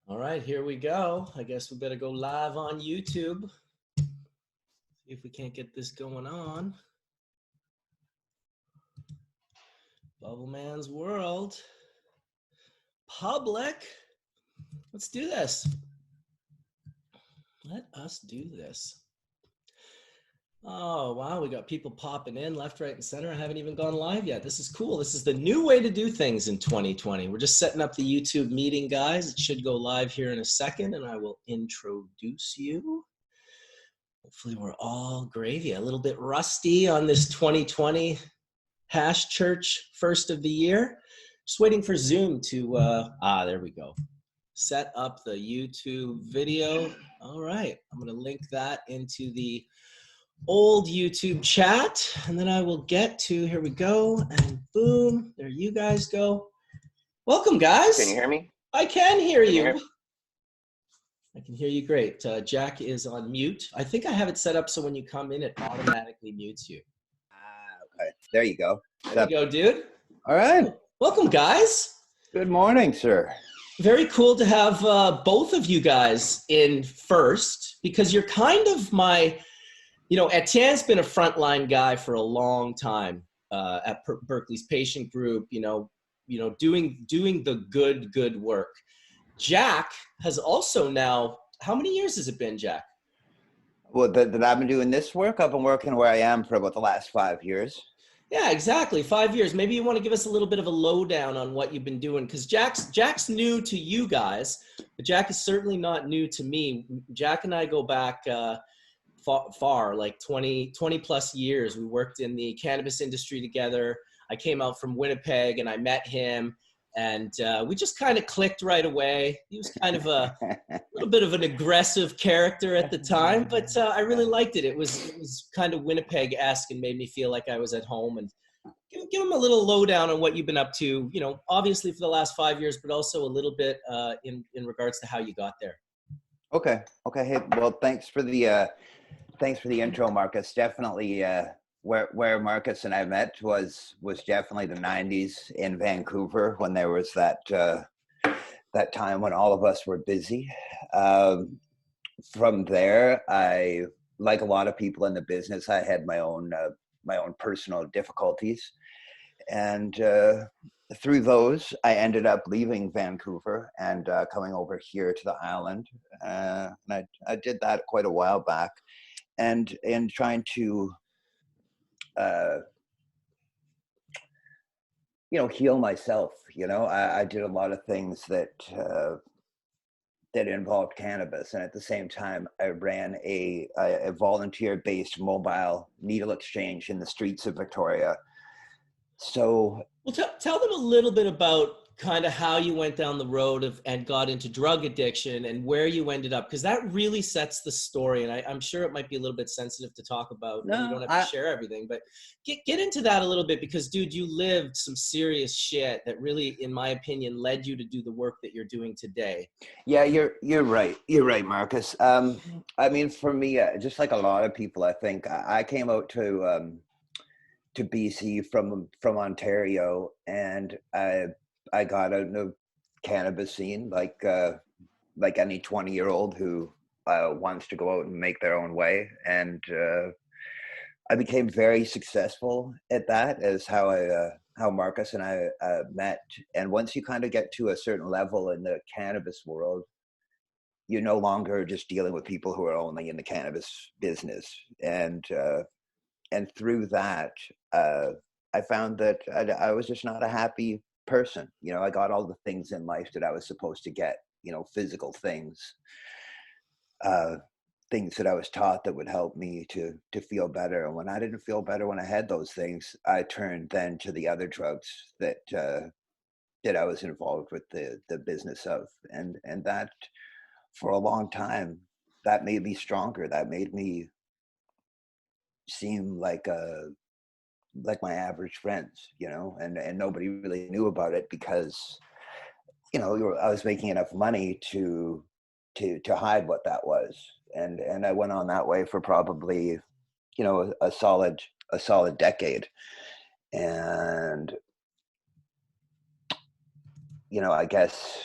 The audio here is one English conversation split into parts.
All right, here we go. I guess we better go live on YouTube. See if we can't get this going on. Bubble Man's World. Public. Let's do this. Let us do this. Oh, wow. We got people popping in left, right, and center. I haven't even gone live yet. This is cool. This is the new way to do things in 2020. We're just setting up the YouTube meeting, guys. It should go live here in a second, and I will introduce you. Hopefully we're all gravy. A little bit rusty on this 2020 Hash Church first of the year. Just waiting for Zoom to, there we go. Set up the YouTube video. All right, I'm gonna link that into the old YouTube chat, and then I will get to, here we go, and boom, there you guys go. Welcome, guys. Can you hear me? I can hear you. I can hear you great. Jack is on mute. I think I have it set up so when you come in, it automatically mutes you. Okay, there you go. There you go, dude. All right. Welcome, guys. Good morning, sir. Very cool to have both of you guys in first, because you're kind of my, Etienne's been a frontline guy for a long time at Berkleys patient group, doing the good work. Jack has also now, how many years has it been, Jack? Well, that I've been doing this work, I've been working where I am for about the last 5 years. Yeah, exactly. 5 years. Maybe you want to give us a little bit of a lowdown on what you've been doing, because Jack's new to you guys, but Jack is certainly not new to me. Jack and I go back far, like 20 plus years. We worked in the cannabis industry together. I came out from Winnipeg and I met him, and we just kind of clicked right away. He was kind of a little bit of an aggressive character at the time, but I really liked it. It was kind of Winnipeg-esque and made me feel like I was at home. And give him a little lowdown on what you've been up to, obviously for the last 5 years, but also a little bit in regards to how you got there. Okay. Hey, well, thanks for the intro, Marcus. Definitely where Marcus and I met was definitely the 90s in Vancouver, when there was that time when all of us were busy. From there, I, like a lot of people in the business, I had my own personal difficulties, and through those, I ended up leaving Vancouver and coming over here to the island. And I did that quite a while back, and in trying to heal myself. I did a lot of things that involved cannabis, and at the same time, I ran a volunteer-based mobile needle exchange in the streets of Victoria. So, well, tell them a little bit about kind of how you went down the road and got into drug addiction and where you ended up, because that really sets the story. And I'm sure it might be a little bit sensitive to talk about. No, you don't have to share everything, but get into that a little bit, because, dude, you lived some serious shit that really, in my opinion, led you to do the work that you're doing today. Yeah, you're right. You're right, Marcus. I mean, for me, just like a lot of people, I think I came out to BC from Ontario, and I got out in the cannabis scene like any 20-year-old who wants to go out and make their own way. And I became very successful at that, as how Marcus and I met. And once you kind of get to a certain level in the cannabis world, you're no longer just dealing with people who are only in the cannabis business. And through that, I found that I was just not a happy person. I got all the things in life that I was supposed to get, physical things, things that I was taught that would help me to feel better. And when I didn't feel better when I had those things, I turned then to the other drugs that I was involved with the business of. And that, for a long time, that made me stronger. That made me seem like my average friends, and nobody really knew about it, because I was making enough money to hide what that was. And I went on that way for probably a solid decade. And I guess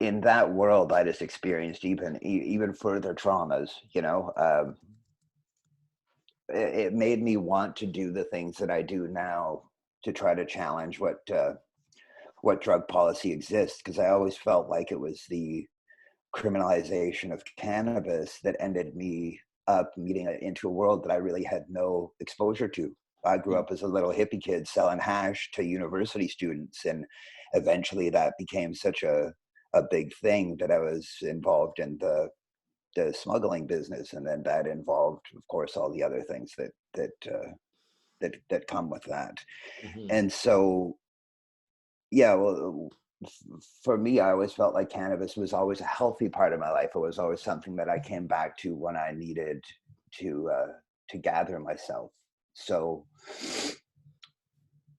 in that world, I just experienced even further traumas. It made me want to do the things that I do now to try to challenge what drug policy exists, because I always felt like it was the criminalization of cannabis that ended me up meeting into a world that I really had no exposure to. I grew up as a little hippie kid selling hash to university students, and eventually that became such a big thing that I was involved in the smuggling business, and then that involved, of course, all the other things that come with that. Mm-hmm. And so, yeah, well, for me, I always felt like cannabis was always a healthy part of my life. It was always something that I came back to when I needed to gather myself. So,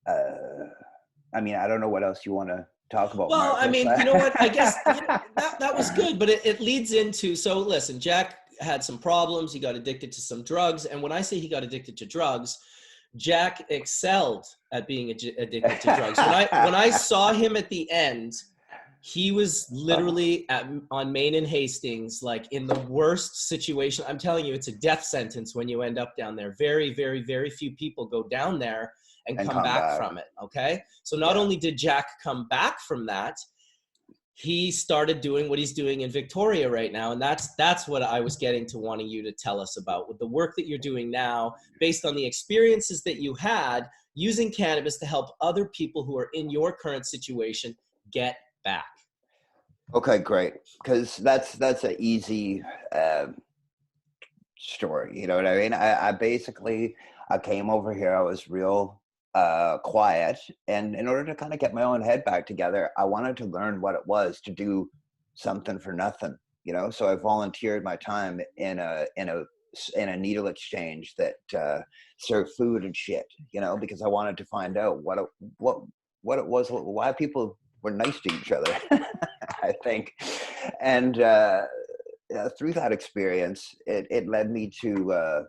I mean, I don't know what else you want to talk about, Well, Marcus. I mean, you know what? I guess that was good, but it leads into, so listen, Jack had some problems. He got addicted to some drugs. And when I say he got addicted to drugs, Jack excelled at being addicted to drugs. When I saw him at the end, he was literally on Main and Hastings, like in the worst situation. I'm telling you, it's a death sentence when you end up down there. Very, very, very few people go down there and come back from it. Okay. So not only did Jack come back from that, he started doing what he's doing in Victoria right now. And that's what I was getting to, wanting you to tell us about, with the work that you're doing now, based on the experiences that you had using cannabis to help other people who are in your current situation get back. Okay, great. Because that's an easy story. You know what I mean? I basically, I came over here. I was real quiet, and in order to kind of get my own head back together, I wanted to learn what it was to do something for nothing. So I volunteered my time in a needle exchange that served food and shit. Because I wanted to find out what it was, why people were nice to each other. I think, and through that experience, it led me to.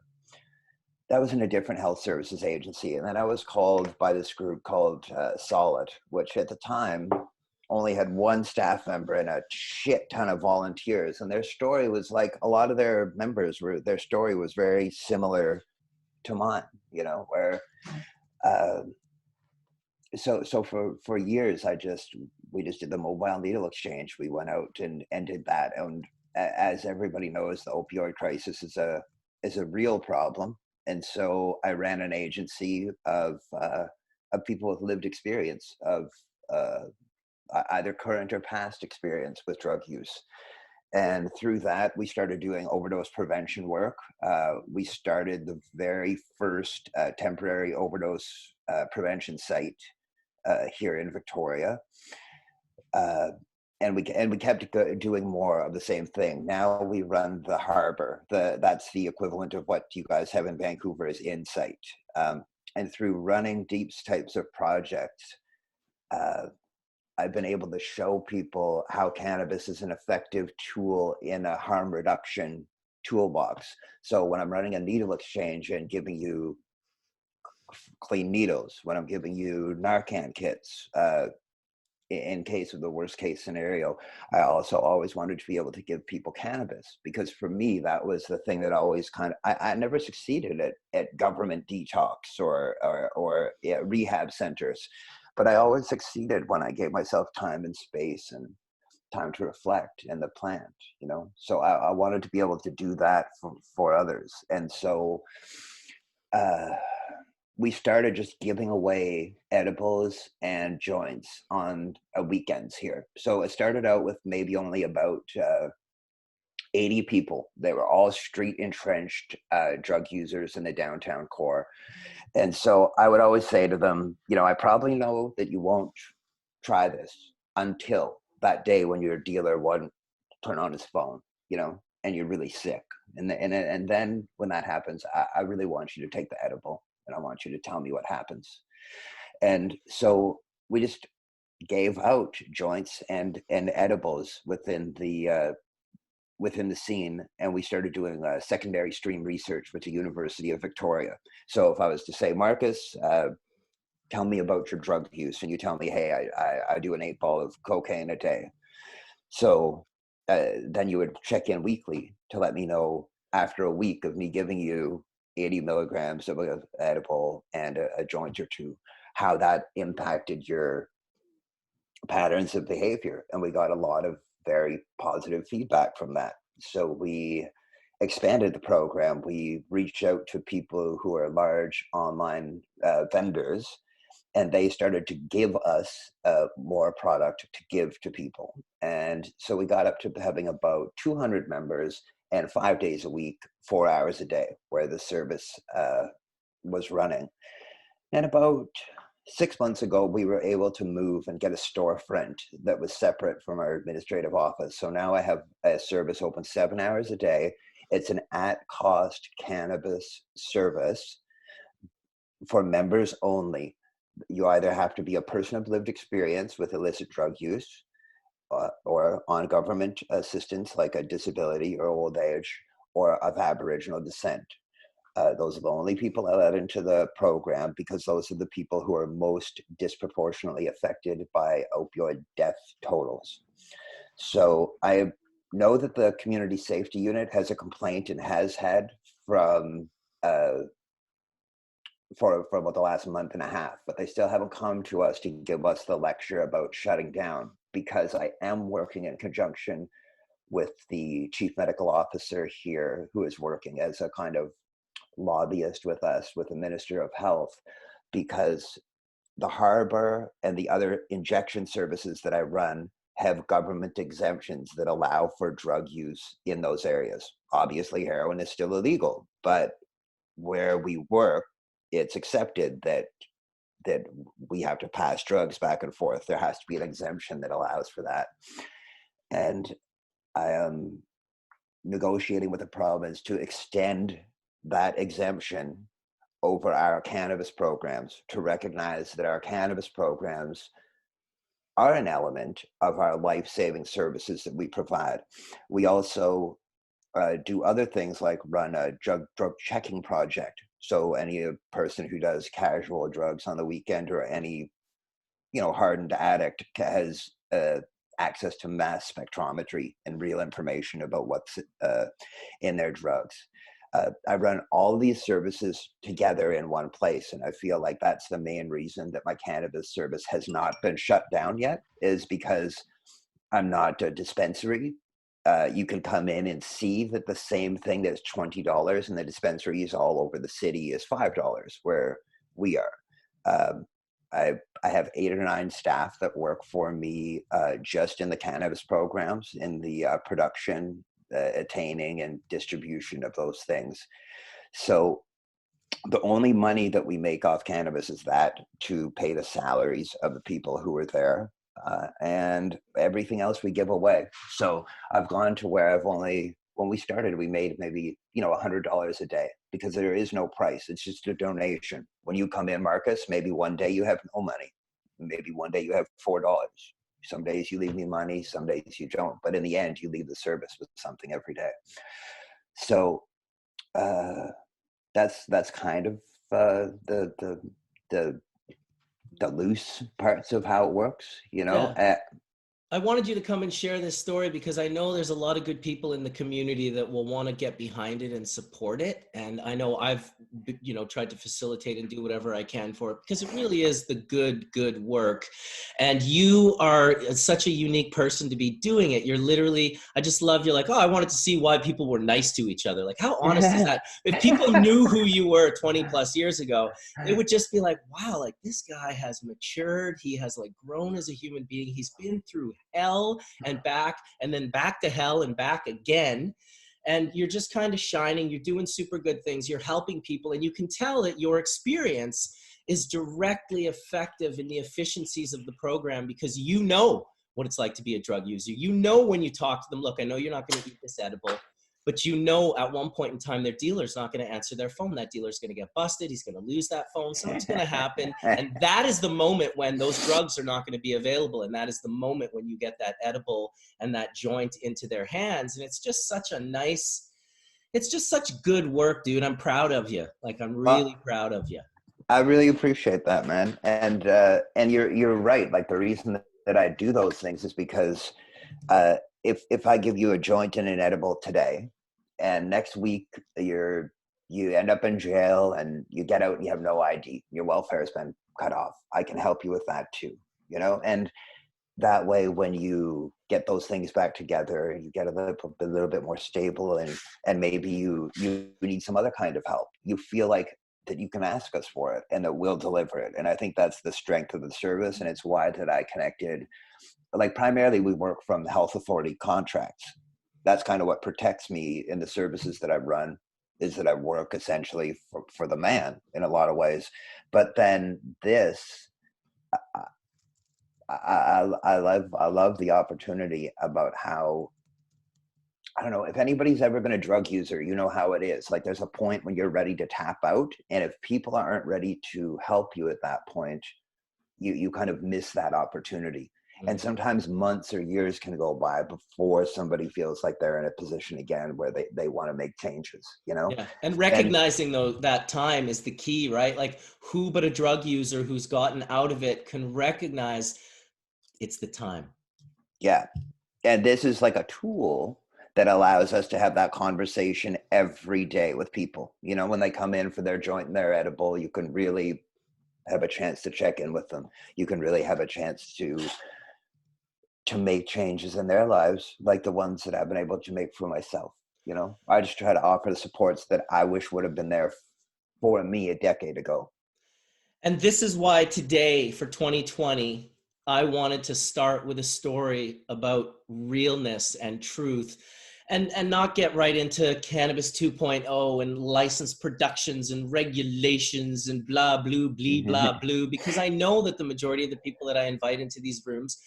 That was in a different health services agency. And then I was called by this group called Solid, which at the time only had one staff member and a shit ton of volunteers. And their story was like, a lot of their members their story was very similar to mine, where, so for years, we just did the mobile needle exchange. We went out and did that. And as everybody knows, the opioid crisis is a real problem. And so I ran an agency of people with lived experience of either current or past experience with drug use. And through that, we started doing overdose prevention work. We started the very first temporary overdose prevention site here in Victoria. And we kept doing more of the same thing. Now we run the harbor. That's the equivalent of what you guys have in Vancouver as Insight. And through running these types of projects, I've been able to show people how cannabis is an effective tool in a harm reduction toolbox. So when I'm running a needle exchange and giving you clean needles, when I'm giving you Narcan kits, in case of the worst case scenario, I also always wanted to be able to give people cannabis, because for me, that was the thing that always I never succeeded at government detox or rehab centers, but I always succeeded when I gave myself time and space and time to reflect in the plant, so I wanted to be able to do that for others. And so, we started just giving away edibles and joints on weekends here. So it started out with maybe only about 80 people. They were all street entrenched drug users in the downtown core. And so I would always say to them, I probably know that you won't try this until that day when your dealer won't turn on his phone, and you're really sick. And then when that happens, I really want you to take the edible. And I want you to tell me what happens. And so we just gave out joints and edibles within the scene, and we started doing secondary stream research with the University of Victoria. So if I was to say, Marcus, tell me about your drug use, and you tell me, hey, I do an 8 ball of cocaine a day. So then you would check in weekly to let me know after a week of me giving you 80 milligrams of an edible and a joint or two, how that impacted your patterns of behavior. And we got a lot of very positive feedback from that. So we expanded the program. We reached out to people who are large online vendors, and they started to give us more product to give to people. And so we got up to having about 200 members and 5 days a week, 4 hours a day, where the service was running. And about 6 months ago, we were able to move and get a storefront that was separate from our administrative office. So now I have a service open 7 hours a day. It's an at-cost cannabis service for members only. You either have to be a person of lived experience with illicit drug use or on government assistance like a disability or old age or of Aboriginal descent. Those are the only people I let into the program because those are the people who are most disproportionately affected by opioid death totals. So I know that the community safety unit has a complaint and has had from for about the last month and a half, but they still haven't come to us to give us the lecture about shutting down, because I am working in conjunction with the chief medical officer here, who is working as a kind of lobbyist with us, with the Minister of Health, because the harbor and the other injection services that I run have government exemptions that allow for drug use in those areas. Obviously, heroin is still illegal, but where we work, it's accepted that we have to pass drugs back and forth. There has to be an exemption that allows for that. And I am negotiating with the province to extend that exemption over our cannabis programs, to recognize that our cannabis programs are an element of our life-saving services that we provide. We also do other things like run a drug checking project. So any person who does casual drugs on the weekend, or any hardened addict, has access to mass spectrometry and real information about what's in their drugs. I run all these services together in one place, and I feel like that's the main reason that my cannabis service has not been shut down yet, is because I'm not a dispensary. You can come in and see that the same thing that's $20 in the dispensaries all over the city is $5 where we are. I have 8 or 9 staff that work for me just in the cannabis programs, in the production, attaining and distribution of those things. So the only money that we make off cannabis is that to pay the salaries of the people who are there. And everything else we give away. So I've gone to where when we started, we made maybe, $100 a day, because there is no price. It's just a donation. When you come in, Marcus, maybe one day you have no money. Maybe one day you have $4. Some days you leave me money, some days you don't. But in the end, you leave the service with something every day. So that's kind of the loose parts of how it works, Yeah. I wanted you to come and share this story because I know there's a lot of good people in the community that will want to get behind it and support it. And I know I've, tried to facilitate and do whatever I can for it, because it really is the good work. And you are such a unique person to be doing it. You're literally, I just love, you're like, oh, I wanted to see why people were nice to each other. Like, how honest is that? If people knew who you were 20 plus years ago, it would just be like, wow, like this guy has matured. He has like grown as a human being. He's been through hell and back, and then back to hell and back again. And you're just kind of shining. You're doing super good things. You're helping people. And you can tell that your experience is directly effective in the efficiencies of the program, because you know what it's like to be a drug user. You know when you talk to them, look, I know you're not going to eat this edible, but at one point in time, their dealer's not going to answer their phone. That dealer's going to get busted. He's going to lose that phone. Something's going to happen. And that is the moment when those drugs are not going to be available. And that is the moment when you get that edible and that joint into their hands. And it's just such it's just such good work, dude. I'm proud of you. Like, I'm really proud of you. I really appreciate that, man. And you're right. Like, the reason that I do those things is because If I give you a joint and an edible today, and next week you end up in jail and you get out and you have no ID, your welfare has been cut off, I can help you with that too, you know. And that way, when you get those things back together, you get a little bit more stable, and maybe you need some other kind of help, you feel like that you can ask us for it and that we'll deliver it. And I think that's the strength of the service, and it's why that I connected. Like, primarily we work from health authority contracts. That's kind of what protects me in the services that I run, is that I work essentially for the man in a lot of ways. But then this, I love the opportunity about how, I don't know, if anybody's ever been a drug user, you know how it is. Like, there's a point when you're ready to tap out, and if people aren't ready to help you at that point, you kind of miss that opportunity. And sometimes months or years can go by before somebody feels like they're in a position again where they want to make changes, you know? Yeah. And recognizing though that time is the key, right? Like, who but a drug user who's gotten out of it can recognize it's the time. Yeah. And this is like a tool that allows us to have that conversation every day with people. You know, when they come in for their joint and their edible, you can really have a chance to check in with them. You can really have a chance to make changes in their lives, like the ones that I've been able to make for myself. You know, I just try to offer the supports that I wish would have been there for me a decade ago. And this is why today, for 2020, I wanted to start with a story about realness and truth, and not get right into cannabis 2.0 and licensed productions and regulations and blah, blue, blee, blah, blue, because I know that the majority of the people that I invite into these rooms,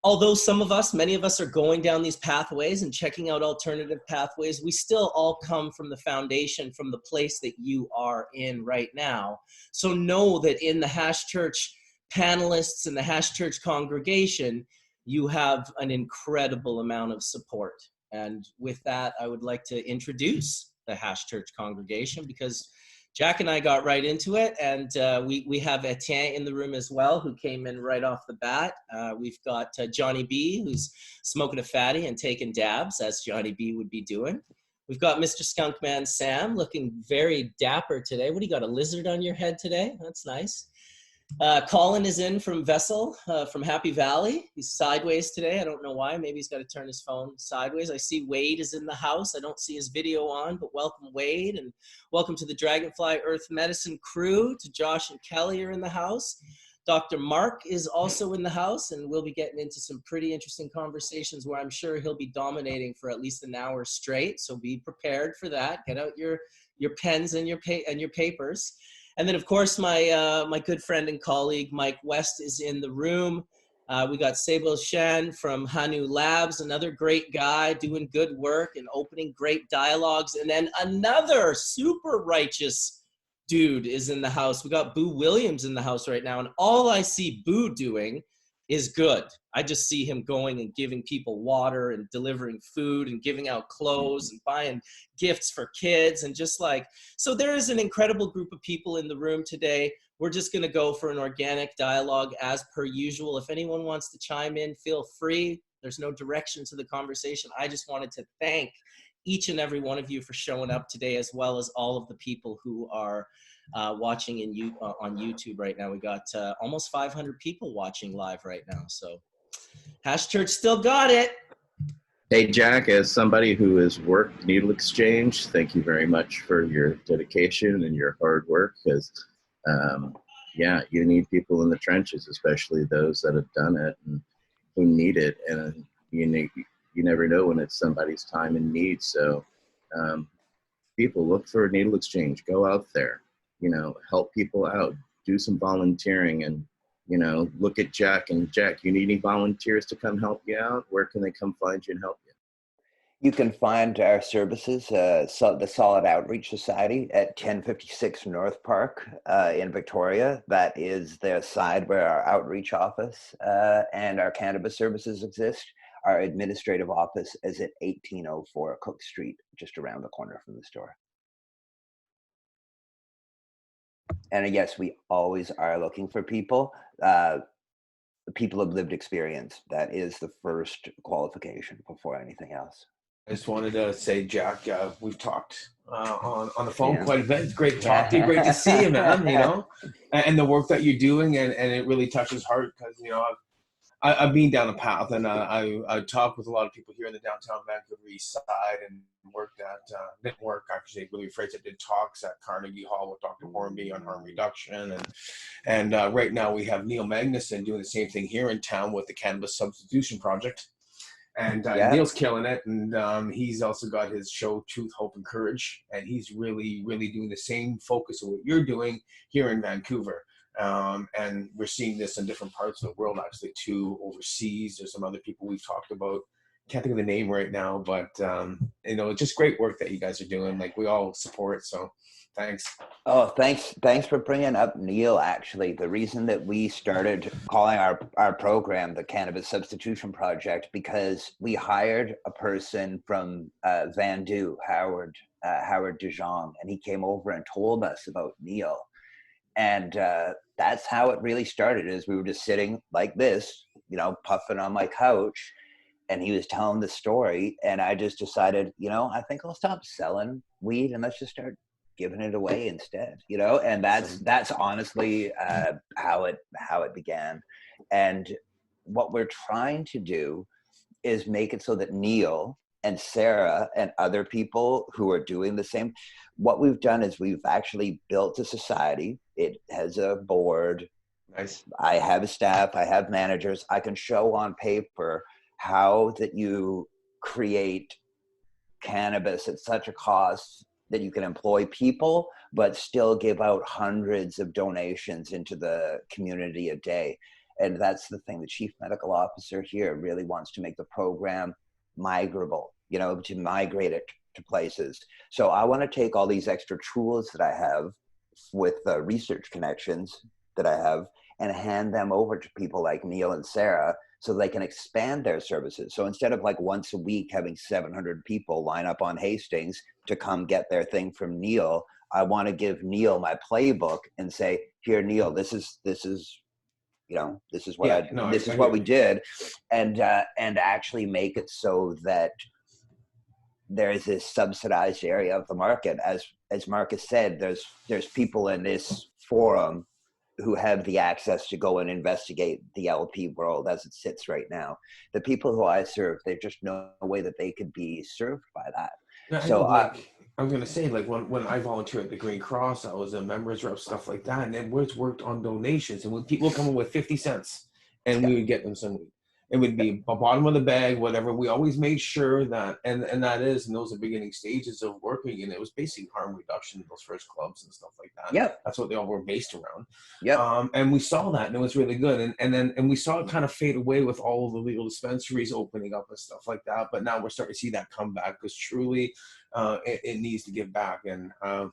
although some of us, many of us are going down these pathways and checking out alternative pathways, we still all come from the foundation, from the place that you are in right now. So know that in the Hash Church panelists and the Hash Church congregation, you have an incredible amount of support. And with that, I would like to introduce the Hash Church congregation, because Jack and I got right into it, and we have Etienne in the room as well, who came in right off the bat. We've got Johnny B, who's smoking a fatty and taking dabs, as Johnny B would be doing. We've got Mr. Skunkman Sam, looking very dapper today. What do you got, a lizard on your head today? That's nice. Collin is in from Vessel, from Happy Valley. He's sideways today. I don't know why. Maybe he's got to turn his phone sideways. I see Wade is in the house. I don't see his video on, but welcome, Wade. And welcome to the Dragonfly Earth Medicine crew. To Josh and Kelly are in the house. Dr. Mark is also in the house, and we'll be getting into some pretty interesting conversations where I'm sure he'll be dominating for at least an hour straight. So be prepared for that. Get out your pens and your papers. And then, of course, my good friend and colleague, Mike West, is in the room. We got Seibo Shen from Hanu Labs, another great guy doing good work and opening great dialogues. And then another super righteous dude is in the house. We got Boo Williams in the house right now. And all I see Boo doing is good. I just see him going and giving people water and delivering food and giving out clothes and buying gifts for kids, and just like, so there is an incredible group of people in the room today. We're just going to go for an organic dialogue as per usual. If anyone wants to chime in, feel free. There's no direction to the conversation. I just wanted to thank each and every one of you for showing up today, as well as all of the people who are watching on YouTube right now. We got almost 500 people watching live right now. So Hash Church still got it. Hey, Jack, as somebody who has worked Needle Exchange, thank you very much for your dedication and your hard work, because, yeah, you need people in the trenches, especially those that have done it and who need it. And you never know when it's somebody's time in need. So people, look for a Needle Exchange. Go out there, help people out. Do some volunteering, and look at Jack. And Jack, you need any volunteers to come help you out? Where can they come find you and help you? You can find our services, the Solid Outreach Society, at 1056 North Park in Victoria. That is the side where our outreach office and our cannabis services exist. Our administrative office is at 1804 Cook Street, just around the corner from the store. And yes, we always are looking for people. people of lived experience. That is the first qualification before anything else. I just wanted to say, Jack, we've talked on the phone Yeah. quite a bit. It's great to talk to you. Great to see you, man. You know, and the work that you're doing, and it really touches heart because I've been down a path, and I talked with a lot of people here in the downtown Vancouver East Side, and worked at didn't work actually. Really rephrase it. Did talks at Carnegie Hall with Dr. Hornby on harm reduction, and right now we have Neil Magnuson doing the same thing here in town with the Cannabis Substitution Project. And Neil's killing it, and he's also got his show Truth, Hope, and Courage, and he's really, really doing the same focus of what you're doing here in Vancouver. And we're seeing this in different parts of the world, actually, too, overseas. There's some other people we've talked about. Can't think of the name right now, but it's just great work that you guys are doing. Like, we all support, so thanks. Oh, thanks for bringing up Neil. Actually, the reason that we started calling our program the Cannabis Substitution Project, because we hired a person from Vandu, Howard DeJong, and he came over and told us about Neil. And that's how it really started, is we were just sitting like this, puffing on my couch, and he was telling the story, and I just decided, I think I'll stop selling weed and let's just start giving it away instead, and that's honestly how it began. And what we're trying to do is make it so that Neil and Sarah and other people who are doing the same, what we've done is we've actually built a society. It has a board. Nice. I have a staff, I have managers. I can show on paper how that you create cannabis at such a cost that you can employ people, but still give out hundreds of donations into the community a day. And that's the thing. The chief medical officer here really wants to make the program migrable, to migrate it to places. So I want to take all these extra tools that I have with the research connections that I have and hand them over to people like Neil and Sarah so they can expand their services. So instead of like once a week having 700 people line up on Hastings to come get their thing from Neil, I want to give Neil my playbook and say, here, Neil, this is what we did, and actually make it so that there is this subsidized area of the market. As Marcus said, there's people in this forum who have the access to go and investigate the LP world as it sits right now. The people who I serve, there's just no way that they could be served by that. I'm going to say, like, when I volunteered at the Green Cross, I was a members rep, stuff like that, and then we worked on donations, and when people come in with 50 cents, and we would get them some weed. It would be a bottom of the bag, whatever. We always made sure that, and those are beginning stages of working, and it was basically harm reduction in those first clubs and stuff like that. Yep. That's what they all were based around. Yep. And we saw that, and it was really good. And we saw it kind of fade away with all of the legal dispensaries opening up and stuff like that. But now we're starting to see that come back, because truly it needs to give back. And I'm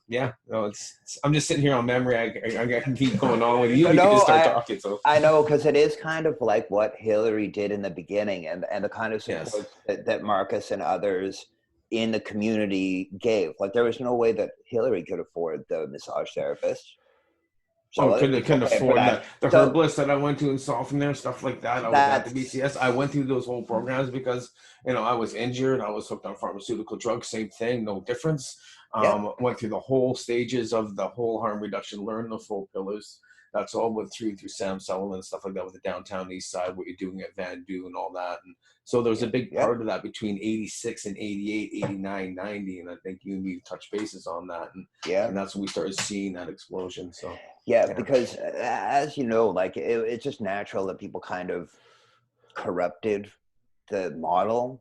just sitting here on memory. I can keep going on with you. You can just start talking. So I know, because it is kind of like what Hillary did in the beginning, and the kind of support that Marcus and others in the community gave. Like, there was no way that Hillary could afford the massage therapist. So couldn't afford that. The herbalist that I went to and saw from there, stuff like that. I was at the BCS. I went through those whole programs because, I was injured. I was hooked on pharmaceutical drugs. Same thing, no difference. Went through the whole stages of the whole harm reduction, learned the 4 pillars. That's all went through Sam Sullivan and stuff like that with the downtown east side, what you're doing at Vandu and all that. And so there was a big part of that between 86 and 88, 89, 90. And I think you and me touched bases on that. And that's when we started seeing that explosion. So because as you know, like it's just natural that people kind of corrupted the model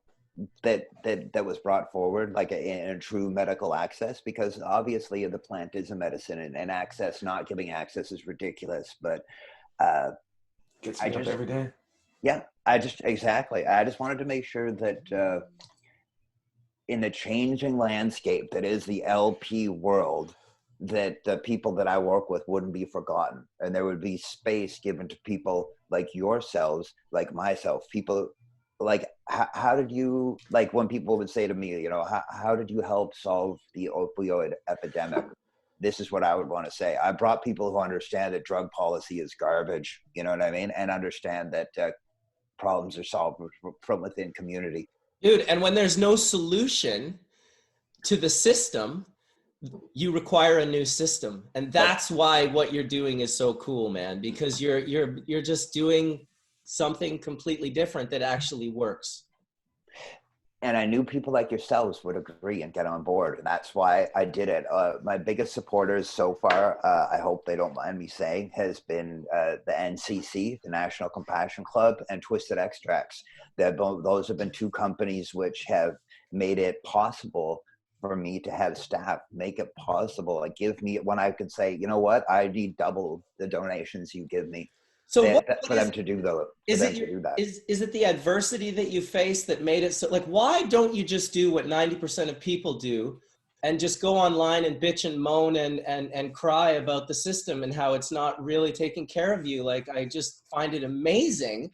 that was brought forward, like in a true medical access, because obviously the plant is a medicine, and access, not giving access, is ridiculous. But gets me up every day. I just wanted to make sure that in the changing landscape that is the LP world, that the people that I work with wouldn't be forgotten, and there would be space given to people like yourselves, like myself, people like, how did you, like when people would say to me, how did you help solve the opioid epidemic? this is what I would want to say. I brought people who understand that drug policy is garbage, you know what I mean? And understand that problems are solved from within community. Dude, and when there's no solution to the system, you require a new system. And that's why what you're doing is so cool, man, because you're just doing something completely different that actually works. And I knew people like yourselves would agree and get on board. And that's why I did it. My biggest supporters so far, I hope they don't mind me saying, has been the NCC, the National Compassion Club, and Twisted Extracts. Those have been two companies which have made it possible for me to have staff make it possible. Like give me, when I could say, you know what, I need double the donations you give me. So For them to do that. Is it the adversity that you face that made it so, like, why don't you just do what 90% of people do and just go online and bitch and moan and cry about the system and how it's not really taking care of you? Like, I just find it amazing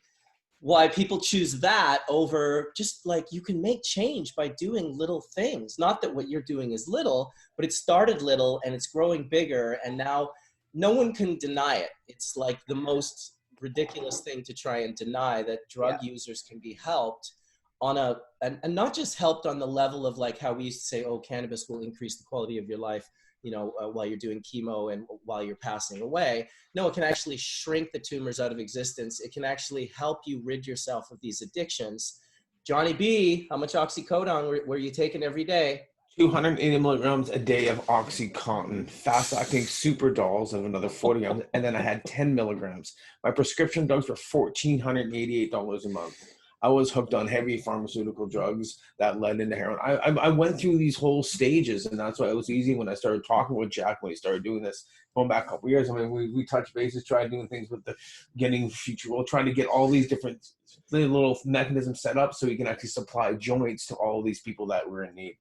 why people choose that over just like, you can make change by doing little things. Not that what you're doing is little, but it started little and it's growing bigger, and now no one can deny it. It's like the most ridiculous thing to try and deny that drug users can be helped on and not just helped on the level of like how we used to say, oh, cannabis will increase the quality of your life, you know, while you're doing chemo and while you're passing away. No, it can actually shrink the tumors out of existence. It can actually help you rid yourself of these addictions. Johnny B, how much oxycodone were you taking every day? 280 milligrams a day of OxyContin, fast-acting super dolls of another 40 grams, and then I had 10 milligrams. My prescription drugs were $1,488 a month. I was hooked on heavy pharmaceutical drugs that led into heroin. I went through these whole stages, and that's why it was easy when I started talking with Jack when he started doing this, going back a couple years. I mean, we touched bases, tried doing things with the getting future. We'll try to get all these different little mechanisms set up so we can actually supply joints to all these people that were in need.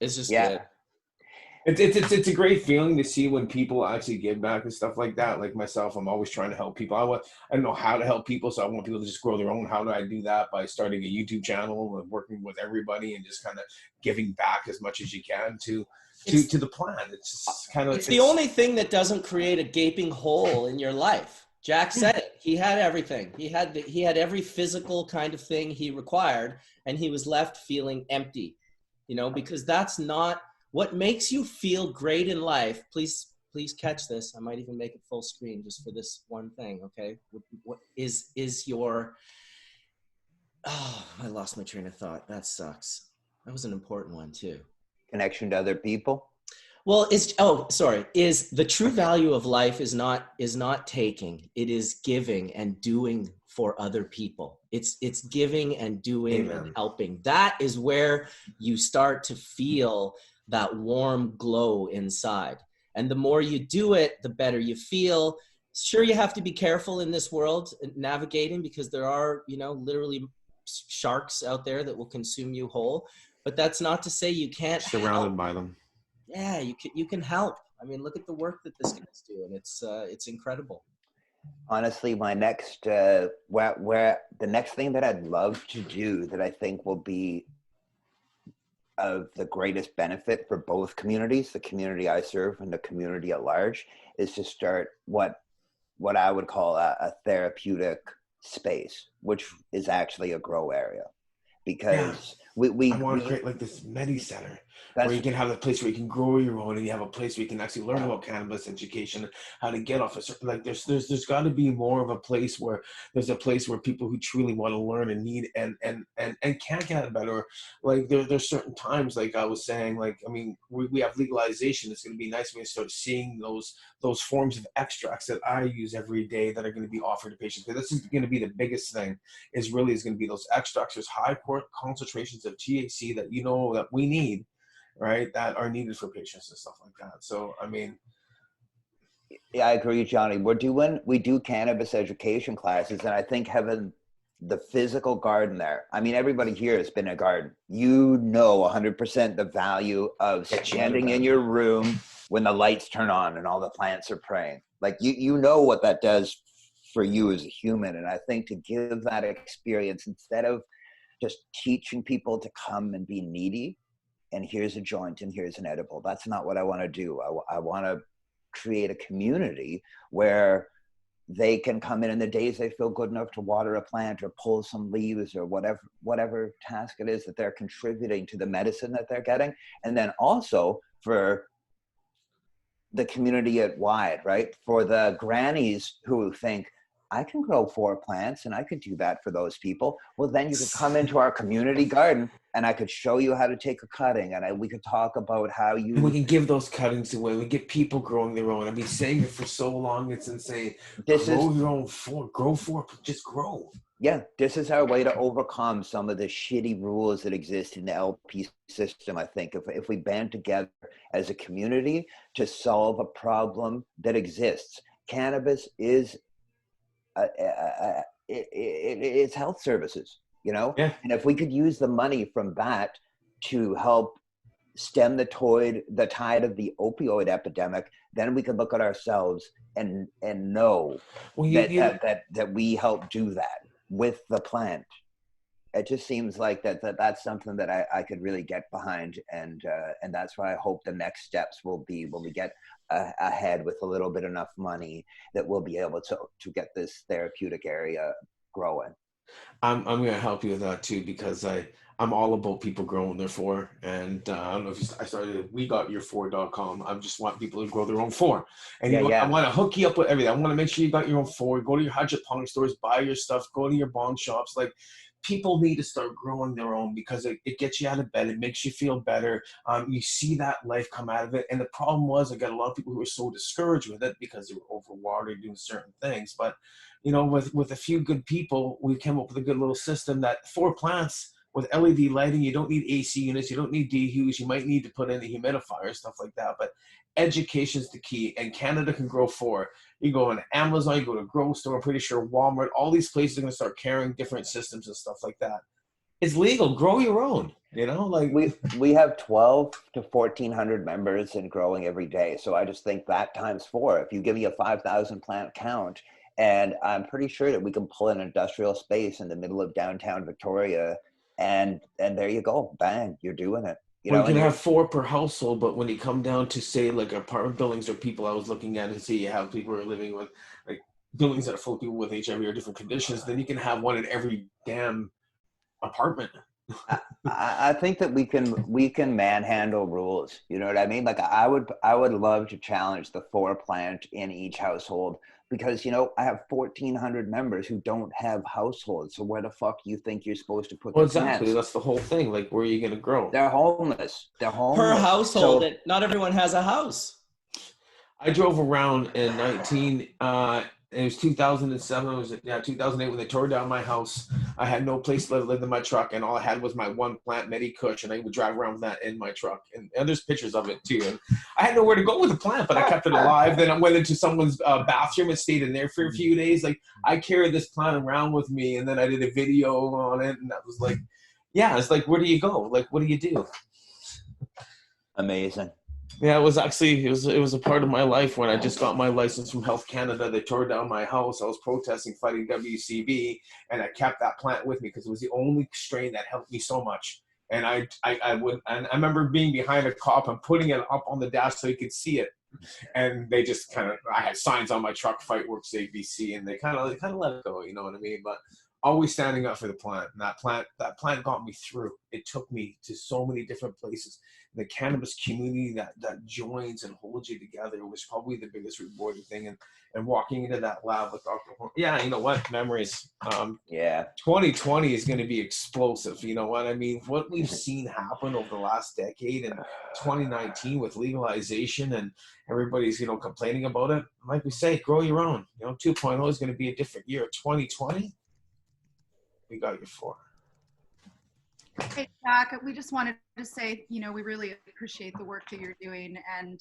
It's just good. It's a great feeling to see when people actually give back and stuff like that. Like myself, I'm always trying to help people. I don't know how to help people, so I want people to just grow their own. How do I do that? By starting a YouTube channel and working with everybody and just kind of giving back as much as you can to the plan. It's just kind of it's the only thing that doesn't create a gaping hole in your life. Jack said it. He had everything. He had every physical kind of thing he required, and he was left feeling empty, you know, because that's not what makes you feel great in life. Please catch this. I might even make it full screen just for this one thing. Okay. What is your, oh, I lost my train of thought. That sucks. That was an important one too. Connection to other people. Well, is the true value of life is not taking, it is giving and doing for other people. It's giving and doing and helping. That is where you start to feel that warm glow inside. And the more you do it, the better you feel. Sure, you have to be careful in this world navigating, because there are, you know, literally sharks out there that will consume you whole. But that's not to say you can't surrounded by them. Yeah, you can help. I mean, look at the work that this guy's doing. It's incredible. Honestly, my next where the next thing that I'd love to do that I think will be of the greatest benefit for both communities, the community I serve and the community at large, is to start what I would call a therapeutic space, which is actually a grow area. Because we want to create like this medi center where you can have a place where you can grow your own, and you have a place where you can actually learn about cannabis education, how to get off a certain, like there's got to be more of a place where there's a place where people who truly want to learn and need and can't get it better. Like there's certain times, like I was saying, like, I mean, we have legalization. It's going to be nice when we start seeing those forms of extracts that I use every day that are going to be offered to patients. Because this is going to be the biggest thing, is going to be those extracts. There's high concentrations of THC that that we need, right, that are needed for patients and stuff like that. So I mean, yeah, I agree, Johnny. We do cannabis education classes, and I think having the physical garden there, I mean, everybody here has been in a garden. 100% the value of standing in your room when the lights turn on and all the plants are praying. Like you know what that does for you as a human. And I think to give that experience, instead of just teaching people to come and be needy and here's a joint and here's an edible. That's not what I want to do. I want to create a community where they can come in the days they feel good enough to water a plant or pull some leaves or whatever task it is that they're contributing to the medicine that they're getting. And then also for the community at wide, right? For the grannies who think, I can grow 4 plants and I could do that for those people. Well, then you could come into our community garden and I could show you how to take a cutting, and we could talk about how you... And we can give those cuttings away. We get people growing their own. I've been saying it for so long, it's insane. Grow your own 4, just grow. Yeah, this is our way to overcome some of the shitty rules that exist in the LP system, I think. If we band together as a community to solve a problem that exists. Cannabis is it's health services, you know? Yeah. And if we could use the money from that to help stem the tide of the opioid epidemic, then we could look at ourselves and know that we help do that with the plant. It just seems like that's something that I could really get behind, and that's why I hope the next steps will be when we get ahead with a little bit enough money that we'll be able to get this therapeutic area growing. I'm going to help you with that too, because I'm all about people growing their 4. And I don't know if I started wegotyour4.com. I just want people to grow their own 4. And I want to hook you up with everything. I want to make sure you got your own 4. Go to your hydroponic stores, buy your stuff, go to your bong shops. Like, people need to start growing their own, because it gets you out of bed. It makes you feel better. You see that life come out of it. And the problem was, I got a lot of people who were so discouraged with it because they were overwatered doing certain things. But, you know, with a few good people, we came up with a good little system that 4 plants with LED lighting. You don't need AC units. You don't need dehues. You might need to put in a humidifier, stuff like that. But education is the key. And Canada can grow 4. You go on Amazon, you go to a grocery store, I'm pretty sure Walmart, all these places are going to start carrying different systems and stuff like that. It's legal. Grow your own, you know? Like, we have 12 to 1,400 members and growing every day. So I just think that times 4, if you give me a 5,000 plant count, and I'm pretty sure that we can pull an industrial space in the middle of downtown Victoria, and there you go. Bang, you're doing it. You can have 4 per household, but when you come down to, say, like apartment buildings or people I was looking at and see you have people who are living with, like, buildings that are full of people with HIV or different conditions, then you can have one in every damn apartment. I think that we can manhandle rules. You know what I mean? Like, I would love to challenge the 4 plant in each household, because, you know, I have 1,400 members who don't have households. So where the fuck you think you're supposed to put the exactly. plants? That's the whole thing. Like, where are you going to grow? They're homeless. Per household. So, not everyone has a house. I drove around in it was 2007. It was 2008 when they tore down my house. I had no place to live in my truck, and all I had was my 1 plant Medi Kush, and I would drive around with that in my truck. And there's pictures of it too. And I had nowhere to go with the plant, but I kept it alive. Then I went into someone's bathroom and stayed in there for a few days. Like, I carried this plant around with me, and then I did a video on it, and that was like, yeah, it's like, where do you go? Like, what do you do? Amazing. Yeah, it was actually, it was a part of my life when I just got my license from Health Canada. They tore down my house. I was protesting, fighting WCB, and I kept that plant with me because it was the only strain that helped me so much. And I remember being behind a cop and putting it up on the dash so you could see it. And they just I had signs on my truck, Fight Works ABC, and they kind of let it go, you know what I mean? But always standing up for the plant. And that plant got me through. It took me to so many different places. The cannabis community that joins and holds you together was probably the biggest rewarding thing. And walking into that lab with Dr. Horn, yeah, you know what? Memories. 2020 is going to be explosive. You know what I mean? What we've seen happen over the last decade, and 2019 with legalization, and everybody's, you know, complaining about it. Like we say, grow your own. You know, 2.0 is going to be a different year. 2020, we got you 4. Hey, Jack, we just wanted to say, you know, we really appreciate the work that you're doing, and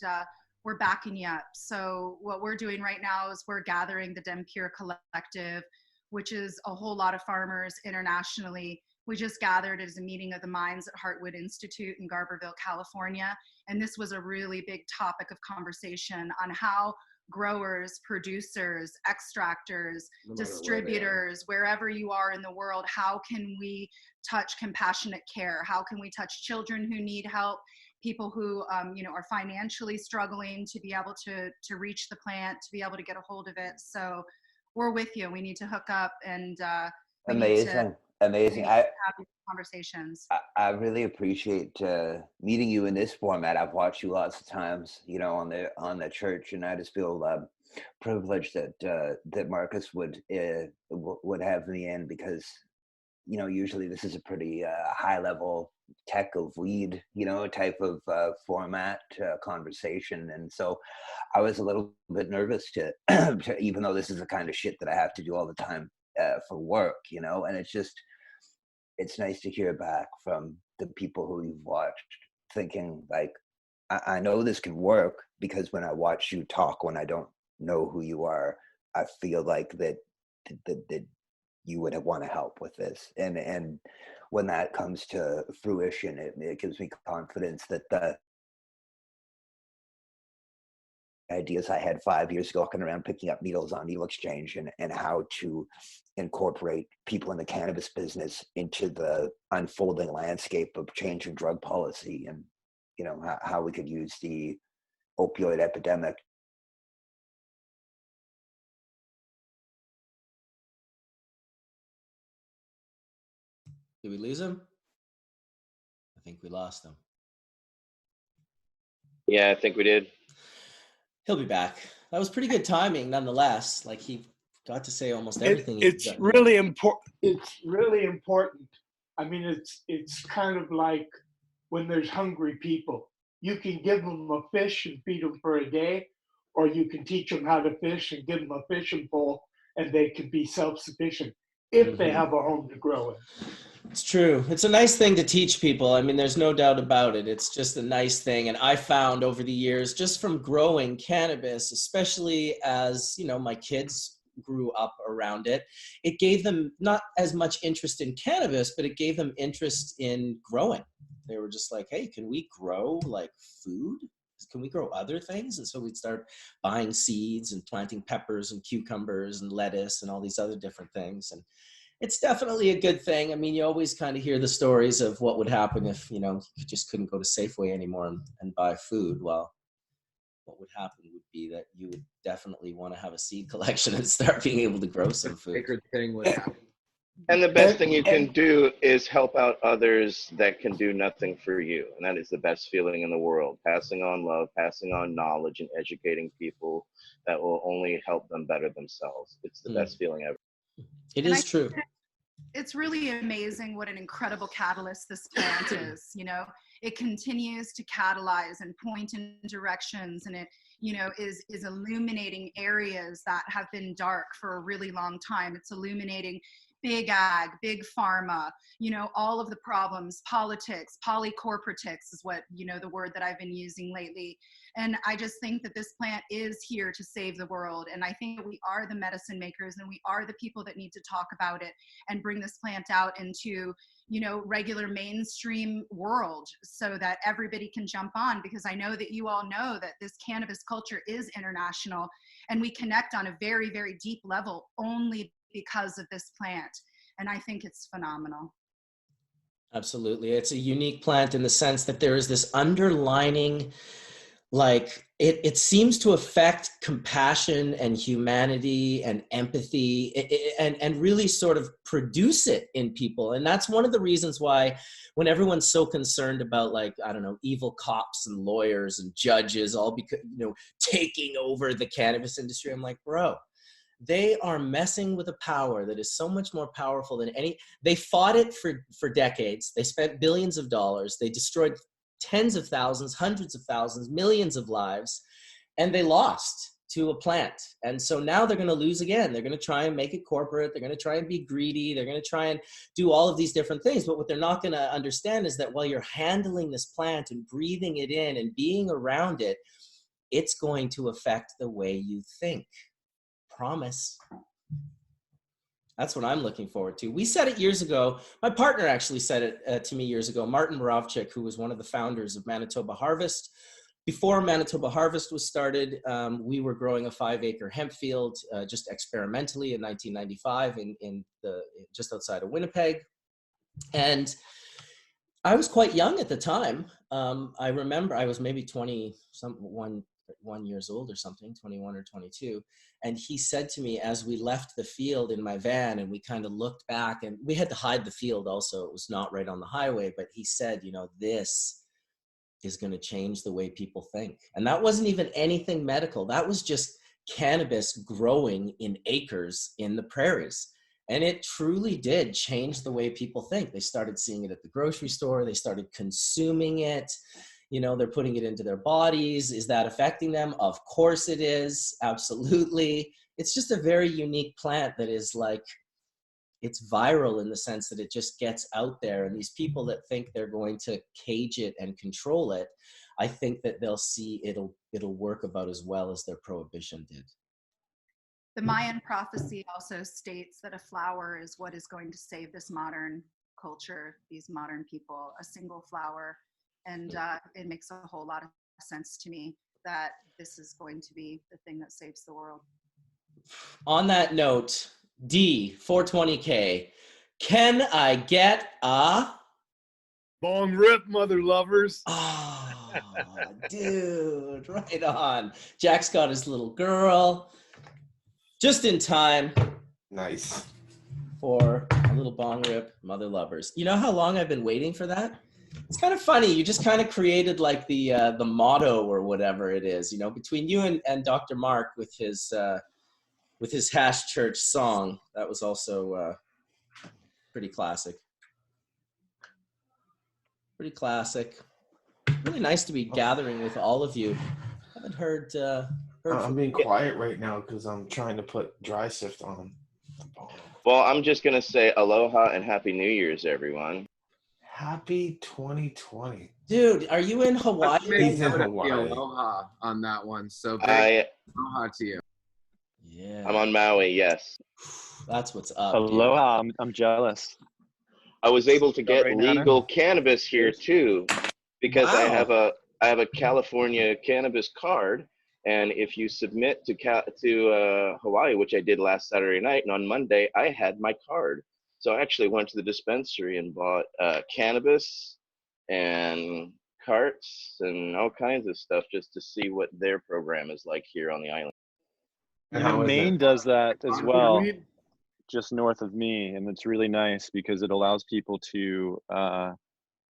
we're backing you up. So what we're doing right now is we're gathering the Dempure Collective, which is a whole lot of farmers internationally. We just gathered as a meeting of the minds at Heartwood Institute in Garberville, California. And this was a really big topic of conversation on how growers, producers, extractors, distributors, wherever you are in the world, how can we touch compassionate care? How can we touch children who need help? People who are financially struggling to be able to reach the plant, to be able to get a hold of it. So we're with you. We need to hook up and amazing. Need to have these conversations. I really appreciate meeting you in this format. I've watched you lots of times, on the church, and I just feel privileged that Marcus would have me in, because usually this is a pretty high level tech of weed, type of format conversation. And so I was a little bit nervous to even though this is the kind of shit that I have to do all the time for work, and it's nice to hear back from the people who you've watched thinking like, I know this can work, because when I watch you talk, when I don't know who you are, I feel like that you would want to help with this. And when that comes to fruition, it gives me confidence that the ideas I had 5 years ago, walking around picking up needles on Needle Exchange, and how to incorporate people in the cannabis business into the unfolding landscape of change in drug policy, and how we could use the opioid epidemic. Did we lose him? I think we lost him. Yeah, I think we did. He'll be back. That was pretty good timing, nonetheless. Like, he got to say almost everything. It's really important. It's really important. I mean, it's kind of like when there's hungry people. You can give them a fish and feed them for a day, or you can teach them how to fish and give them a fishing pole, and they can be self-sufficient if they have a home to grow in. It's true. It's a nice thing to teach people. I mean, there's no doubt about it. It's just a nice thing. And I found over the years, just from growing cannabis, especially as, my kids grew up around it, it gave them not as much interest in cannabis, but it gave them interest in growing. They were just like, hey, can we grow like food? Can we grow other things? And so we'd start buying seeds and planting peppers and cucumbers and lettuce and all these other different things. And it's definitely a good thing. I mean, you always kind of hear the stories of what would happen if, you just couldn't go to Safeway anymore and buy food. Well, what would happen would be that you would definitely want to have a seed collection and start being able to grow some food. Sacred thing would happen. And the best thing you can do is help out others that can do nothing for you. And that is the best feeling in the world. Passing on love, passing on knowledge, and educating people that will only help them better themselves. It's the best feeling ever. It is true. It's really amazing what an incredible catalyst this plant is. It continues to catalyze and point in directions, and it, is illuminating areas that have been dark for a really long time. It's illuminating big ag, big pharma, all of the problems, politics, polycorporatics is what, the word that I've been using lately. And I just think that this plant is here to save the world. And I think that we are the medicine makers, and we are the people that need to talk about it and bring this plant out into, regular mainstream world, so that everybody can jump on, because I know that you all know that this cannabis culture is international, and we connect on a very, very deep level only because of this plant. And I think it's phenomenal. Absolutely. It's a unique plant in the sense that there is this underlining, like, it seems to affect compassion and humanity and empathy, and really sort of produce it in people. And that's one of the reasons why, when everyone's so concerned about, like, I don't know, evil cops and lawyers and judges all because, taking over the cannabis industry, I'm like, bro, they are messing with a power that is so much more powerful than any. They fought it for decades. They spent billions of dollars. They destroyed tens of thousands, hundreds of thousands, millions of lives, and they lost to a plant. And so now they're going to lose again. They're going to try and make it corporate. They're going to try and be greedy. They're going to try and do all of these different things. But what they're not going to understand is that while you're handling this plant and breathing it in and being around it, it's going to affect the way you think. Promise. That's what I'm looking forward to. We said it years ago. My partner actually said it to me years ago, Martin Moravchik, who was one of the founders of Manitoba Harvest, before Manitoba Harvest was started, we were growing a 5-acre hemp field just experimentally in 1995 just outside of Winnipeg. And I was quite young at the time. I remember I was maybe 21 years old or something, 21 or 22. And he said to me as we left the field in my van and we kind of looked back, and we had to hide the field also. It was not right on the highway, but he said, you know, this is going to change the way people think. And that wasn't even anything medical. That was just cannabis growing in acres in the prairies. And it truly did change the way people think. They started seeing it at the grocery store. They started consuming it. You know, they're putting it into their bodies. Is that affecting them? Of course it is. Absolutely. It's just a very unique plant that is like, it's viral in the sense that it just gets out there. And these people that think they're going to cage it and control it, I think that they'll see it'll work about as well as their prohibition did. The Mayan prophecy also states that a flower is what is going to save this modern culture, these modern people, a single flower. And it makes a whole lot of sense to me that this is going to be the thing that saves the world. On that note, D, 420K, can I get a... Bong rip, mother lovers. Oh, dude, right on. Jack's got his little girl. Just in time. Nice. For a little bong rip, mother lovers. You know how long I've been waiting for that? It's kind of funny. You just kind of created like the motto or whatever it is, you know, between you and Dr. Mark with his Hash Church song. That was also pretty classic. Pretty classic. Really nice to be gathering with all of you. Haven't heard I'm being quiet right now because I'm trying to put dry sift on. Well, I'm just going to say aloha and happy New Year's, everyone. Happy 2020. Dude, are you in Hawaii? He's in Hawaii. Aloha on that one. So big aloha to you. Yeah. I'm on Maui, yes. That's what's up. Aloha, I'm jealous. I was able to get Right, legal cannabis here too, because Wow. I have a California cannabis card, and if you submit to Hawaii, which I did last Saturday night, and on Monday I had my card, so I actually went to the dispensary and bought cannabis and carts and all kinds of stuff just to see what their program is like here on the island. And how is Maine it? does that as well, Weed? just north of me, and it's really nice because it allows people to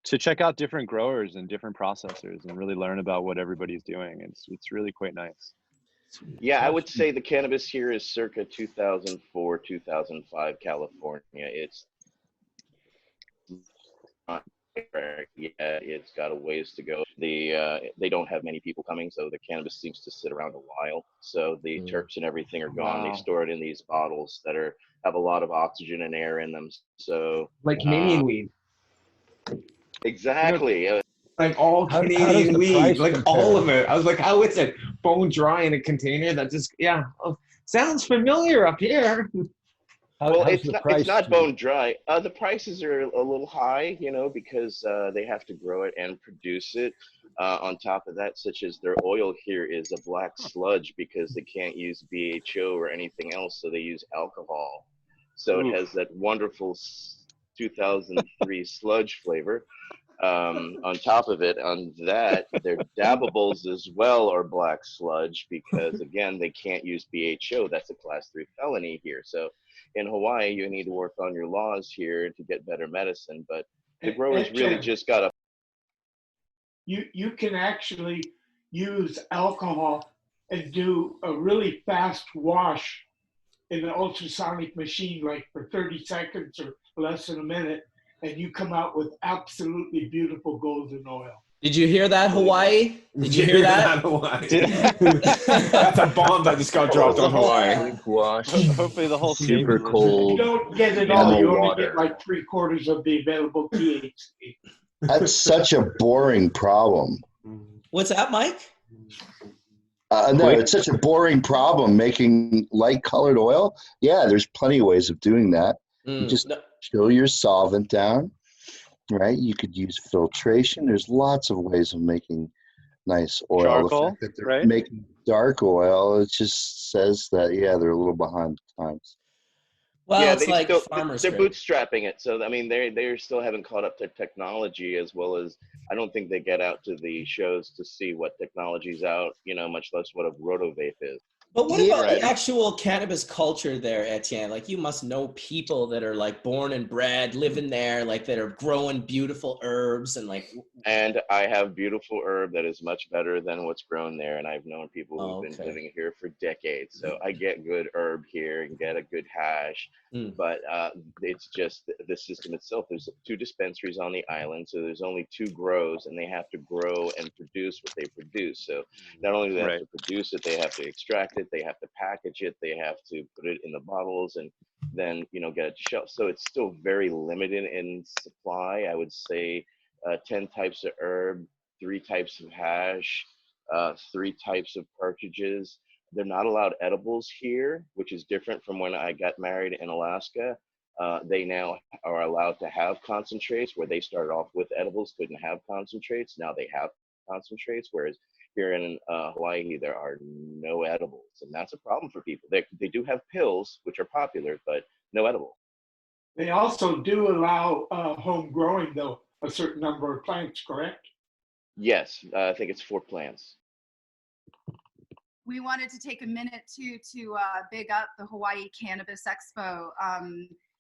check out different growers and different processors and really learn about what everybody's doing. It's really quite nice. Yeah, I would say the cannabis here is circa 2004, 2005 California. It's not yet. It's got a ways to go. They don't have many people coming, so the cannabis seems to sit around a while. So the terps and everything are gone. Wow. They store it in these bottles that have a lot of oxygen and air in them. So Like Canadian weed. exactly. Like all How does Canadian the weed, price like compare? all of it. I was like, how is it bone dry in a container? That just, yeah, sounds familiar up here. Well, How's it's the not, price it's not to- bone dry. The prices are a little high, you know, because they have to grow it and produce it. On top of that, such as their oil here is a black sludge because they can't use BHO or anything else, so they use alcohol. So it has that wonderful 2003 sludge flavor. On top of it, on that, their dabbables as well are black sludge because, again, they can't use BHO. That's a class 3 felony here. So in Hawaii, you need to work on your laws here to get better medicine. But the growers really just got to. You can actually use alcohol and do a really fast wash in an ultrasonic machine, like for 30 seconds or less than a minute, and you come out with absolutely beautiful golden oil. Did you hear that, Hawaii? Did you hear that? Hawaii? That's a bomb that just got dropped on Hawaii. Wash. Hopefully the whole state Super will You cold. don't get it Yeah, all. the You only water. get like 3/4 of the available THC. That's such a boring problem. What's that, Mike? No, it's such a boring problem making light-colored oil. Yeah, there's plenty of ways of doing that. You just No, chill your solvent down, right? You could use filtration. There's lots of ways of making nice oil. Charcoal, The fact that they're right? making dark oil, it just says that, yeah, they're a little behind the times. Well, Yeah, it's like farmers. they're bootstrapping it. So I mean, they still haven't caught up to technology, as well as I don't think they get out to the shows to see what technology's out. You know, much less what a rotovape is. But what Yeah. about the actual cannabis culture there, Etienne? Like, you must know people that are like born and bred, living there, like that are growing beautiful herbs and like. And I have beautiful herb that is much better than what's grown there. And I've known people who've been Okay. living here for decades. So I get good herb here and get a good hash. But it's just the system itself. There's 2 dispensaries on the island. So there's only 2 grows, and they have to grow and produce what they produce. So not only do they have to produce it, they have to extract it, they have to package it, they have to put it in the bottles, and then, you know, get it to shelf. So it's still very limited in supply. I would say 10 types of herb, 3 types of hash, 3 types of cartridges. They're not allowed edibles here, which is different from when I got married in Alaska. They now are allowed to have concentrates, where they started off with edibles, couldn't have concentrates. Now they have concentrates, whereas here in Hawaii, there are no edibles. And that's a problem for people. They do have pills, which are popular, but no edibles. They also do allow home growing, though, a certain number of plants, correct? Yes, I think it's 4 plants. We wanted to take a minute to big up the Hawaii Cannabis Expo.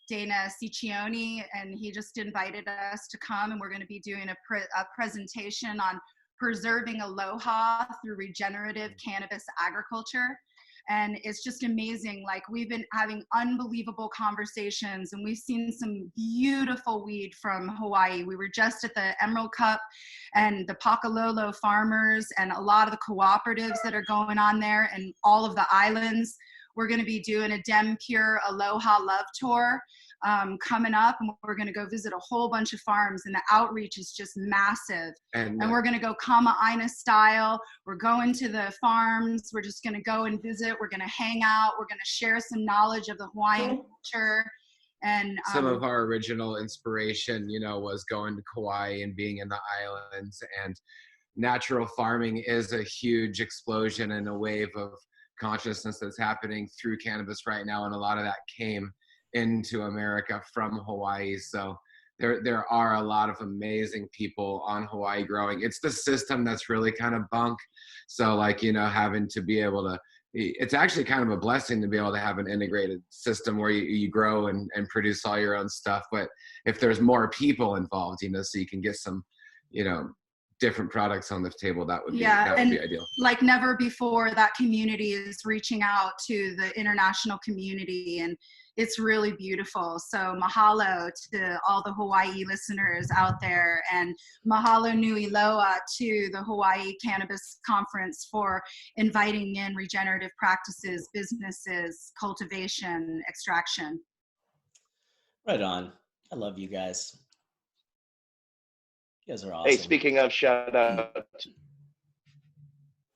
Dana Ciccione, and he just invited us to come, and we're going to be doing a presentation on preserving aloha through regenerative cannabis agriculture. And it's just amazing. Like, we've been having unbelievable conversations, and we've seen some beautiful weed from Hawaii. We were just at the Emerald Cup and the Pakalolo farmers and a lot of the cooperatives that are going on there and all of the islands. We're going to be doing a Dem Pure Aloha Love Tour coming up, and we're going to go visit a whole bunch of farms, and the outreach is just massive. And we're going to go Kama Aina style. We're going to the farms. We're just going to go and visit. We're going to hang out. We're going to share some knowledge of the Hawaiian culture. And some of our original inspiration, you know, was going to Kauai and being in the islands, and natural farming is a huge explosion and a wave of consciousness that's happening through cannabis right now, and a lot of that came into America from Hawaii. So there are a lot of amazing people on Hawaii growing. It's the system that's really kind of bunk. So, like, you know, having to be able to, it's actually kind of a blessing to be able to have an integrated system where you grow and produce all your own stuff. But if there's more people involved, you know, so you can get some, you know, different products on the table, that would be ideal. Like never before, that community is reaching out to the international community, and it's really beautiful. So mahalo to all the Hawaii listeners out there, and mahalo nui loa to the Hawaii Cannabis Conference for inviting in regenerative practices, businesses, cultivation, extraction. Right on. I love you guys. You guys are awesome. Hey, speaking of, shout out to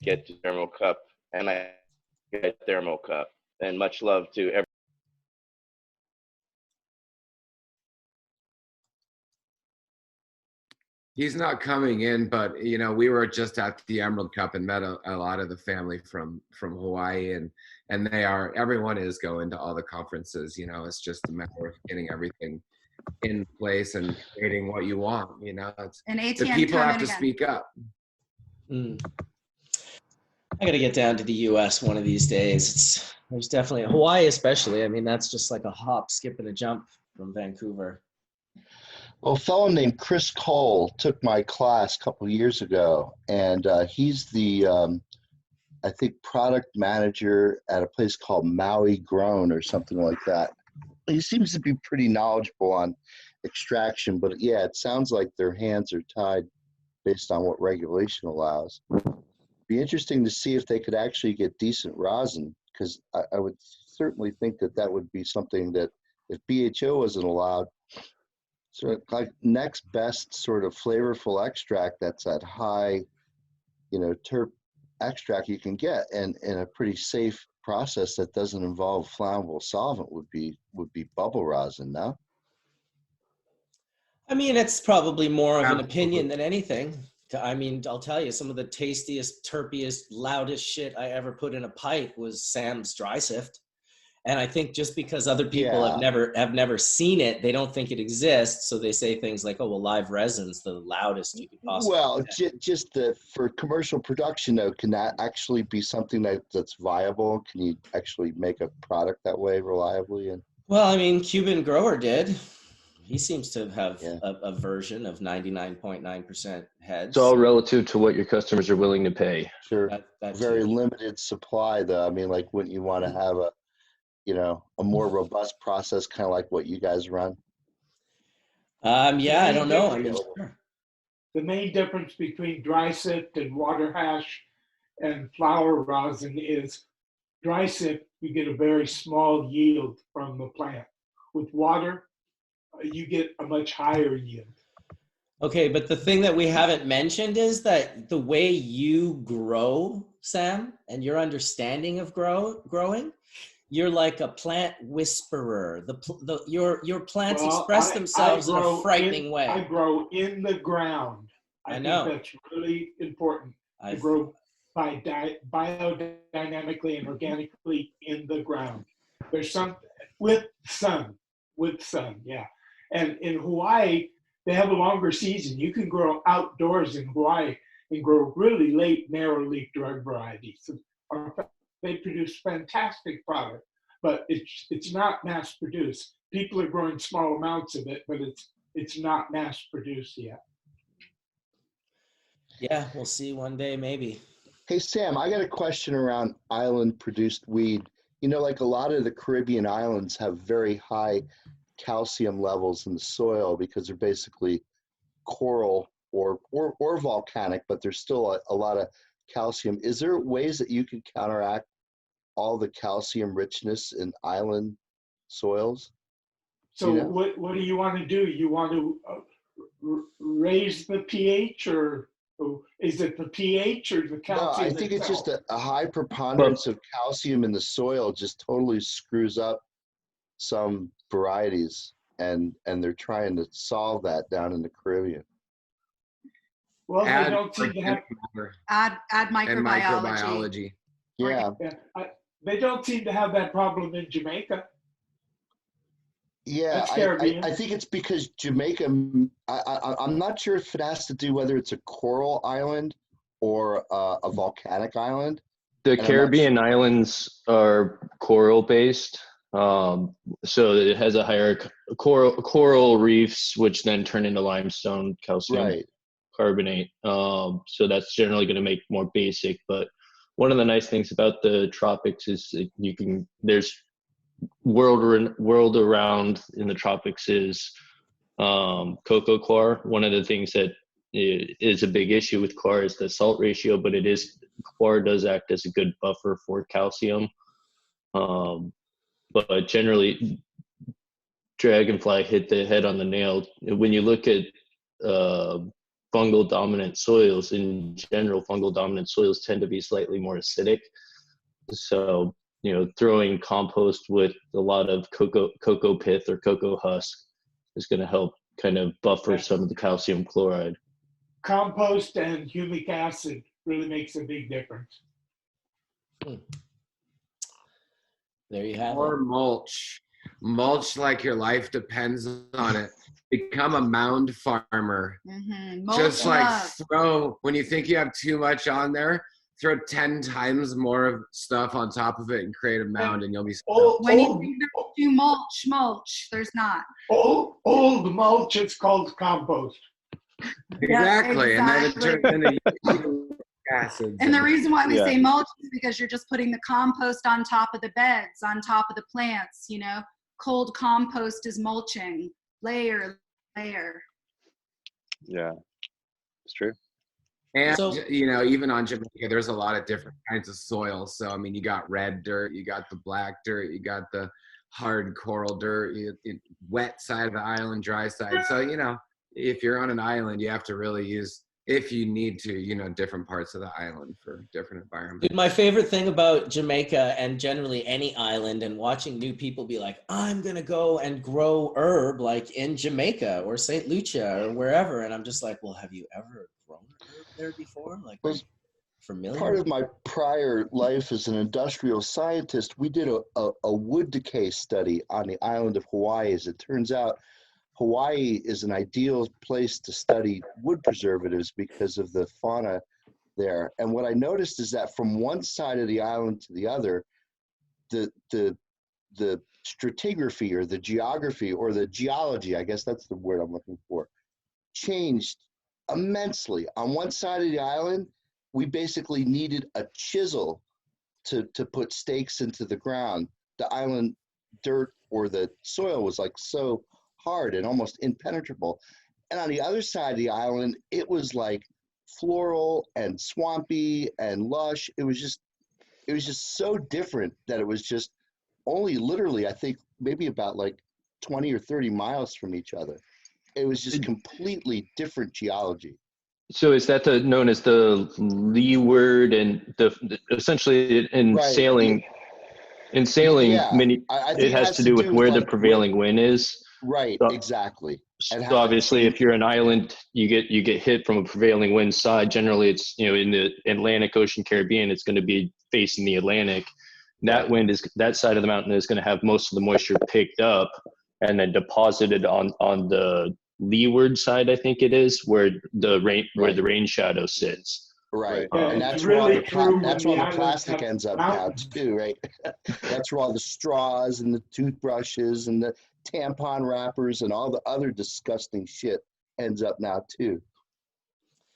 Get Thermal Cup, and I get Thermal Cup, and much love to everyone. He's not coming in, but, you know, we were just at the Emerald Cup and met a lot of the family from Hawaii, and everyone is going to all the conferences. You know, it's just a matter of getting everything in place and creating what you want. You know, the people have to speak up. I got to get down to the U.S. one of these days. There's definitely Hawaii, especially. I mean, that's just like a hop, skip, and a jump from Vancouver. Well, a fellow named Chris Cole took my class a couple of years ago, and he's the, I think, product manager at a place called Maui Grown or something like that. He seems to be pretty knowledgeable on extraction, but yeah, it sounds like their hands are tied based on what regulation allows. Be interesting to see if they could actually get decent rosin, because I would certainly think that would be something that if BHO wasn't allowed, sort of like next best sort of flavorful extract that's at high, you know, terp extract you can get, and in a pretty safe process that doesn't involve flammable solvent would be bubble rosin. No, I mean, it's probably more of an opinion than anything. I mean, I'll tell you, some of the tastiest, terpiest, loudest shit I ever put in a pipe was Sam's dry sift. And I think just because other people have never seen it, they don't think it exists. So they say things like, "Oh, well, live resin's the loudest you could possibly." Well, just for commercial production, though, can that actually be something that's viable? Can you actually make a product that way reliably? And well, I mean, Cuban Grower did. He seems to have a version of 99.9% heads. It's all relative to what your customers are willing to pay. Sure. That very limited supply, though. I mean, like, wouldn't you want to have a more robust process, kind of like what you guys run? Yeah, I don't know. I mean, the main difference between dry sift and water hash and flower rosin is dry sift, you get a very small yield from the plant. With water, you get a much higher yield. Okay, but the thing that we haven't mentioned is that the way you grow, Sam, and your understanding of growing, you're like a plant whisperer. Your plants express themselves in a frightening way. I grow in the ground. I know. Think that's really important. I grow biodynamically and organically in the ground. There's some with sun, yeah. And in Hawaii, they have a longer season. You can grow outdoors in Hawaii and grow really late narrow leaf drug varieties. They produce fantastic product, but it's not mass produced. People are growing small amounts of it, but it's not mass produced yet. Yeah, we'll see one day maybe. Hey Sam, I got a question around island produced weed. You know, like a lot of the Caribbean islands have very high calcium levels in the soil because they're basically coral or volcanic, but there's still a lot of calcium. Is there ways that you can counteract all the calcium richness in island soils? So what do you want to do? You want to raise the pH, or is it the pH or the calcium? No, I think it's just a high preponderance of calcium in the soil just totally screws up some varieties, and they're trying to solve that down in the Caribbean. Well, they don't seem to have add microbiology. Yeah. They don't seem to have that problem in Jamaica. Yeah, I think it's because Jamaica, I'm not sure if it has to do whether it's a coral island or a volcanic island. The Caribbean islands are coral based. So it has a higher coral reefs, which then turn into limestone calcium carbonate. So that's generally going to make more basic. But one of the nice things about the tropics is there's world around in the tropics is cocoa coir. One of the things that is a big issue with coir is the salt ratio, but coir does act as a good buffer for calcium. But generally, Dragonfly hit the head on the nail. When you look at fungal dominant soils, in general, fungal dominant soils tend to be slightly more acidic. So, throwing compost with a lot of cocoa pith or cocoa husk is going to help kind of buffer some of the calcium chloride. Compost and humic acid really makes a big difference. There you have it. Or mulch. Mulch like your life depends on it. Become a mound farmer. Mm-hmm. Just when you think you have too much on there, throw 10 times more of stuff on top of it and create a mound, and you'll be when you think there's too mulch, there's not. Old mulch is called compost. Exactly. And then it turns into acids. And the reason why we say mulch is because you're just putting the compost on top of the beds, on top of the plants, Cold compost is mulching, layer. Yeah, it's true. And, even on Jamaica, there's a lot of different kinds of soil. So, I mean, you got red dirt, you got the black dirt, you got the hard coral dirt, wet side of the island, dry side. So, if you're on an island, you have to really use, if you need to, different parts of the island for different environments. Dude, my favorite thing about Jamaica and generally any island, and watching new people be like, I'm going to go and grow herb like in Jamaica or St. Lucia or wherever. And I'm just like, well, have you ever grown herb? there before? Like, Was familiar? part of my prior life as an industrial scientist, we did a wood decay study on the island of Hawaii. As it turns out, Hawaii is an ideal place to study wood preservatives because of the fauna there. And what I noticed is that from one side of the island to the other, the stratigraphy or the geography or the geology, I guess that's the word I'm looking for, changed immensely. On one side of the island, we basically needed a chisel to put stakes into the ground. The island dirt or the soil was like so hard and almost impenetrable. And on the other side of the island, it was like floral and swampy and lush. It was just so different that it was just only literally, I think, maybe about like 20 or 30 miles from each other. It was just completely different geology. So is that known as the leeward and essentially in Right. sailing? In sailing, Yeah, I think it has to do with where the prevailing wind is. Right, So, exactly. So obviously, if you're an island, you get hit from a prevailing wind side. Generally, it's in the Atlantic Ocean, Caribbean, it's going to be facing the Atlantic. That wind is that side of the mountain is going to have most of the moisture picked up and then deposited on the leeward side. I think it is where the rain shadow sits. Right, Yeah, and that's really where all the plastic ends up now too, right? That's where all the straws and the toothbrushes and the tampon wrappers and all the other disgusting shit ends up now too.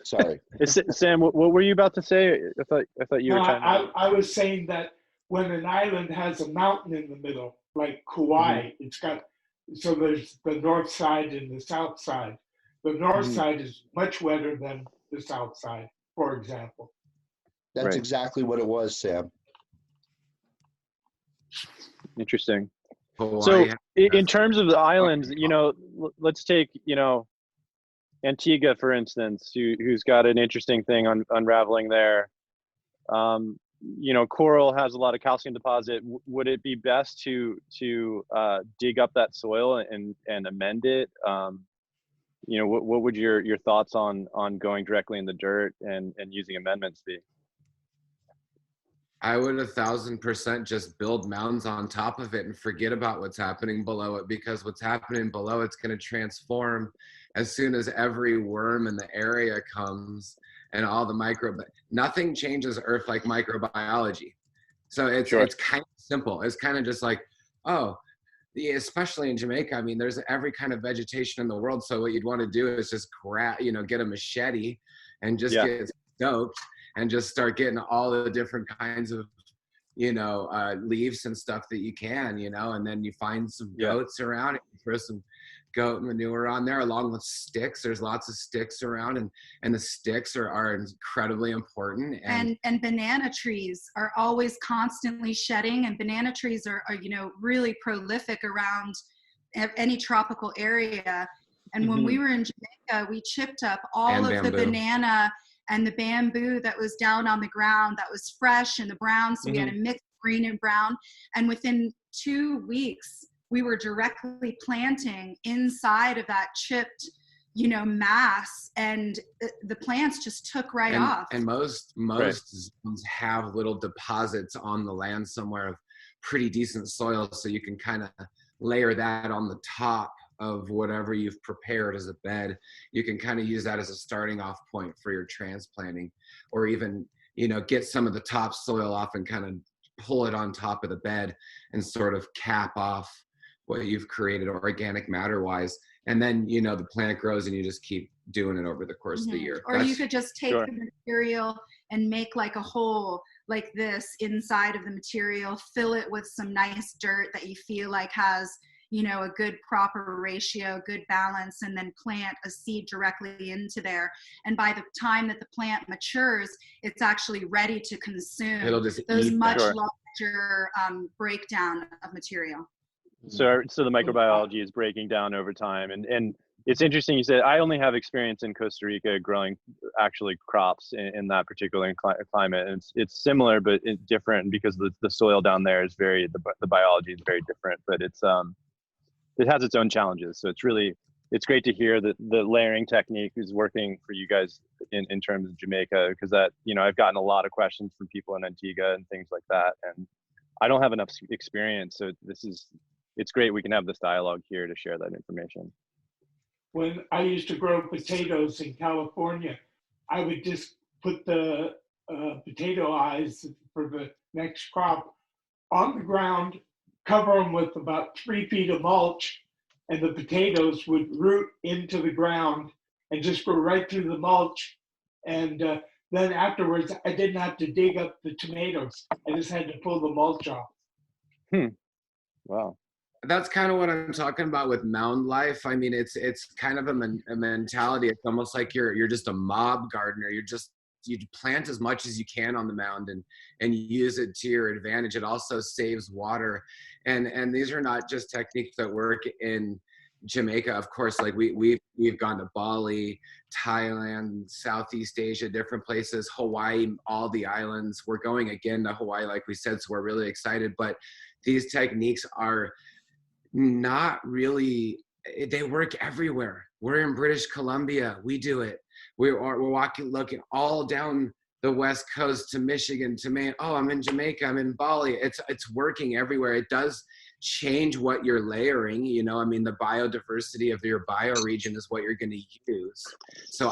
Sorry, Sam. What were you about to say? I thought you were. I was saying that when an island has a mountain in the middle, like Kauai, it's got there's the north side and the south side. The north side is much wetter than the south side, for example. That's exactly what it was, Sam. Interesting. Hawaii. So in terms of the islands, let's take, Antigua, for instance, who's got an interesting thing unraveling there. Coral has a lot of calcium deposit. Would it be best to dig up that soil and amend it? What would your thoughts on going directly in the dirt and using amendments be? I would 1,000% just build mounds on top of it and forget about what's happening below it, because what's happening below it's going to transform as soon as every worm in the area comes and all the nothing changes Earth like microbiology. So it's kind of simple. It's kind of just like, especially in Jamaica, I mean, there's every kind of vegetation in the world. So what you'd want to do is just get a machete and just get stoked and just start getting all the different kinds of, leaves and stuff that you can, and then you find some goats around it, you throw some goat manure on there along with sticks. There's lots of sticks around, and the sticks are incredibly important. And banana trees are always constantly shedding, and banana trees are really prolific around any tropical area. And when we were in Jamaica, we chipped up all of the banana and the bamboo that was down on the ground that was fresh and the brown. So we had a mix of green and brown. And within 2 weeks, we were directly planting inside of that chipped, mass, and the plants just took off. And most zones have little deposits on the land somewhere of pretty decent soil, so you can kind of layer that on the top of whatever you've prepared as a bed. You can kind of use that as a starting off point for your transplanting, or even, get some of the top soil off and kind of pull it on top of the bed and sort of cap off what you've created organic matter wise. And then, the plant grows and you just keep doing it over the course of the year. Or you could just take the material and make like a hole like this inside of the material, fill it with some nice dirt that you feel like has, a good proper ratio, good balance, and then plant a seed directly into there. And by the time that the plant matures, it's actually ready to consume. It'll just those much larger breakdown of material. So the microbiology is breaking down over time. And it's interesting you said, I only have experience in Costa Rica growing actually crops in that particular climate. And it's similar, but it's different because the soil down there is the biology is very different, but it has its own challenges. So it's really it's great to hear that the layering technique is working for you guys in terms of Jamaica, because that, I've gotten a lot of questions from people in Antigua and things like that, and I don't have enough experience, so it's great we can have this dialogue here to share that information. When I used to grow potatoes in California, I would just put the potato eyes for the next crop on the ground, cover them with about 3 feet of mulch, and the potatoes would root into the ground and just go right through the mulch. And then afterwards, I didn't have to dig up the tomatoes. I just had to pull the mulch off. Wow. That's kind of what I'm talking about with mound life. I mean, it's kind of a mentality. It's almost like you're just a mob gardener. You plant as much as you can on the mound and use it to your advantage. It also saves water. And these are not just techniques that work in Jamaica. Of course, like we've gone to Bali, Thailand, Southeast Asia, different places, Hawaii, all the islands. We're going again to Hawaii, like we said, so we're really excited. But these techniques are not really, they work everywhere. We're in British Columbia, we do it. We're walking, looking all down the West Coast to Michigan, to Maine. Oh, I'm in Jamaica, I'm in Bali. It's working everywhere. It does change what you're layering. I mean, the biodiversity of your bioregion is what you're going to use. So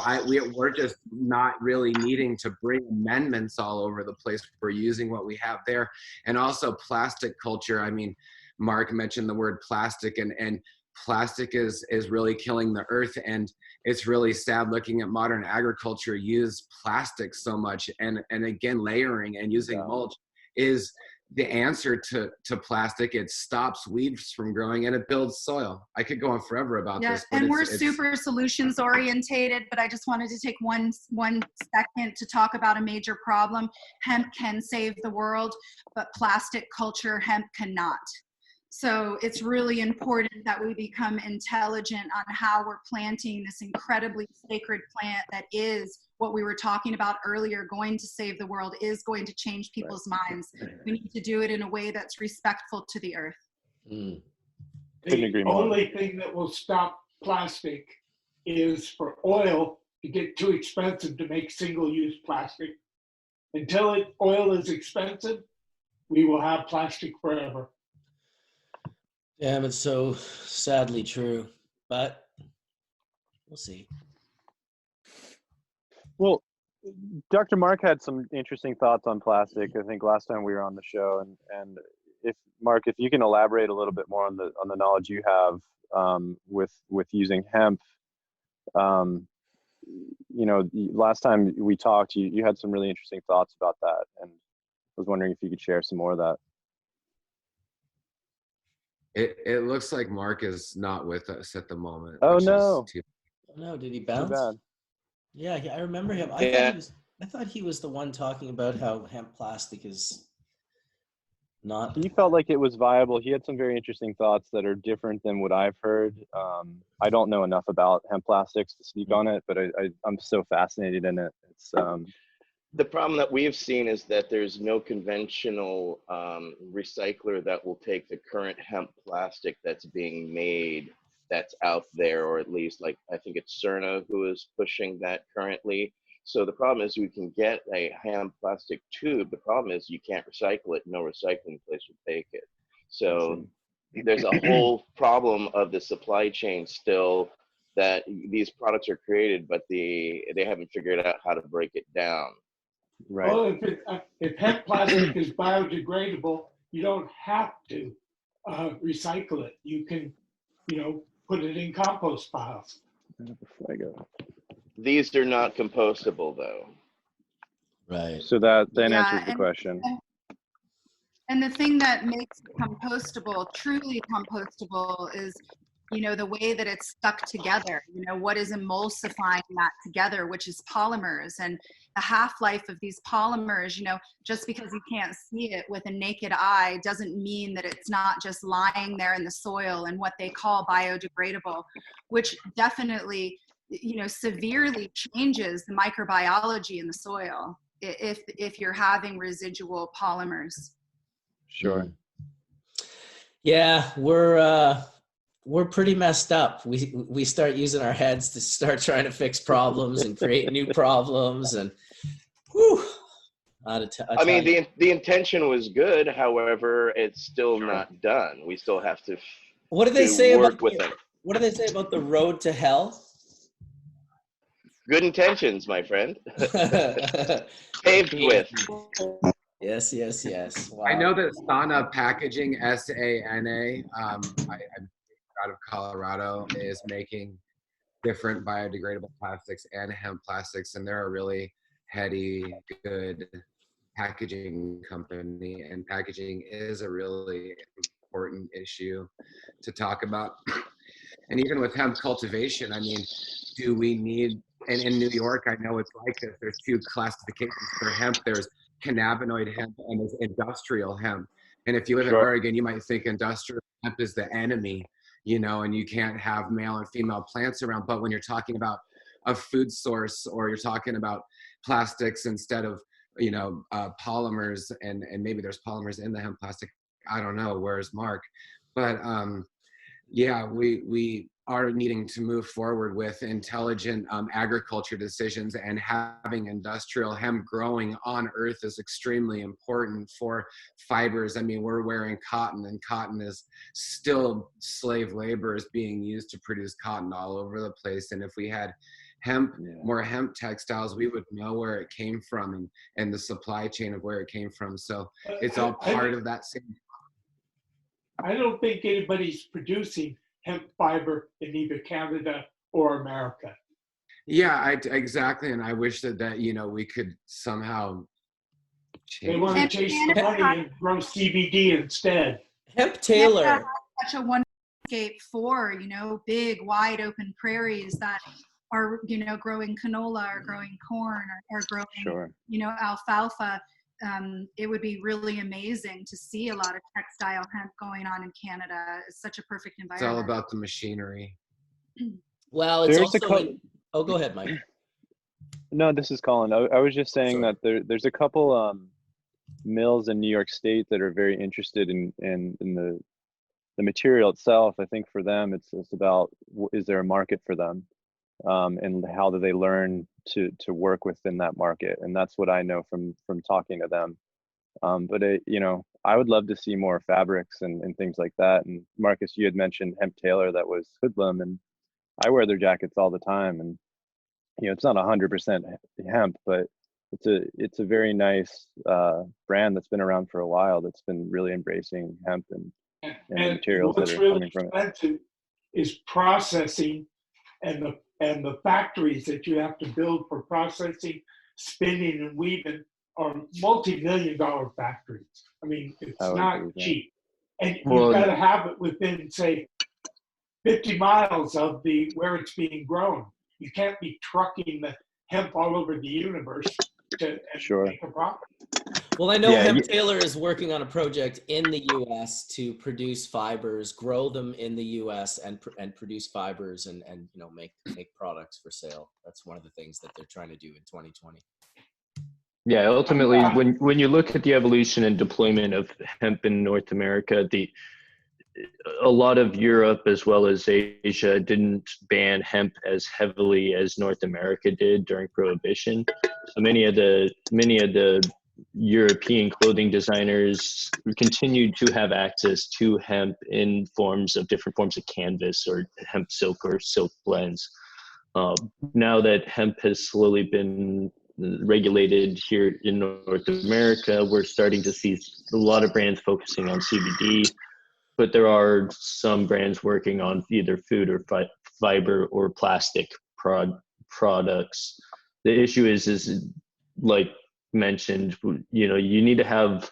we're just not really needing to bring amendments all over the place. We're using what we have there. And also plastic culture. I mean, Mark mentioned the word plastic, and plastic is really killing the earth, and it's really sad looking at modern agriculture use plastic so much. And again, layering and using mulch is the answer to plastic. It stops weeds from growing and it builds soil. I could go on forever about this. But and we're super solutions orientated, but I just wanted to take one second to talk about a major problem. Hemp can save the world, but plastic culture, hemp cannot. So it's really important that we become intelligent on how we're planting this incredibly sacred plant that is what we were talking about earlier, going to save the world, is going to change people's minds. We need to do it in a way that's respectful to the earth. The only thing that will stop plastic is for oil to get too expensive to make single-use plastic. Until oil is expensive, we will have plastic forever. Damn, it's so sadly true, but we'll see. Well, Dr. Mark had some interesting thoughts on plastic, I think, last time we were on the show. And if Mark, if you can elaborate a little bit more on the knowledge you have with using hemp. Last time we talked, you had some really interesting thoughts about that, and I was wondering if you could share some more of that. It looks like Mark is not with us at the moment. Oh no! No, did he bounce? Too bad. Yeah, I remember him. I thought he was the one talking about how hemp plastic is not. He felt like it was viable. He had some very interesting thoughts that are different than what I've heard. I don't know enough about hemp plastics to speak on it, but I'm so fascinated in it. It's the problem that we've seen is that there's no conventional recycler that will take the current hemp plastic that's being made, that's out there, or at least, like, I think it's Cerna who is pushing that currently. So the problem is we can get a hemp plastic tube. The problem is you can't recycle it. No recycling place will take it. So there's a whole problem of the supply chain still, that these products are created, but they haven't figured out how to break it down. Right. Well, if hemp plastic is biodegradable, you don't have to recycle it. You can, put it in compost piles. These are not compostable, though. Right. So that then answers the question. And the thing that makes it compostable, truly compostable, is the way that it's stuck together, what is emulsifying that together, which is polymers. And the half-life of these polymers, just because you can't see it with a naked eye doesn't mean that it's not just lying there in the soil and what they call biodegradable, which definitely, severely changes the microbiology in the soil if you're having residual polymers. Sure. Yeah, we're we're pretty messed up. We start using our heads to start trying to fix problems and create new problems, and whew. I mean, the intention was good. However, it's still not done. We still have to. What do they say work about with them? What do they say about the road to hell? Good intentions, my friend. Paved with. Yes. Wow. I know that Sana Packaging, SANA, I'm out of Colorado, is making different biodegradable plastics and hemp plastics, and they're a really heady, good packaging company, and packaging is a really important issue to talk about. And even with hemp cultivation, I mean, do we need, and in New York, I know it's like this, there's two classifications for hemp. There's cannabinoid hemp and there's industrial hemp. And if you live in Oregon, you might think industrial hemp is the enemy, you know, and you can't have male and female plants around. But when you're talking about a food source, or you're talking about plastics instead of, you know, polymers, and maybe there's polymers in the hemp plastic, I don't know, where's Mark? But yeah, we are needing to move forward with intelligent agriculture decisions, and having industrial hemp growing on earth is extremely important for fibers. I mean, we're wearing cotton, and cotton is still slave labor is being used to produce cotton all over the place. And if we had hemp, more hemp textiles, we would know where it came from, and the supply chain of where it came from. So it's all part of that same. I don't think anybody's producing hemp fiber in either Canada or America. Yeah, exactly. And I wish that you know, we could somehow change. They want to chase the money and grow CBD instead. Hemp Taylor. Such a wonderful landscape for, you know, big, wide open prairies that are, you know, growing canola or growing corn or growing, you know, alfalfa. It would be really amazing to see a lot of textile hemp going on in Canada. It's such a perfect environment. It's all about the machinery. Well, it's also go ahead, Mike. No, this is Collin. I was just saying that there's a couple mills in New York State that are very interested in the material itself. I think for them, it's about, is there a market for them? And how do they learn to work within that market? And that's what I know from talking to them. But you know, I would love to see more fabrics and things like that. And Marcus, you had mentioned Hemp Taylor, that was Hoodlum, and I wear their jackets all the time. And you know, it's not 100% hemp, but it's a very nice brand that's been around for a while, that's been really embracing hemp and the materials that are coming from it. What's really expensive is processing and the factories that you have to build for processing, spinning, and weaving are multi-million-dollar factories. I mean, it's not cheap. And you've got to have it within, say, 50 miles of where it's being grown. You can't be trucking the hemp all over the universe to make a profit. Well, I know Hemp Taylor is working on a project in the U.S. to produce fibers, grow them in the U.S. and produce fibers and you know, make products for sale. That's one of the things that they're trying to do in 2020. Yeah, ultimately, when you look at the evolution and deployment of hemp in North America, a lot of Europe as well as Asia didn't ban hemp as heavily as North America did during Prohibition. So many of the European clothing designers continued to have access to hemp in different forms of canvas or hemp silk or silk blends. Now that hemp has slowly been regulated here in North America, we're starting to see a lot of brands focusing on CBD, but there are some brands working on either food or fiber or plastic products. The issue is like mentioned, you know, you need to have,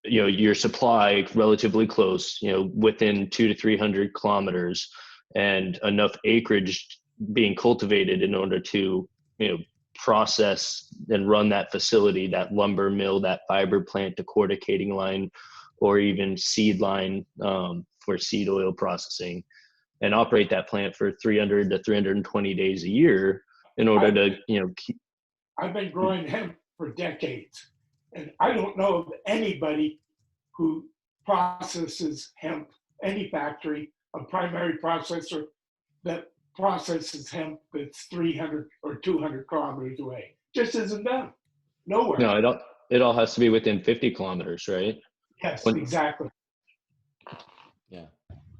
you know, your supply relatively close, you know, within 200 to 300 kilometers, and enough acreage being cultivated in order to, you know, process and run that facility, that lumber mill, that fiber plant, decorticating line, or even seed line for seed oil processing, and operate that plant for 300 to 320 days a year in order to, you know, keep. I've been growing hemp for decades, and I don't know of anybody who processes hemp, any factory a primary processor that processes hemp that's 300 or 200 kilometers away. Just isn't done. Nowhere. No, it all has to be within 50 kilometers, right? Yes, When, exactly. Yeah,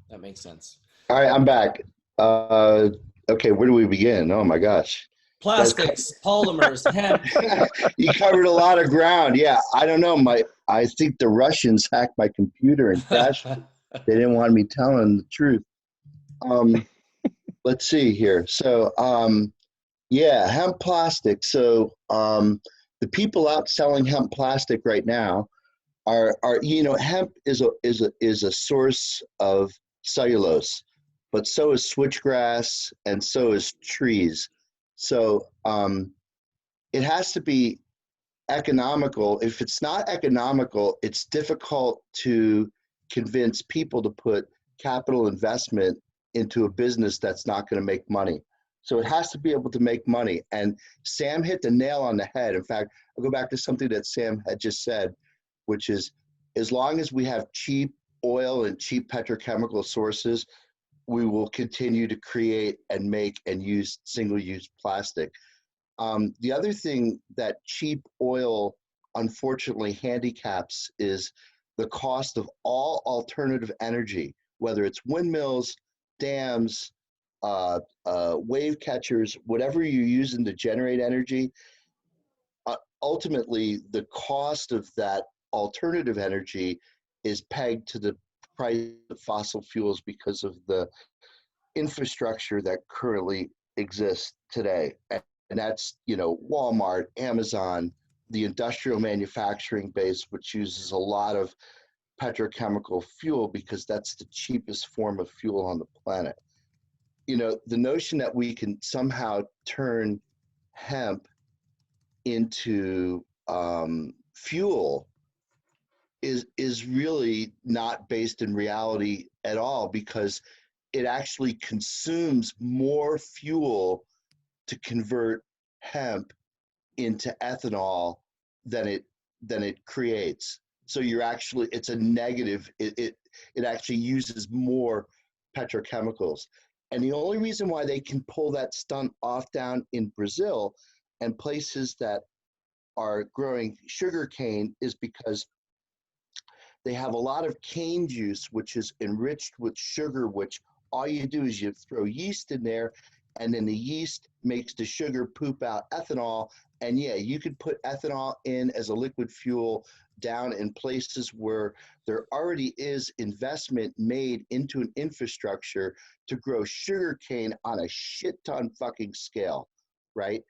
that makes sense. All right, I'm back. Okay, where do we begin? Oh my gosh. Plastics, polymers, hemp. You covered a lot of ground. Yeah, I don't know. I think the Russians hacked my computer and crashed it. They didn't want me telling the truth. Let's see here. So, yeah, hemp plastic. So, the people out selling hemp plastic right now are hemp is a source of cellulose, but so is switchgrass and so is trees. So, it has to be economical. If it's not economical, it's difficult to convince people to put capital investment into a business that's not going to make money. So it has to be able to make money. And Sam hit the nail on the head. In fact, I'll go back to something that Sam had just said, which is as long as we have cheap oil and cheap petrochemical sources, we will continue to create and make and use single-use plastic. The other thing that cheap oil unfortunately handicaps is the cost of all alternative energy, whether it's windmills, dams, wave catchers, whatever you're using to generate energy. Ultimately, the cost of that alternative energy is pegged to the price of fossil fuels because of the infrastructure that currently exists today. And that's, Walmart, Amazon, the industrial manufacturing base, which uses a lot of petrochemical fuel because that's the cheapest form of fuel on the planet. The notion that we can somehow turn hemp into fuel is really not based in reality at all, because it actually consumes more fuel to convert hemp into ethanol than it creates. So it's a negative. It actually uses more petrochemicals. And the only reason why they can pull that stunt off down in Brazil and places that are growing sugar cane is because they have a lot of cane juice, which is enriched with sugar, which all you do is you throw yeast in there, and then the yeast makes the sugar poop out ethanol. And yeah, you could put ethanol in as a liquid fuel down in places where there already is investment made into an infrastructure to grow sugar cane on a shit ton fucking scale, right?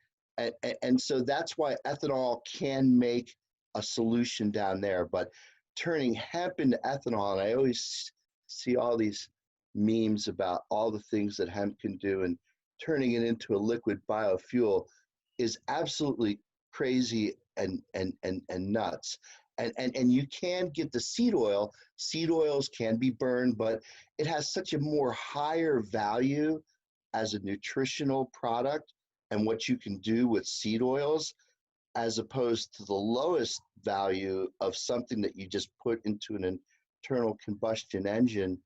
And so that's why ethanol can make a solution down there. But turning hemp into ethanol, and I always see all these memes about all the things that hemp can do, and turning it into a liquid biofuel is absolutely crazy and nuts. And you can get the seed oil. Seed oils can be burned, but it has such a more higher value as a nutritional product and what you can do with seed oils, as opposed to the lowest value of something that you just put into an internal combustion engine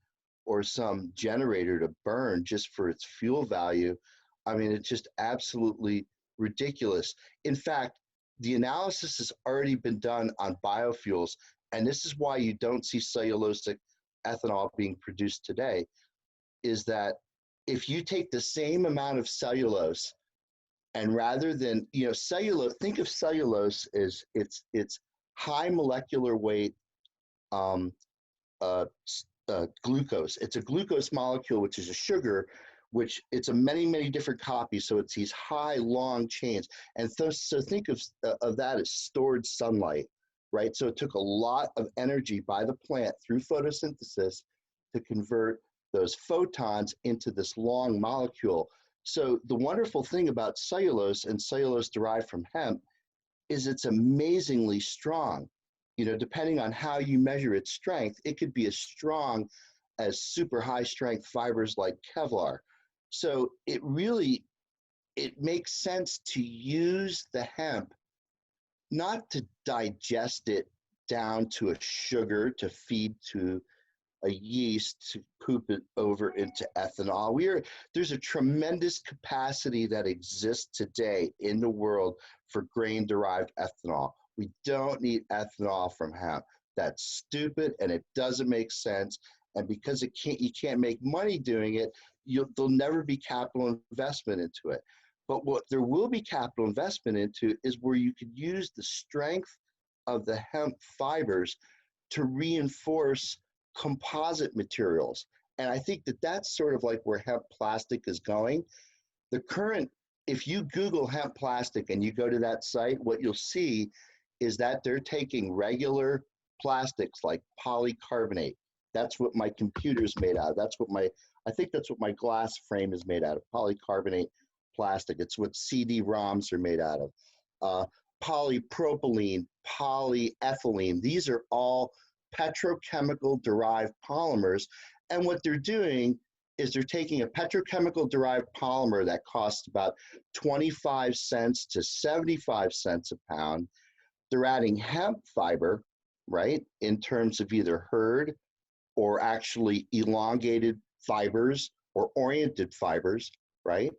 or some generator to burn just for its fuel value. I mean, it's just absolutely ridiculous. In fact, the analysis has already been done on biofuels, and this is why you don't see cellulosic ethanol being produced today, is that if you take the same amount of cellulose, and rather than, cellulose, think of cellulose as it's high molecular weight glucose. It's a glucose molecule, which is a sugar, which it's a many different copies. So it's these high, long chains. And so think of that as stored sunlight, right? So it took a lot of energy by the plant through photosynthesis to convert those photons into this long molecule. So the wonderful thing about cellulose and cellulose derived from hemp is it's amazingly strong. Depending on how you measure its strength, it could be as strong as super high strength fibers like Kevlar. So it makes sense to use the hemp, not to digest it down to a sugar to feed to a yeast to poop it over into ethanol. There's a tremendous capacity that exists today in the world for grain-derived ethanol. We don't need ethanol from hemp. That's stupid and it doesn't make sense. And because you can't make money doing it, there'll never be capital investment into it. But what there will be capital investment into is where you could use the strength of the hemp fibers to reinforce composite materials. And I think that that's sort of like where hemp plastic is going. If you Google hemp plastic and you go to that site, what you'll see is that they're taking regular plastics like polycarbonate. That's what my computer's made out of. I think that's what my glass frame is made out of, polycarbonate plastic. It's what CD-ROMs are made out of. Polypropylene, polyethylene. These are all petrochemical derived polymers. And what they're doing is they're taking a petrochemical derived polymer that costs about 25 cents to 75 cents a pound. They're adding hemp fiber, right, in terms of either hurd or actually elongated fibers or oriented fibers, right,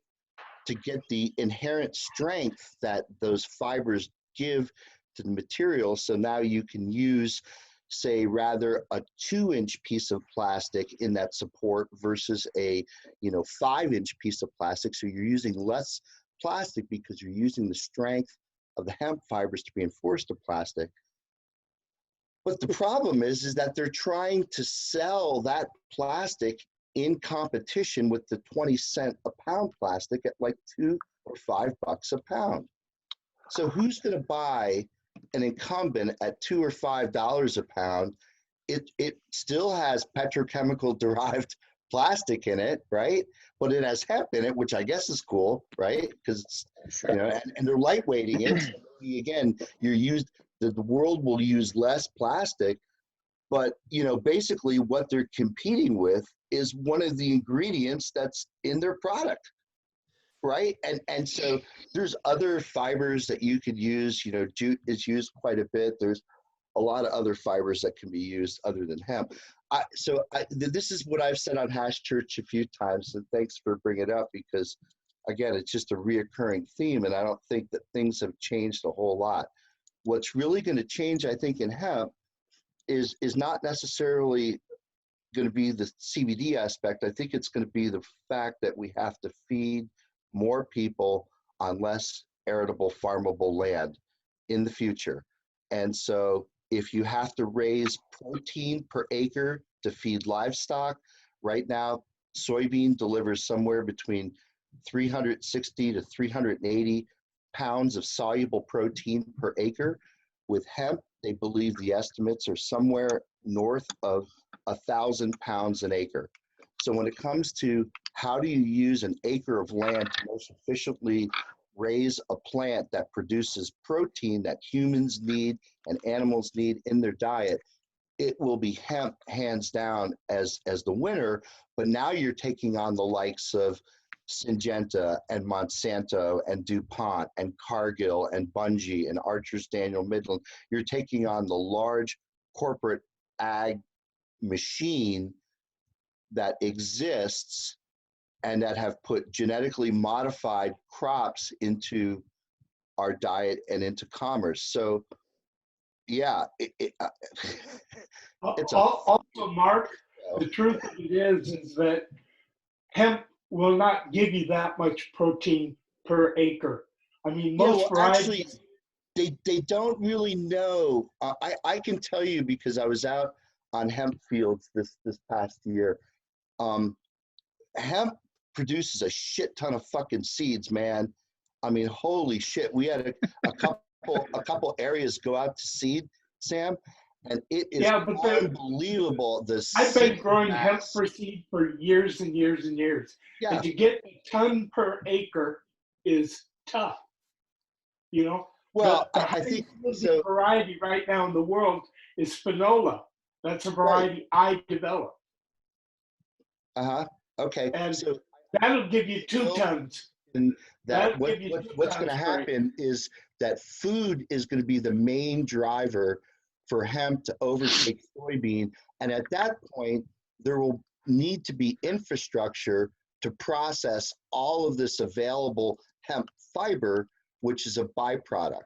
to get the inherent strength that those fibers give to the material. So now you can use, say, rather a 2-inch piece of plastic in that support versus a 5-inch piece of plastic. So you're using less plastic because you're using the strength of the hemp fibers to reinforce the plastic. But the problem is that they're trying to sell that plastic in competition with the 20-cent a pound plastic at like $2 or $5 a pound. So who's going to buy an incumbent at $2 or $5 a pound? It still has petrochemical derived plastic in it, right? But it has hemp in it, which I guess is cool, right? Because and they're lightweighting it. So again, the world will use less plastic, but basically what they're competing with is one of the ingredients that's in their product, right? And so there's other fibers that you could use. Jute is used quite a bit. There's a lot of other fibers that can be used other than hemp. This is what I've said on Hash Church a few times, and thanks for bringing it up, because again, it's just a reoccurring theme, and I don't think that things have changed a whole lot. What's really going to change, I think, in hemp is not necessarily going to be the CBD aspect. I think it's going to be the fact that we have to feed more people on less arable, farmable land in the future. And so if you have to raise protein per acre to feed livestock, right now, soybean delivers somewhere between 360 to 380 pounds of soluble protein per acre. With hemp, they believe the estimates are somewhere north of 1,000 pounds an acre. So when it comes to how do you use an acre of land to most efficiently raise a plant that produces protein that humans need and animals need in their diet, it will be hemp hands down as the winner. But now you're taking on the likes of Syngenta and Monsanto and DuPont and Cargill and Bunge and Archer's Daniel Midland. You're taking on the large corporate ag machine that exists and that have put genetically modified crops into our diet and into commerce. So yeah, it's also, Mark, the truth of it is that hemp will not give you that much protein per acre. I mean, most varieties. Actually, they don't really know. I can tell you because I was out on hemp fields this past year. Hemp produces a shit ton of fucking seeds, man. I mean, holy shit. We had a couple areas go out to seed, Sam, and it is unbelievable. I've been growing hemp for seed for years and years and years. Yeah. And to get a ton per acre is tough, Well, I think the variety right now in the world is Spinola. That's a variety I developed. Okay. And so that'll give you 2 tons. And what's going to happen is that food is going to be the main driver for hemp to overtake soybean. And at that point, there will need to be infrastructure to process all of this available hemp fiber, which is a byproduct.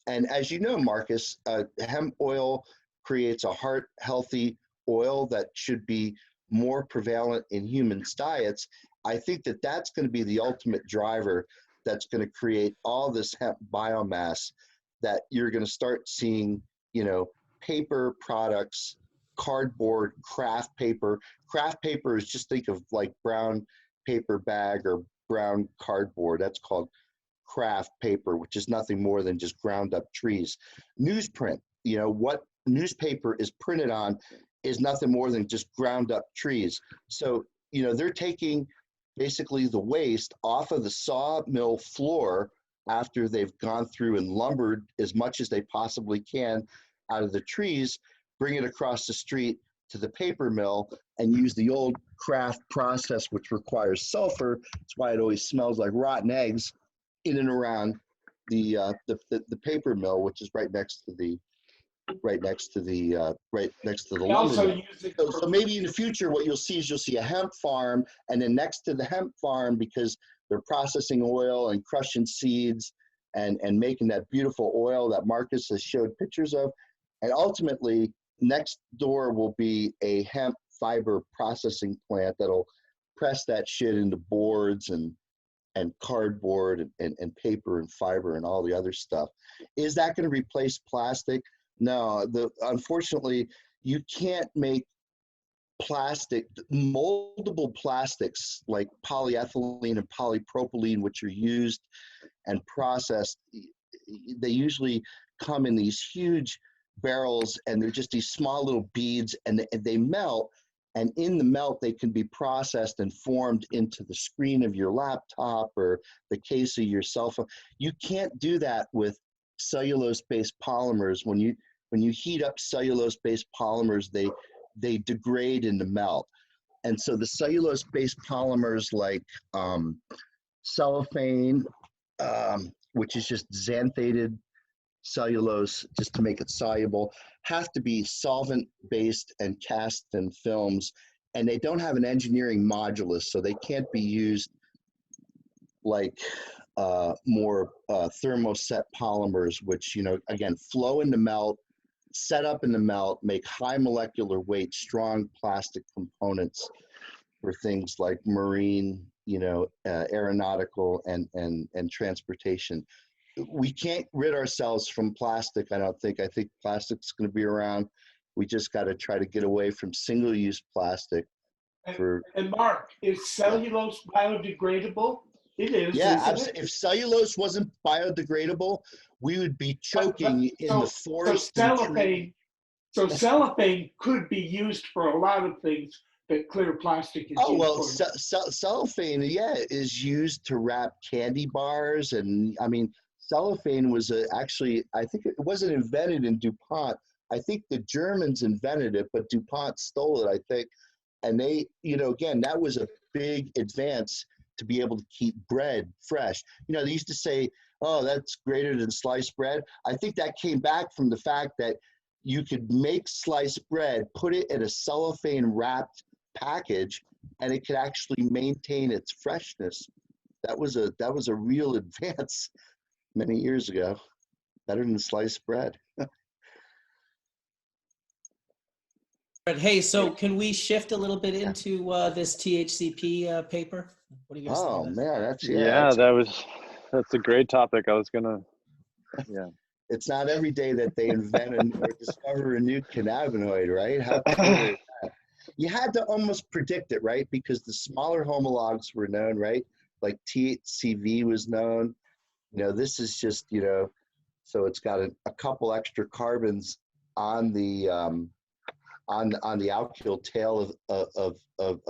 And as you know, Marcus, hemp oil creates a heart-healthy oil that should be more prevalent in humans' diets. I think that that's going to be the ultimate driver that's going to create all this hemp biomass that you're going to start seeing, you know, paper products, cardboard, craft paper. Craft paper is, just think of like brown paper bag or brown cardboard. That's called craft paper, which is nothing more than just ground up trees. Newsprint, you know, what newspaper is printed on is nothing more than just ground up trees. So, you know, they're taking basically the waste off of the sawmill floor after they've gone through and lumbered as much as they possibly can out of the trees, bring it across the street to the paper mill and use the old craft process, which requires sulfur. That's why it always smells like rotten eggs in and around the paper mill, which is right next to the lumber mill. So maybe in the future, what you'll see is you'll see a hemp farm, and then next to the hemp farm, because they're processing oil and crushing seeds and making that beautiful oil that Marcus has showed pictures of, and ultimately next door will be a hemp fiber processing plant that'll press that shit into boards and cardboard and paper and fiber and all the other stuff. Is that going to replace plastic? No, unfortunately, you can't make plastic, moldable plastics like polyethylene and polypropylene, which are used and processed. They usually come in these huge barrels, and they're just these small little beads, and they melt. And in the melt, they can be processed and formed into the screen of your laptop or the case of your cell phone. You can't do that with cellulose-based polymers. When you heat up cellulose-based polymers, they degrade in the melt. And so the cellulose-based polymers like cellophane, which is just xanthated cellulose just to make it soluble, have to be solvent-based and cast in films, and they don't have an engineering modulus, so they can't be used like more thermoset polymers, which, you know, again, flow in the melt, set up in the melt, make high molecular weight, strong plastic components for things like marine, you know, aeronautical and transportation. We can't rid ourselves from plastic, I don't think. I think plastic's going to be around. We just got to try to get away from single-use plastic. And Mark, is cellulose biodegradable? It is. Yeah, if cellulose wasn't biodegradable, we would be choking in the forest. So cellophane could be used for a lot of things that clear plastic is used for. Cellophane, is used to wrap candy bars, and I mean, cellophane was actually, I think it wasn't invented in DuPont. I think the Germans invented it, but DuPont stole it, I think. And they, you know, again, that was a big advance to be able to keep bread fresh. You know, they used to say, oh, that's greater than sliced bread. I think that came back from the fact that you could make sliced bread, put it in a cellophane wrapped package, and it could actually maintain its freshness. That was a real advance many years ago, better than sliced bread. But hey, so can we shift a little bit into this THCP paper? What do you guys think? Oh man, that's a great topic. It's not every day that they invent or discover a new cannabinoid, right? How cool is that? You had to almost predict it, right? Because the smaller homologs were known, right? Like THCV was known. You know, this is just, you know, so it's got a couple extra carbons on the alkyl tail of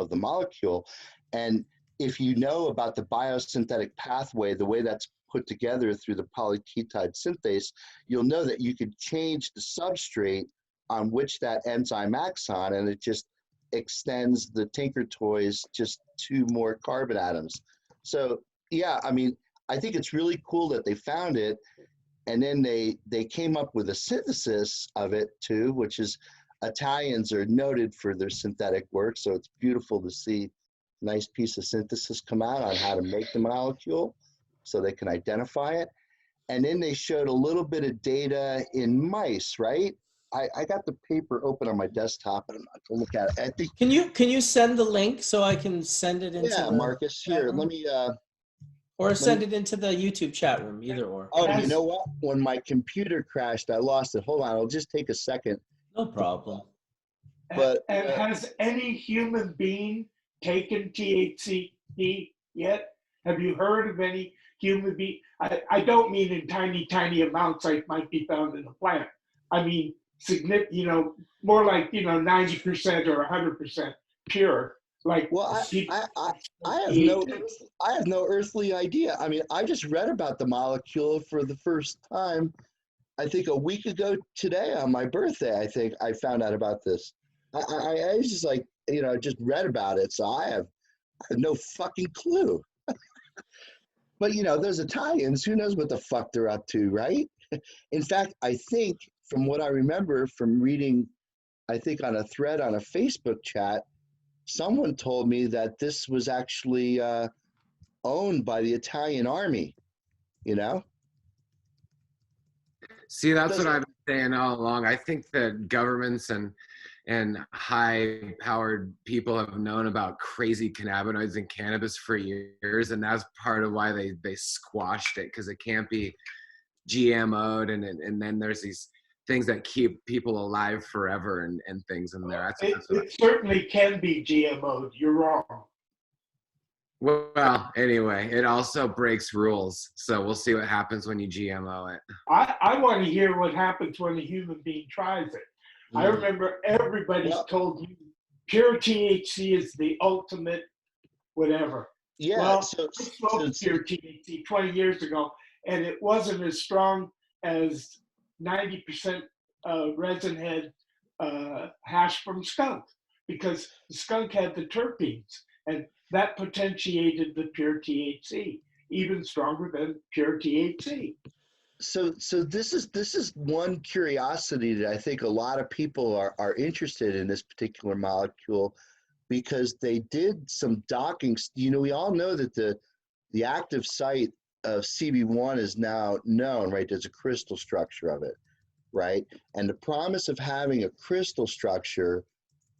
the molecule. And if you know about the biosynthetic pathway, the way that's put together through the polyketide synthase, you'll know that you could change the substrate on which that enzyme acts on, and it just extends the Tinker Toys just 2 more carbon atoms. So yeah, I mean, I think it's really cool that they found it, and then they came up with a synthesis of it too, which is Italians are noted for their synthetic work, so it's beautiful to see a nice piece of synthesis come out on how to make the molecule so they can identify it. And then they showed a little bit of data in mice, right? I got the paper open on my desktop and I'm not going to look at it. I think. Can you send the link so I can send it into the Marcus, here, let me. Or send it into the YouTube chat room, either or. Oh, you know what? When my computer crashed, I lost it. Hold on, it'll just take a second. No problem. But and has any human being taken THC yet? Have you heard of any human being? I don't mean in tiny amounts like might be found in a plant. I mean significant, more like 90% or 100% pure. Like, well, I have no earthly idea. I mean, I just read about the molecule for the first time. I think a week ago today on my birthday. I think I found out about this. I was just like, just read about it, so I have no fucking clue. But those Italians, who knows what the fuck they're up to, right? In fact, I think from what I remember from reading, I think on a thread on a Facebook chat, someone told me that this was actually owned by the Italian army, See, that's what I've been saying all along. I think that governments and high-powered people have known about crazy cannabinoids and cannabis for years, and that's part of why they squashed it, because it can't be GMO'd, and then there's these things that keep people alive forever and things in there. It certainly can be GMO'd. You're wrong. Well, anyway, it also breaks rules, so we'll see what happens when you GMO it. I want to hear what happens when a human being tries it. I remember everybody's told me pure THC is the ultimate whatever. Yeah. Well, I smoked pure THC 20 years ago, and it wasn't as strong as 90% resin had hash from skunk, because the skunk had the terpenes, and that potentiated the pure THC, even stronger than pure THC. So this is one curiosity that I think a lot of people are interested in this particular molecule, because they did some docking. We all know that the active site of CB1 is now known, right? There's a crystal structure of it, right? And the promise of having a crystal structure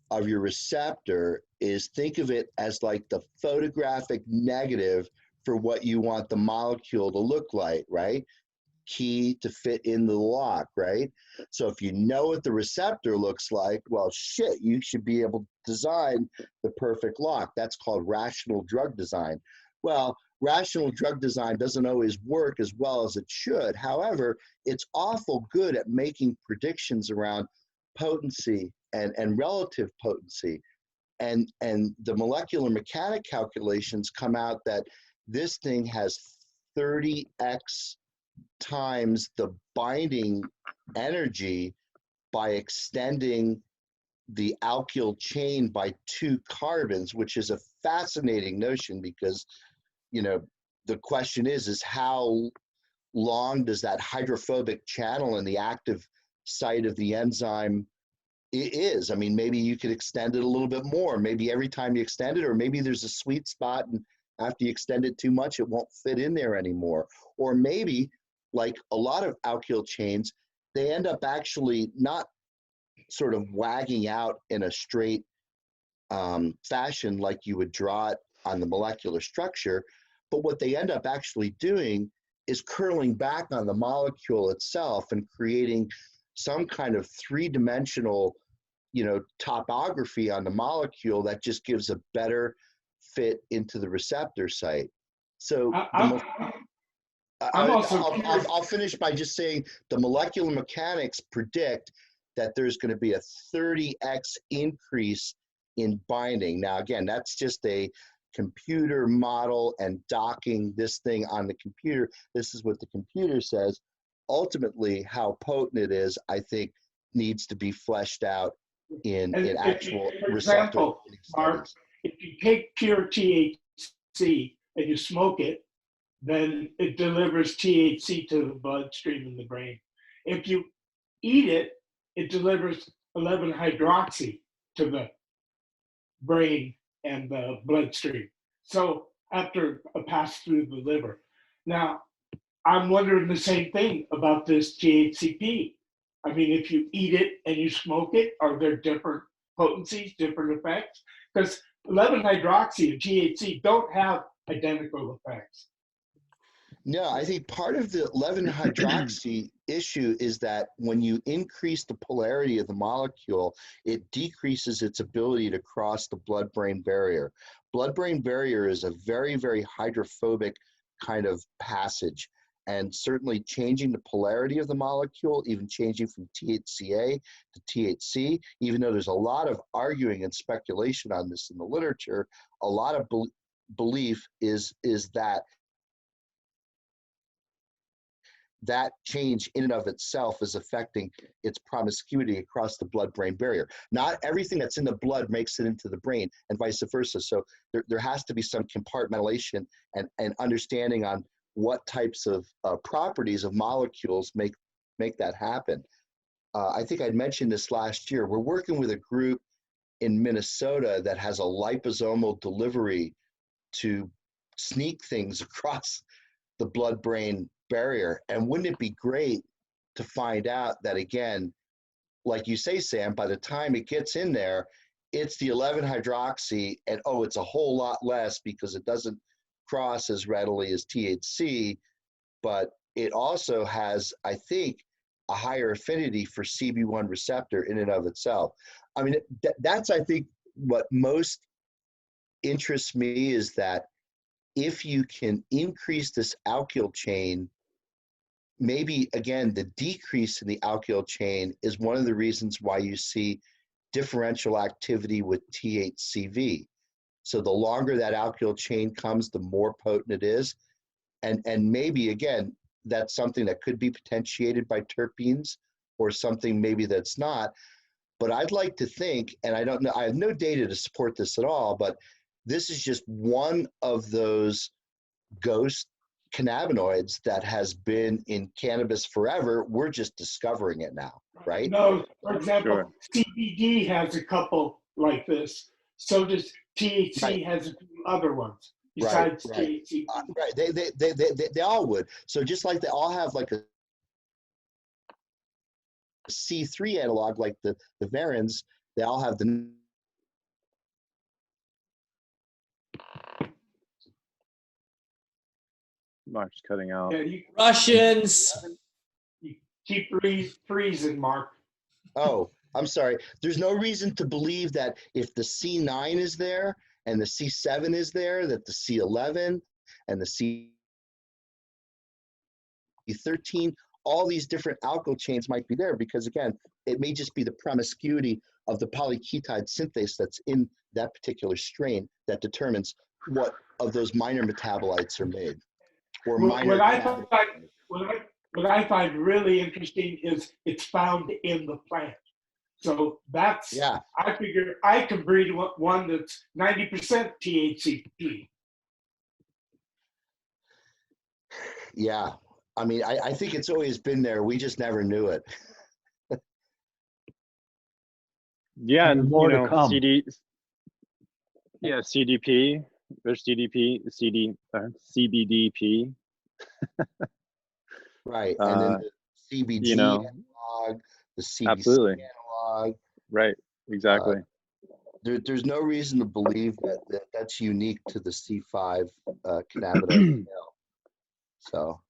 of your receptor is, think of it as like the photographic negative for what you want the molecule to look like, right? Key to fit in the lock, right? So if you know what the receptor looks like, well, shit, you should be able to design the perfect lock. That's called rational drug design. Well, rational drug design doesn't always work as well as it should. However, it's awful good at making predictions around potency and relative potency. And the molecular mechanic calculations come out that this thing has 30x times the binding energy by extending the alkyl chain by 2 carbons, which is a fascinating notion, because the question is how long does that hydrophobic channel in the active site of the enzyme is? I mean, maybe you could extend it a little bit more, maybe every time you extend it, or maybe there's a sweet spot and after you extend it too much it won't fit in there anymore. Or maybe, like a lot of alkyl chains, they end up actually not sort of wagging out in a straight fashion like you would draw it on the molecular structure, but what they end up actually doing is curling back on the molecule itself and creating some kind of 3-dimensional, topography on the molecule that just gives a better fit into the receptor site. So I'll finish by just saying the molecular mechanics predict that there's going to be a 30x increase in binding. Now, again, that's just a computer model and docking this thing on the computer. This is what the computer says. Ultimately, how potent it is, I think, needs to be fleshed out in actual receptor. For example, Mark, if you take pure THC and you smoke it, then it delivers THC to the bloodstream in the brain. If you eat it, it delivers 11-hydroxy to the brain and the bloodstream. So after a pass through the liver. Now, I'm wondering the same thing about this THCP. I mean, if you eat it and you smoke it, are there different potencies, different effects? Because 11-hydroxy and THC don't have identical effects. No, I think part of the 11-hydroxy issue is that when you increase the polarity of the molecule, it decreases its ability to cross the blood-brain barrier. Blood-brain barrier is a very, very hydrophobic kind of passage. And certainly changing the polarity of the molecule, even changing from THCA to THC, even though there's a lot of arguing and speculation on this in the literature, a lot of belief is that that change in and of itself is affecting its promiscuity across the blood-brain barrier. Not everything that's in the blood makes it into the brain and vice versa. So there has to be some compartmentalization and understanding on what types of properties of molecules make that happen. I think I'd mentioned this last year. We're working with a group in Minnesota that has a liposomal delivery to sneak things across the blood-brain barrier. And wouldn't it be great to find out that, again, like you say, Sam, by the time it gets in there, it's the 11-hydroxy, and it's a whole lot less because it doesn't cross as readily as THC, but it also has, I think, a higher affinity for CB1 receptor in and of itself. I mean, that's, I think, what most interests me is that if you can increase this alkyl chain, maybe, again, the decrease in the alkyl chain is one of the reasons why you see differential activity with THCV. So the longer that alkyl chain comes, the more potent it is. And maybe, again, that's something that could be potentiated by terpenes or something maybe that's not. But I'd like to think, and I don't know, I have no data to support this at all, but this is just one of those ghost cannabinoids that has been in cannabis forever. We're just discovering it now, right? No, for example, CBD has a couple like this. So does THC has a few other ones besides THC. Right, they all would. So just like they all have like a C3 analog, like the varins, they all have the Mark's cutting out. Yeah, Russians. You keep freezing, Mark. Oh, I'm sorry. There's no reason to believe that if the C9 is there and the C7 is there, that the C11 and the C13, all these different alkyl chains might be there because, again, it may just be the promiscuity of the polyketide synthase that's in that particular strain that determines what of those minor metabolites are made. Or minor what I find really interesting is it's found in the plant. So that's, I figure I can breed one that's 90% THCP. Yeah. I mean, I think it's always been there. We just never knew it. Yeah, and you know, CDP, there's CDP, CBDP. Right, and then the CBG analog, the CBC analog. Right, exactly. There's no reason to believe that that's unique to the C5 cannabinoid. So,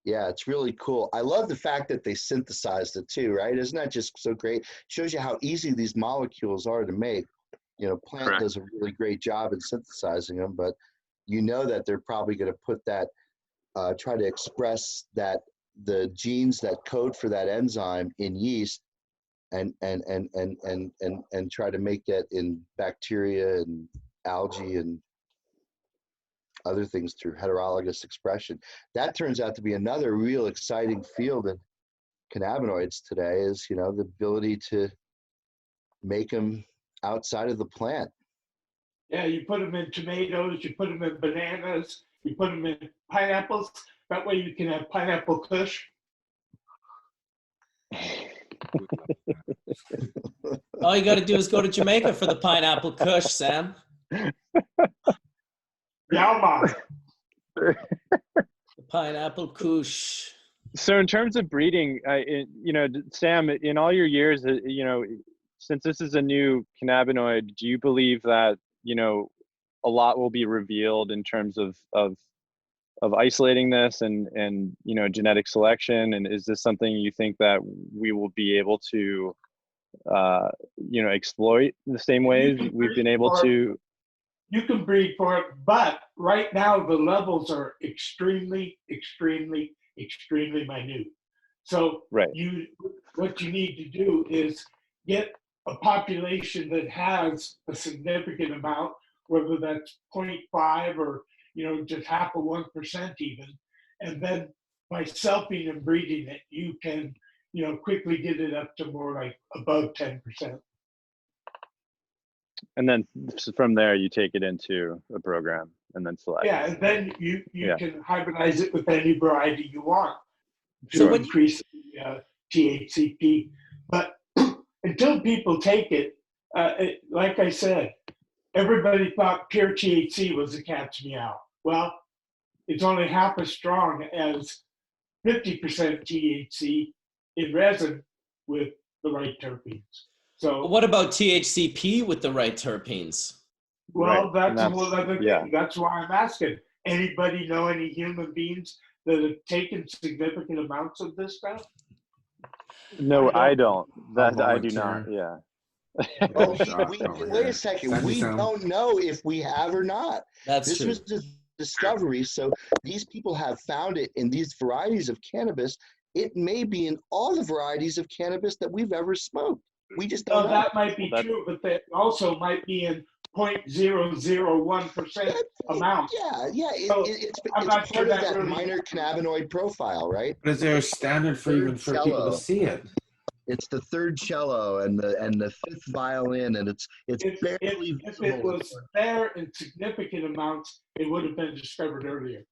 yeah, it's really cool. I love the fact that they synthesized it too, right? Isn't that just so great? Shows you how easy these molecules are to make. You know, plant does a really great job in synthesizing them, but you know that they're probably going to put that, try to express that the genes that code for that enzyme in yeast and try to make that in bacteria and algae and other things through heterologous expression. That turns out to be another real exciting field in cannabinoids today is, you know, the ability to make them outside of the plant. Yeah, you put them in tomatoes, you put them in bananas, you put them in pineapples. That way you can have pineapple kush. All you got to do is go to Jamaica for the pineapple kush, Sam. Yalma. The pineapple kush. So in terms of breeding, Sam, in all your years, since this is a new cannabinoid, do you believe that, a lot will be revealed in terms of isolating this and genetic selection? And is this something you think that we will be able to, exploit in the same ways we've been able to? You can breed for it, but right now the levels are extremely, extremely, extremely minute. So right. what you need to do is get a population that has a significant amount, whether that's 0.5 or just half of 1% even, and then by selfing and breeding it, you can quickly get it up to more like above 10%. And then from there, you take it into a program and then select. Yeah, and then you can hybridize it with any variety you want to increase the THCP. But until people take it, like I said, everybody thought pure THC was a cat's meow. Well, it's only half as strong as 50% THC in resin with the right terpenes. So what about THCP with the right terpenes? Well, that's a whole other thing. Yeah. That's why I'm asking. Anybody know any human beings that have taken significant amounts of this stuff? No, I don't. I do not. Yeah. Well, wait a second. We don't know if we have or not. This was a discovery. So these people have found it in these varieties of cannabis. It may be in all the varieties of cannabis that we've ever smoked. We just don't know. That might be true, but that also might be in 0.001% amount. Yeah. It's part of that minor cannabinoid profile, right? But is there a standard for people to see it? It's the third cello and the fifth violin, and it's barely if it was there in significant amounts, it would have been discovered earlier.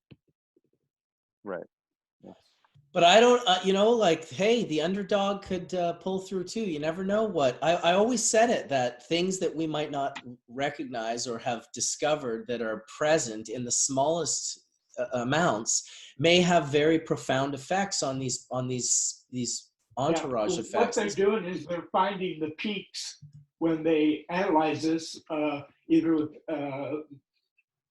Right. But I don't, hey, the underdog could pull through too. You never know what. I always said it, that things that we might not recognize or have discovered that are present in the smallest amounts may have very profound effects on these entourage effects. What they're doing is they're finding the peaks when they analyze this, either with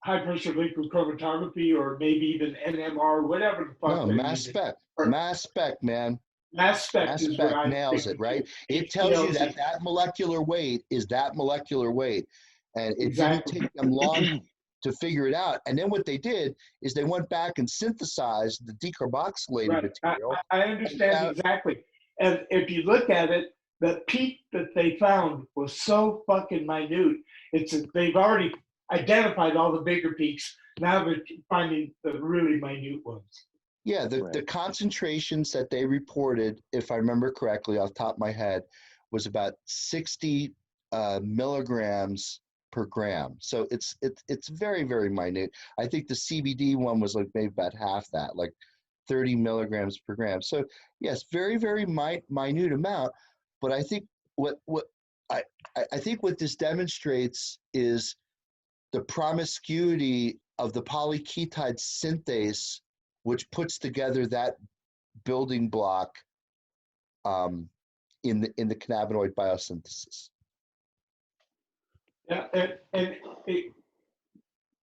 high pressure liquid chromatography or maybe even NMR, whatever the fuck. No, mass spec. Mass spec, man. Mass spec nails it, right? It tells you that molecular weight is that molecular weight. And it didn't take them long to figure it out. And then what they did is they went back and synthesized the decarboxylated material. I understand exactly. And if you look at it, the peak that they found was so fucking minute. They've already identified all the bigger peaks. Now they're finding the really minute ones. Yeah, the concentrations that they reported, if I remember correctly off the top of my head, was about 60 milligrams per gram. So it's very, very minute. I think the CBD one was like maybe about half that, like 30 milligrams per gram. So yes, very, very minute amount. But I think I think what this demonstrates is the promiscuity of the polyketide synthase, which puts together that building block in the cannabinoid biosynthesis. Yeah, and it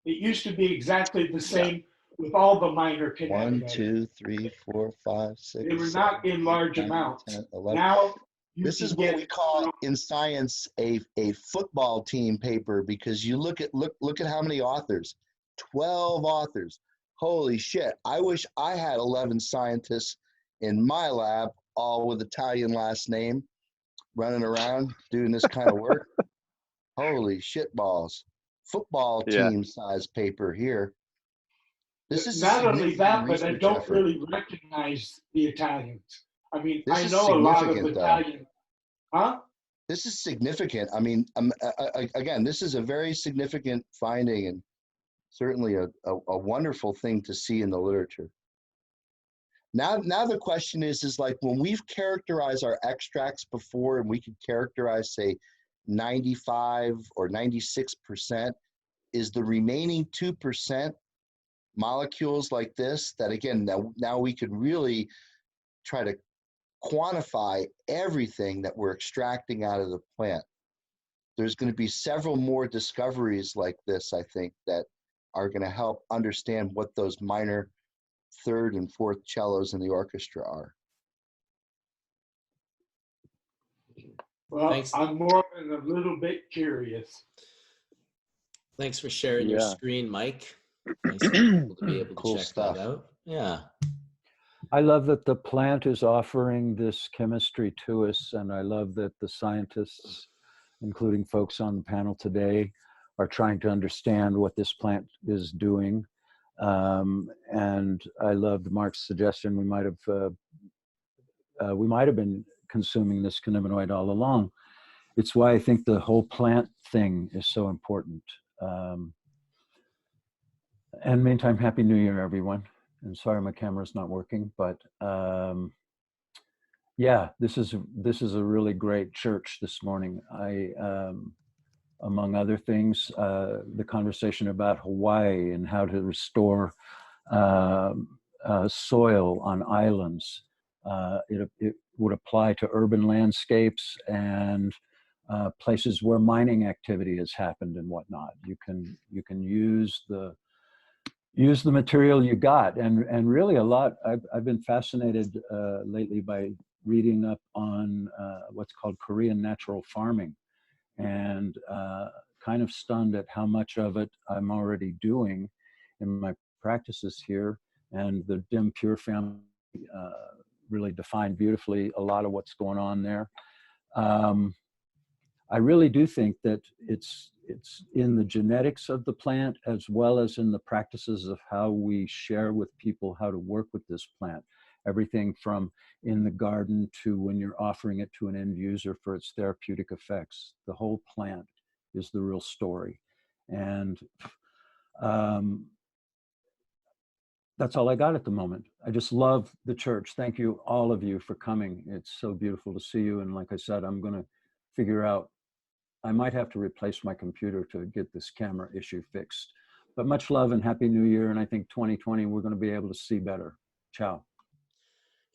used to be exactly the same with all the minor cannabinoids. 1, 2, 3, 4, 5, 6. They were not in large amounts. 10, 11. Now this is what we call in science a football team paper, because you look at how many authors. 12 authors. Holy shit. I wish I had 11 scientists in my lab, all with Italian last name, running around doing this kind of work. Holy shit balls. Football team size paper here. This is not only that, but I don't effort. really recognize the Italians. I mean, I know a lot of Italian. Huh? This is significant. I mean, again, this is a very significant finding and certainly a wonderful thing to see in the literature. Now the question is like when we've characterized our extracts before, and we could characterize, say, 95 or 96%, is the remaining 2% molecules like this that, again, now we could really try to quantify everything that we're extracting out of the plant. There's going to be several more discoveries like this, I think, that are going to help understand what those minor third and fourth cellos in the orchestra are. Well, Thanks. I'm more than a little bit curious. Thanks for sharing your screen, Mike. Nice for people to be able to Cool check stuff. that out. Yeah. I love that the plant is offering this chemistry to us, and I love that the scientists, including folks on the panel today, are trying to understand what this plant is doing. And I loved Mark's suggestion. We might have been consuming this cannabinoid all along. It's why I think the whole plant thing is so important. And meantime, Happy New Year, everyone. And sorry my camera's not working, but yeah, this is a really great church this morning. Among other things, the conversation about Hawaii and how to restore soil on islands. It would apply to urban landscapes and places where mining activity has happened and whatnot. You can use the material you got, and really a lot. I've been fascinated lately by reading up on what's called Korean natural farming, and kind of stunned at how much of it I'm already doing in my practices here. And the Dim Pure family really defined beautifully a lot of what's going on there. I really do think that it's in the genetics of the plant as well as in the practices of how we share with people how to work with this plant. Everything from in the garden to when you're offering it to an end user for its therapeutic effects. The whole plant is the real story. And that's all I got at the moment. I just love the church. Thank you, all of you, for coming. It's so beautiful to see you. And like I said, I'm going to figure out, I might have to replace my computer to get this camera issue fixed. But much love and Happy New Year. And I think 2020, we're going to be able to see better. Ciao.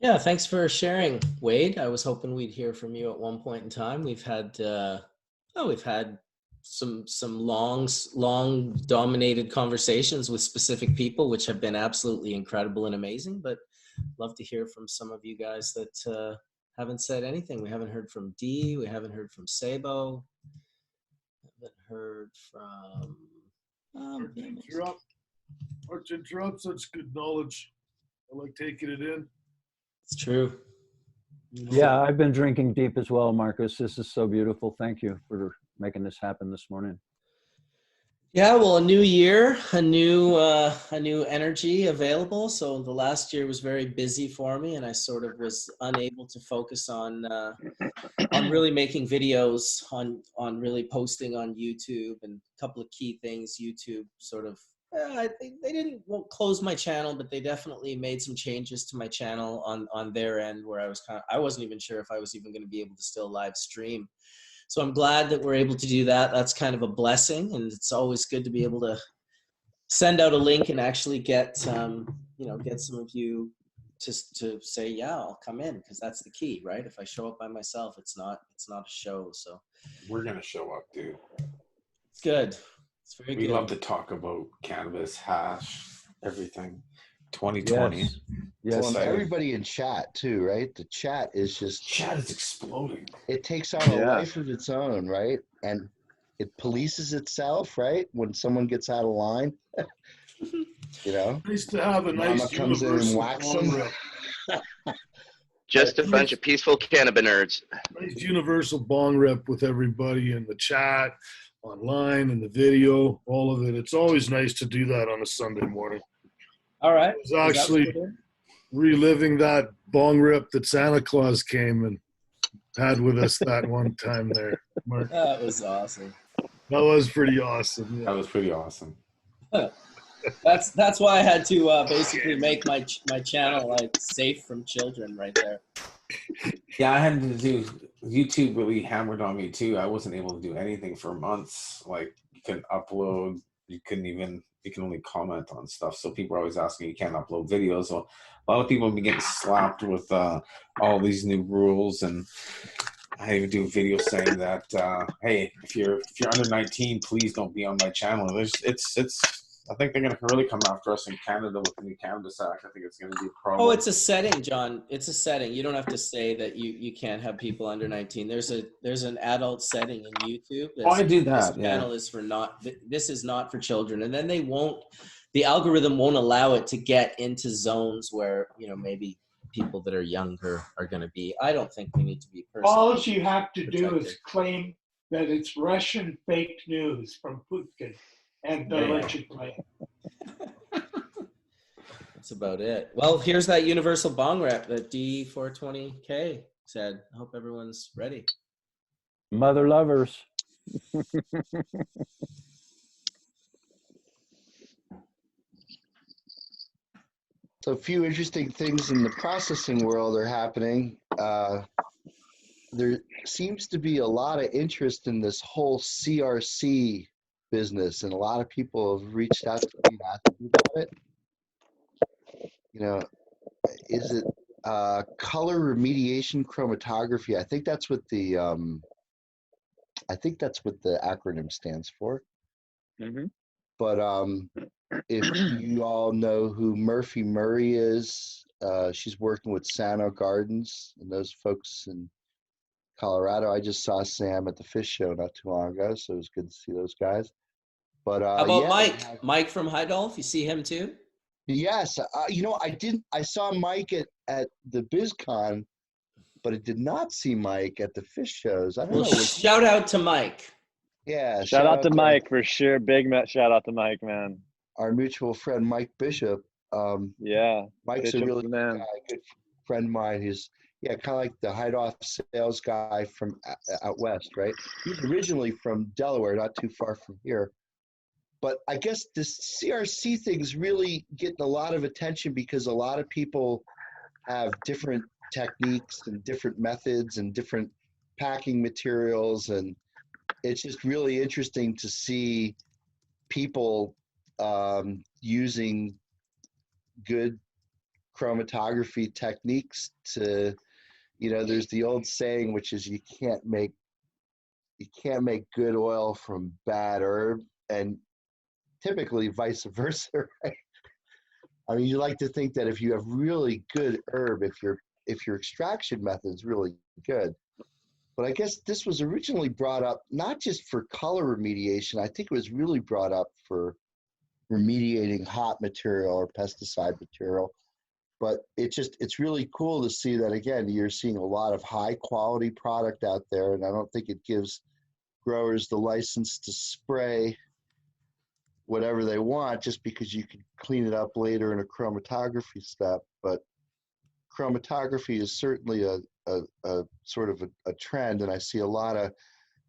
Yeah, thanks for sharing, Wade. I was hoping we'd hear from you at one point in time. We've had some long dominated conversations with specific people, which have been absolutely incredible and amazing. But love to hear from some of you guys that haven't said anything. We haven't heard from Dee. We haven't heard from Seibo. Haven't heard from. Hard to interrupt such good knowledge. I like taking it in. It's true. Yeah, I've been drinking deep as well, Marcus. This is so beautiful. Thank you for making this happen this morning. Yeah, well, a new year, a new energy available. So the last year was very busy for me, and I sort of was unable to focus on really making videos, on really posting on YouTube, and a couple of key things. YouTube sort of, they won't close my channel, but they definitely made some changes to my channel on their end, where I wasn't even sure if I was even going to be able to still live stream. So I'm glad that we're able to do that. That's kind of a blessing, and it's always good to be able to send out a link and actually get some of you to say, yeah, I'll come in, because that's the key, right? If I show up by myself, it's not a show. So we're gonna show up, dude. It's good. It's very good. We love to talk about cannabis, hash, everything. 2020. Yes. Well, everybody in chat too, right? The chat is exploding. It takes on a life of its own, right? And it polices itself, right? When someone gets out of line, you know. Nice to have a nice Mama comes in and whacks them. Just a bunch of peaceful cannabis nerds. Nice universal bong rip with everybody in the chat, online, in the video, all of it. It's always nice to do that on a Sunday morning. All right. I was actually reliving that bong rip that Santa Claus came and had with us that one time there, Mark. That was awesome. That was pretty awesome. Yeah. That was pretty awesome. That's why I had to basically make my channel like safe from children right there. Yeah, I had to do YouTube. Really hammered on me too. I wasn't able to do anything for months. Like you can upload, you can only comment on stuff. So people are always asking, you can't upload videos. So a lot of people have been getting slapped with all these new rules, and I even do a video saying that, hey, if you're under 19, please don't be on my channel. I think they're going to really come after us in Canada with the new Cannabis Act. I think it's going to be a problem. Oh, it's a setting, John. It's a setting. You don't have to say that you can't have people under 19. There's an adult setting in YouTube. I do that. This channel is for this is not for children. And then the algorithm won't allow it to get into zones where, maybe people that are younger are going to be. I don't think we need to be personally All you have to protected. do is claim that it's Russian fake news from Putin, and they'll let you play it. That's about it. Well, here's that universal bong rep that D420K said. I hope everyone's ready. Mother lovers. So a few interesting things in the processing world are happening. There seems to be a lot of interest in this whole CRC business, and a lot of people have reached out to me asking about it. Is it color remediation chromatography? I think that's what the acronym stands for. Mm-hmm. But if you all know who Murphy Murray is, she's working with Sano Gardens and those folks in Colorado. I just saw Sam at the fish show not too long ago, so it was good to see those guys. But how about Mike? Mike from Heidolf, you see him too? Yes, I saw Mike at the BizCon, but I did not see Mike at the fish shows. I don't know. Shout out to Mike. Yeah, shout out to Mike for sure. Big shout out to Mike, man. Our mutual friend Mike Bishop. Yeah, Mike's Bishop's a really man. good friend of mine. He's kind of like the Heidoff sales guy from out west, right? He's originally from Delaware, not too far from here. But I guess this CRC thing is really getting a lot of attention because a lot of people have different techniques and different methods and different packing materials, and it's just really interesting to see people using good chromatography techniques to, there's the old saying, which is you can't make good oil from bad herb, and typically vice versa, right? I mean, you like to think that if you have really good herb, if your extraction method is really good. But I guess this was originally brought up not just for color remediation. I think it was really brought up for remediating hot material or pesticide material. But it's really cool to see that, again, you're seeing a lot of high quality product out there, and I don't think it gives growers the license to spray whatever they want just because you can clean it up later in a chromatography step. But chromatography is certainly a sort of a trend, and I see a lot of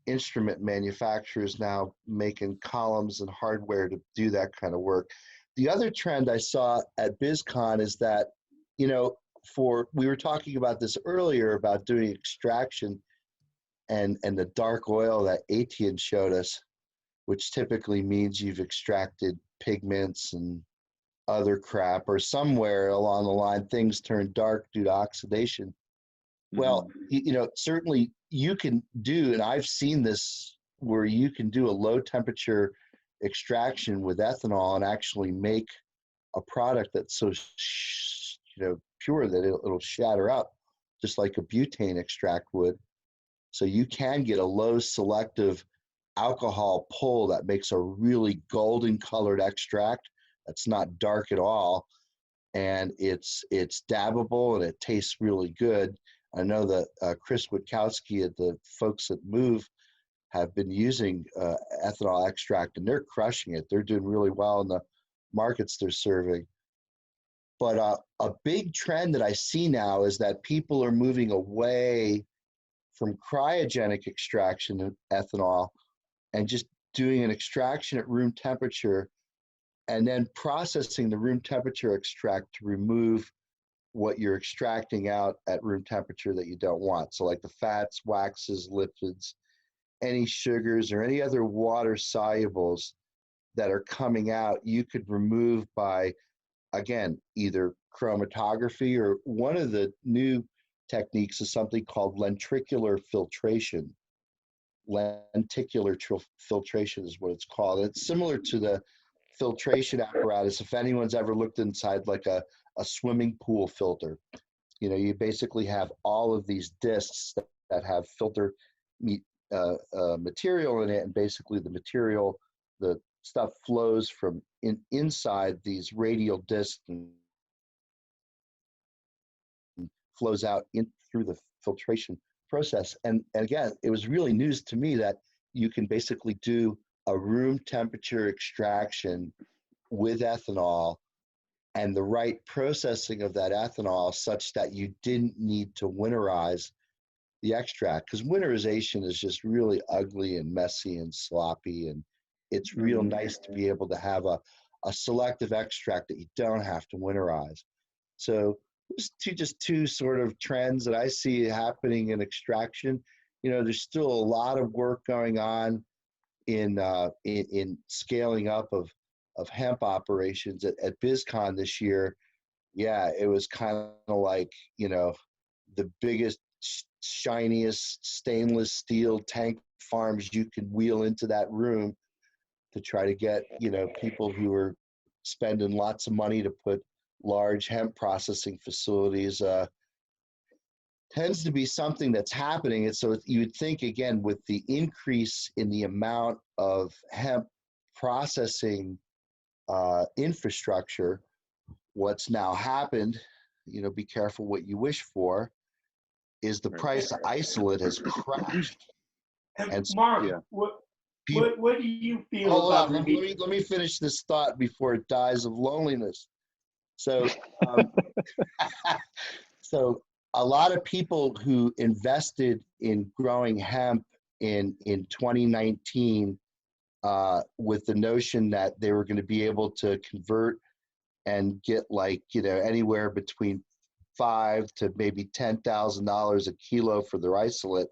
instrument manufacturers now making columns and hardware to do that kind of work. The other trend I saw at BizCon is that, we were talking about this earlier about doing extraction and the dark oil that Etienne showed us, which typically means you've extracted pigments and other crap, or somewhere along the line things turn dark due to oxidation. Mm-hmm. Well, certainly you can do, and I've seen this, where you can do a low temperature extraction with ethanol and actually make a product that's so pure that it'll shatter up, just like a butane extract would. So you can get a low selective alcohol pull that makes a really golden colored extract that's not dark at all, and it's dabbable and it tastes really good. I know that Chris Witkowski at the folks at Move have been using ethanol extract, and they're crushing it. They're doing really well in the markets they're serving. But a big trend that I see now is that people are moving away from cryogenic extraction of ethanol and just doing an extraction at room temperature and then processing the room temperature extract to remove what you're extracting out at room temperature that you don't want. So like the fats, waxes, lipids, any sugars or any other water solubles that are coming out, you could remove by, again, either chromatography, or one of the new techniques is something called lenticular filtration. Lenticular filtration is what it's called. It's similar to the filtration apparatus. If anyone's ever looked inside like a swimming pool filter, you know, you basically have all of these discs that have filter material in it, and basically the material, the stuff flows from inside these radial discs and flows out through the filtration process. And again, it was really news to me that you can basically do a room temperature extraction with ethanol and the right processing of that ethanol such that you didn't need to winterize the extract, because winterization is just really ugly and messy and sloppy, and it's real nice to be able to have a selective extract that you don't have to winterize. So just two sort of trends that I see happening in extraction. You know, there's still a lot of work going on in scaling up of hemp operations at BizCon this year. Yeah, it was kind of like, you know, the biggest, shiniest stainless steel tank farms you could wheel into that room to try to get, you know, people who are spending lots of money to put large hemp processing facilities. Tends to be something that's happening. And so you would think, again, with the increase in the amount of hemp processing infrastructure, what's now happened, you know, be careful what you wish for, is the price of isolate has crashed. And Mark, yeah. what do you feel Hold about on, let me finish this thought before it dies of loneliness. So, so a lot of people who invested in growing hemp in 2019 with the notion that they were going to be able to convert and get, like, you know, anywhere between $5,000 to maybe $10,000 a kilo for their isolate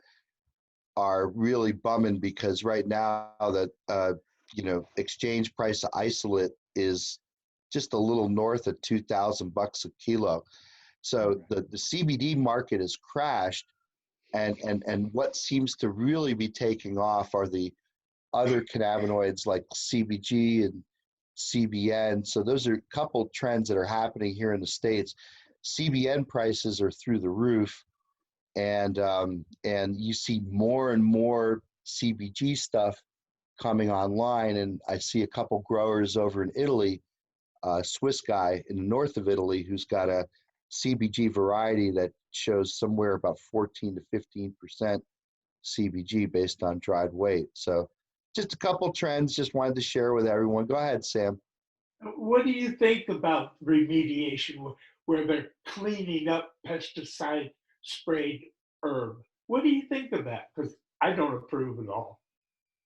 are really bumming, because right now that you know, exchange price of isolate is just a little north of $2,000 a kilo. So the CBD market has crashed, and what seems to really be taking off are the other cannabinoids like CBG and CBN. So those are a couple trends that are happening here in the States. CBN prices are through the roof, and you see more and more CBG stuff coming online. And I see a couple growers over in Italy, a Swiss guy in the north of Italy who's got a CBG variety that shows somewhere about 14 to 15% CBG based on dried weight. So just a couple trends, just wanted to share with everyone. Go ahead, Sam. What do you think about remediation, where they're cleaning up pesticide sprayed herb? What do you think of that? Because I don't approve at all.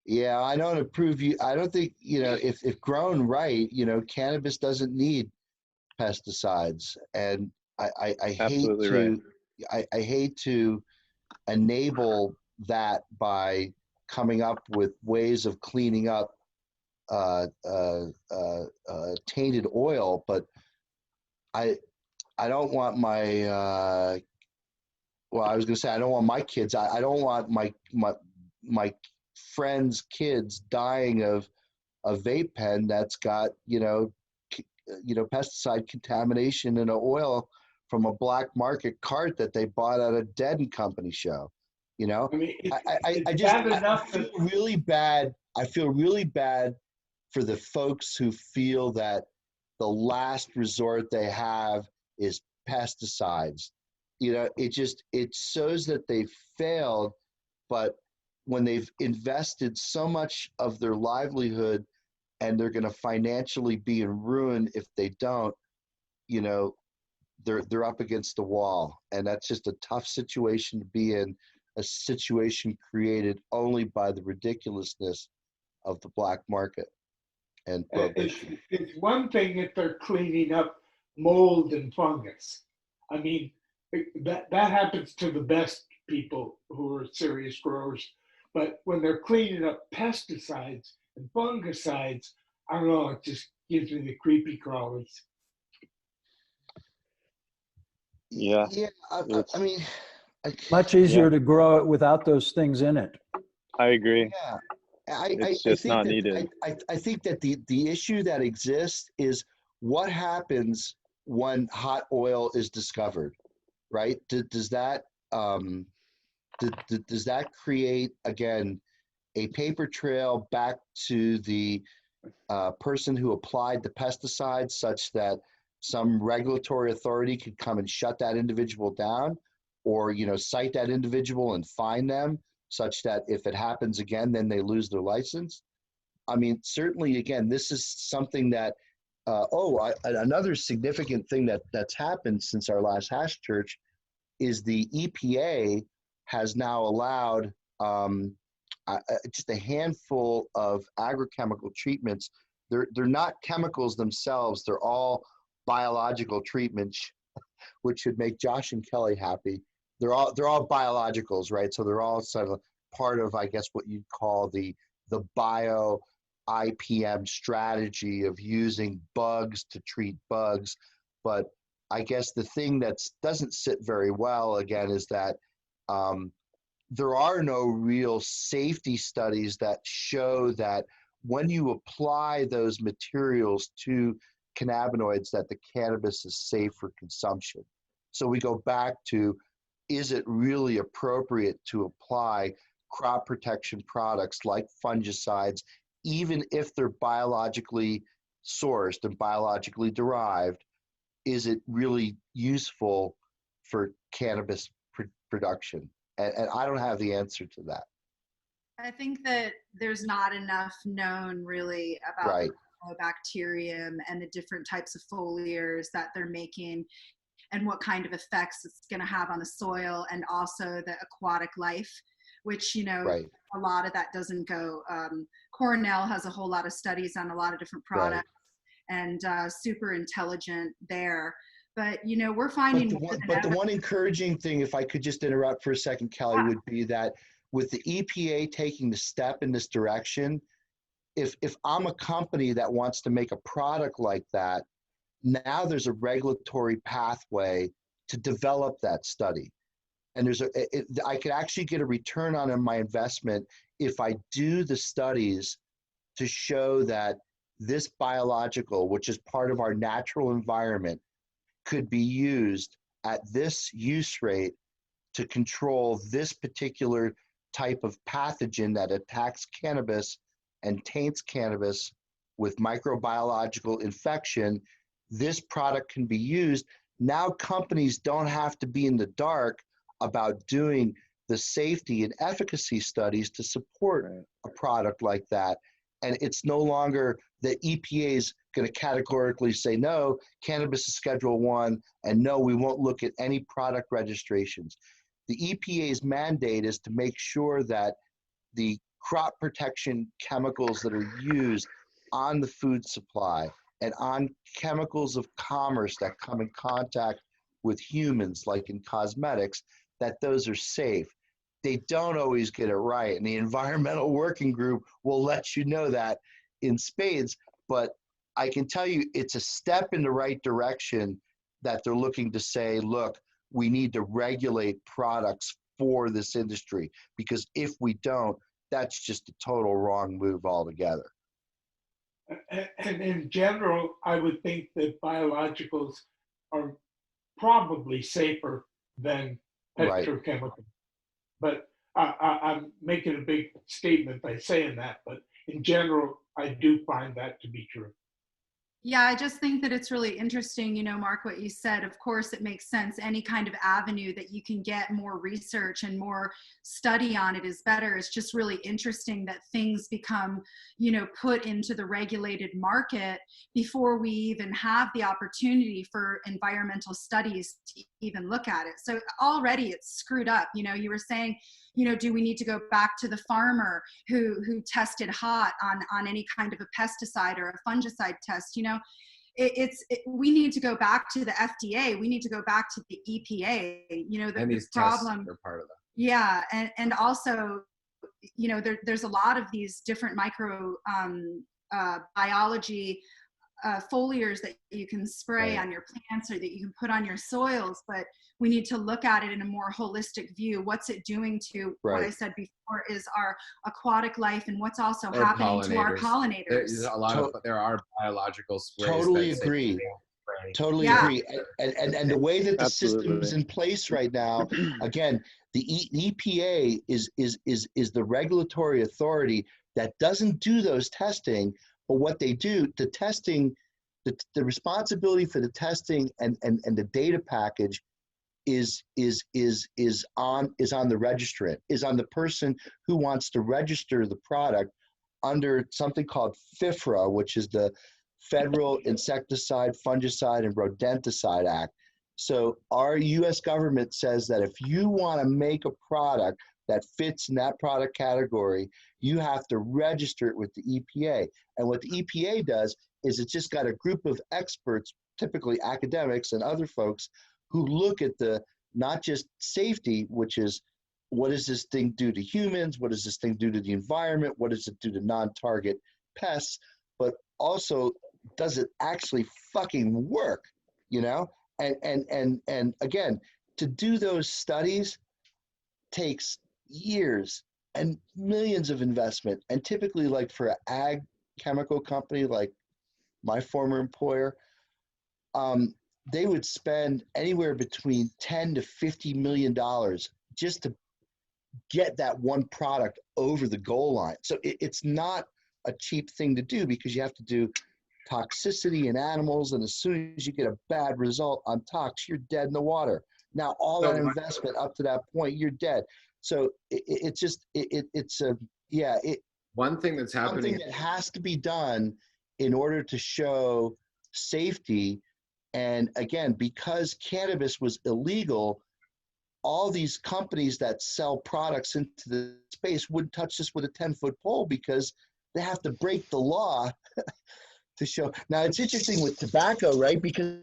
Yeah, I don't approve. I don't think, you know, if grown right, you know, cannabis doesn't need pesticides, and I hate to I hate to enable that by coming up with ways of cleaning up tainted oil. But I don't want my well, I was going to say, I don't want my kids. I don't want my friends' kids dying of a vape pen that's got, you know, pesticide contamination in an oil from a black market cart that they bought at a Dead and Company show. You know, I mean, I feel really bad. I feel really bad for the folks who feel that the last resort they have is pesticides. You know, it shows that they've failed, but when they've invested so much of their livelihood and they're going to financially be in ruin if they don't, you know, they're up against the wall. And that's just a tough situation to be in, a situation created only by the ridiculousness of the black market. and It's, prohibition. it's one thing if they're cleaning up mold and fungus. I mean, that happens to the best people who are serious growers. But when they're cleaning up pesticides and fungicides, I don't know, it just gives me the creepy crawlies. Yeah. Yeah, I mean, much easier Yeah. to grow it without those things in it. I agree. yeah. It's I just think not that needed. I think that the issue that exists is what happens when hot oil is discovered, right? Does that does that create again a paper trail back to the person who applied the pesticide, such that some regulatory authority could come and shut that individual down, or cite that individual and fine them, such that if it happens again, then they lose their license? I mean, certainly, again, this is something that, another significant thing that's happened since our last Hash Church is the EPA has now allowed just a handful of agrochemical treatments. They're not chemicals themselves. They're all biological treatments, which should make Josh and Kelly happy. They're all biologicals, right? So they're all sort of part of, I guess, what you'd call the bio IPM strategy of using bugs to treat bugs. But I guess the thing that doesn't sit very well, again, is that there are no real safety studies that show that when you apply those materials to cannabinoids, that the cannabis is safe for consumption. So we go back to, is it really appropriate to apply crop protection products like fungicides, even if they're biologically sourced and biologically derived? Is it really useful for cannabis production? And I don't have the answer to that. I think that there's not enough known really about Right. the bacterium and the different types of foliars that they're making and what kind of effects it's going to have on the soil and also the aquatic life, which, Right. a lot of that doesn't go. Cornell has a whole lot of studies on a lot of different products and super intelligent there. But, we're finding. But the one encouraging thing, if I could just interrupt for a second, Kelly, would be that with the EPA taking the step in this direction, if I'm a company that wants to make a product like that, now there's a regulatory pathway to develop that study. And I could actually get a return on my investment if I do the studies to show that this biological, which is part of our natural environment, could be used at this use rate to control this particular type of pathogen that attacks cannabis and taints cannabis with microbiological infection. This product can be used. Now companies don't have to be in the dark about doing the safety and efficacy studies to support a product like that. And it's no longer the EPA is going to categorically say, no, cannabis is Schedule 1, and no, we won't look at any product registrations. The EPA's mandate is to make sure that the crop protection chemicals that are used on the food supply and on chemicals of commerce that come in contact with humans, like in cosmetics, that those are safe. They don't always get it right, and the Environmental Working Group will let you know that in spades, but I can tell you it's a step in the right direction that they're looking to say, look, we need to regulate products for this industry, because if we don't, that's just a total wrong move altogether. And in general, I would think that biologicals are probably safer than petrochemicals. Right. But I'm making a big statement by saying that, but in general, I do find that to be true. Yeah, I just think that it's really interesting, Mark, what you said. Of course, it makes sense. Any kind of avenue that you can get more research and more study on it is better. It's just really interesting that things become, put into the regulated market before we even have the opportunity for environmental studies to even look at it. So already it's screwed up. You know, you were saying, you know, do we need to go back to the farmer who tested hot on any kind of a pesticide or a fungicide test? You know, we need to go back to the FDA. We need to go back to the EPA. You know, the problem. Are part of that. Yeah, and also, you know, there's a lot of these different micro biology foliars that you can spray on your plants or that you can put on your soils, but we need to look at it in a more holistic view. What's it doing to what I said before is our aquatic life, and what's also happening to our pollinators. There's a lot of, there are biological sprays. Totally agree. Totally agree. And the way that the system is in place right now, again, the EPA is the regulatory authority that doesn't do those testing. But what they do, the testing, the responsibility for the testing and the data package is on the registrant, is on the person who wants to register the product under something called FIFRA, which is the Federal Insecticide, Fungicide, and Rodenticide Act. So our U.S. government says that if you want to make a product that fits in that product category, you have to register it with the EPA. And what the EPA does is it's just got a group of experts, typically academics and other folks, who look at the not just safety, which is what does this thing do to humans, what does this thing do to the environment, what does it do to non-target pests, but also does it actually fucking work, you know? And again, to do those studies takes years and millions of investment. And typically, like for an ag chemical company like my former employer, they would spend anywhere between $10 to $50 million just to get that one product over the goal line. So it's not a cheap thing to do, because you have to do toxicity in animals, and as soon as you get a bad result on tox, you're dead in the water. Now all that investment up to that point, you're dead. So it's one thing that's happening, something that has to be done in order to show safety. And again, because cannabis was illegal, all these companies that sell products into the space wouldn't touch this with a 10-foot pole, because they have to break the law to show. Now it's interesting with tobacco, right? Because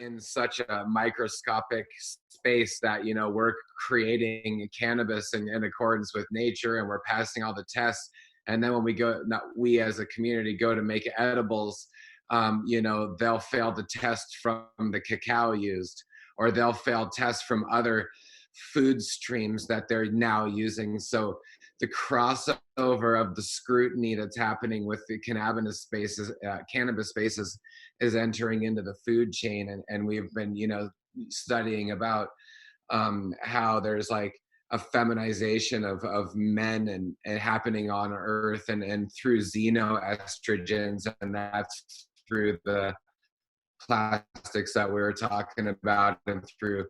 in such a microscopic space that, you know, we're creating cannabis in accordance with nature, and we're passing all the tests. And then when we as a community go to make edibles, you know, they'll fail the test from the cacao used, or they'll fail tests from other food streams that they're now using. So the crossover of the scrutiny that's happening with the cannabis spaces is entering into the food chain. And we've been, you know, studying about how there's like a feminization of men and happening on Earth and through xenoestrogens, and that's through the plastics that we were talking about, and through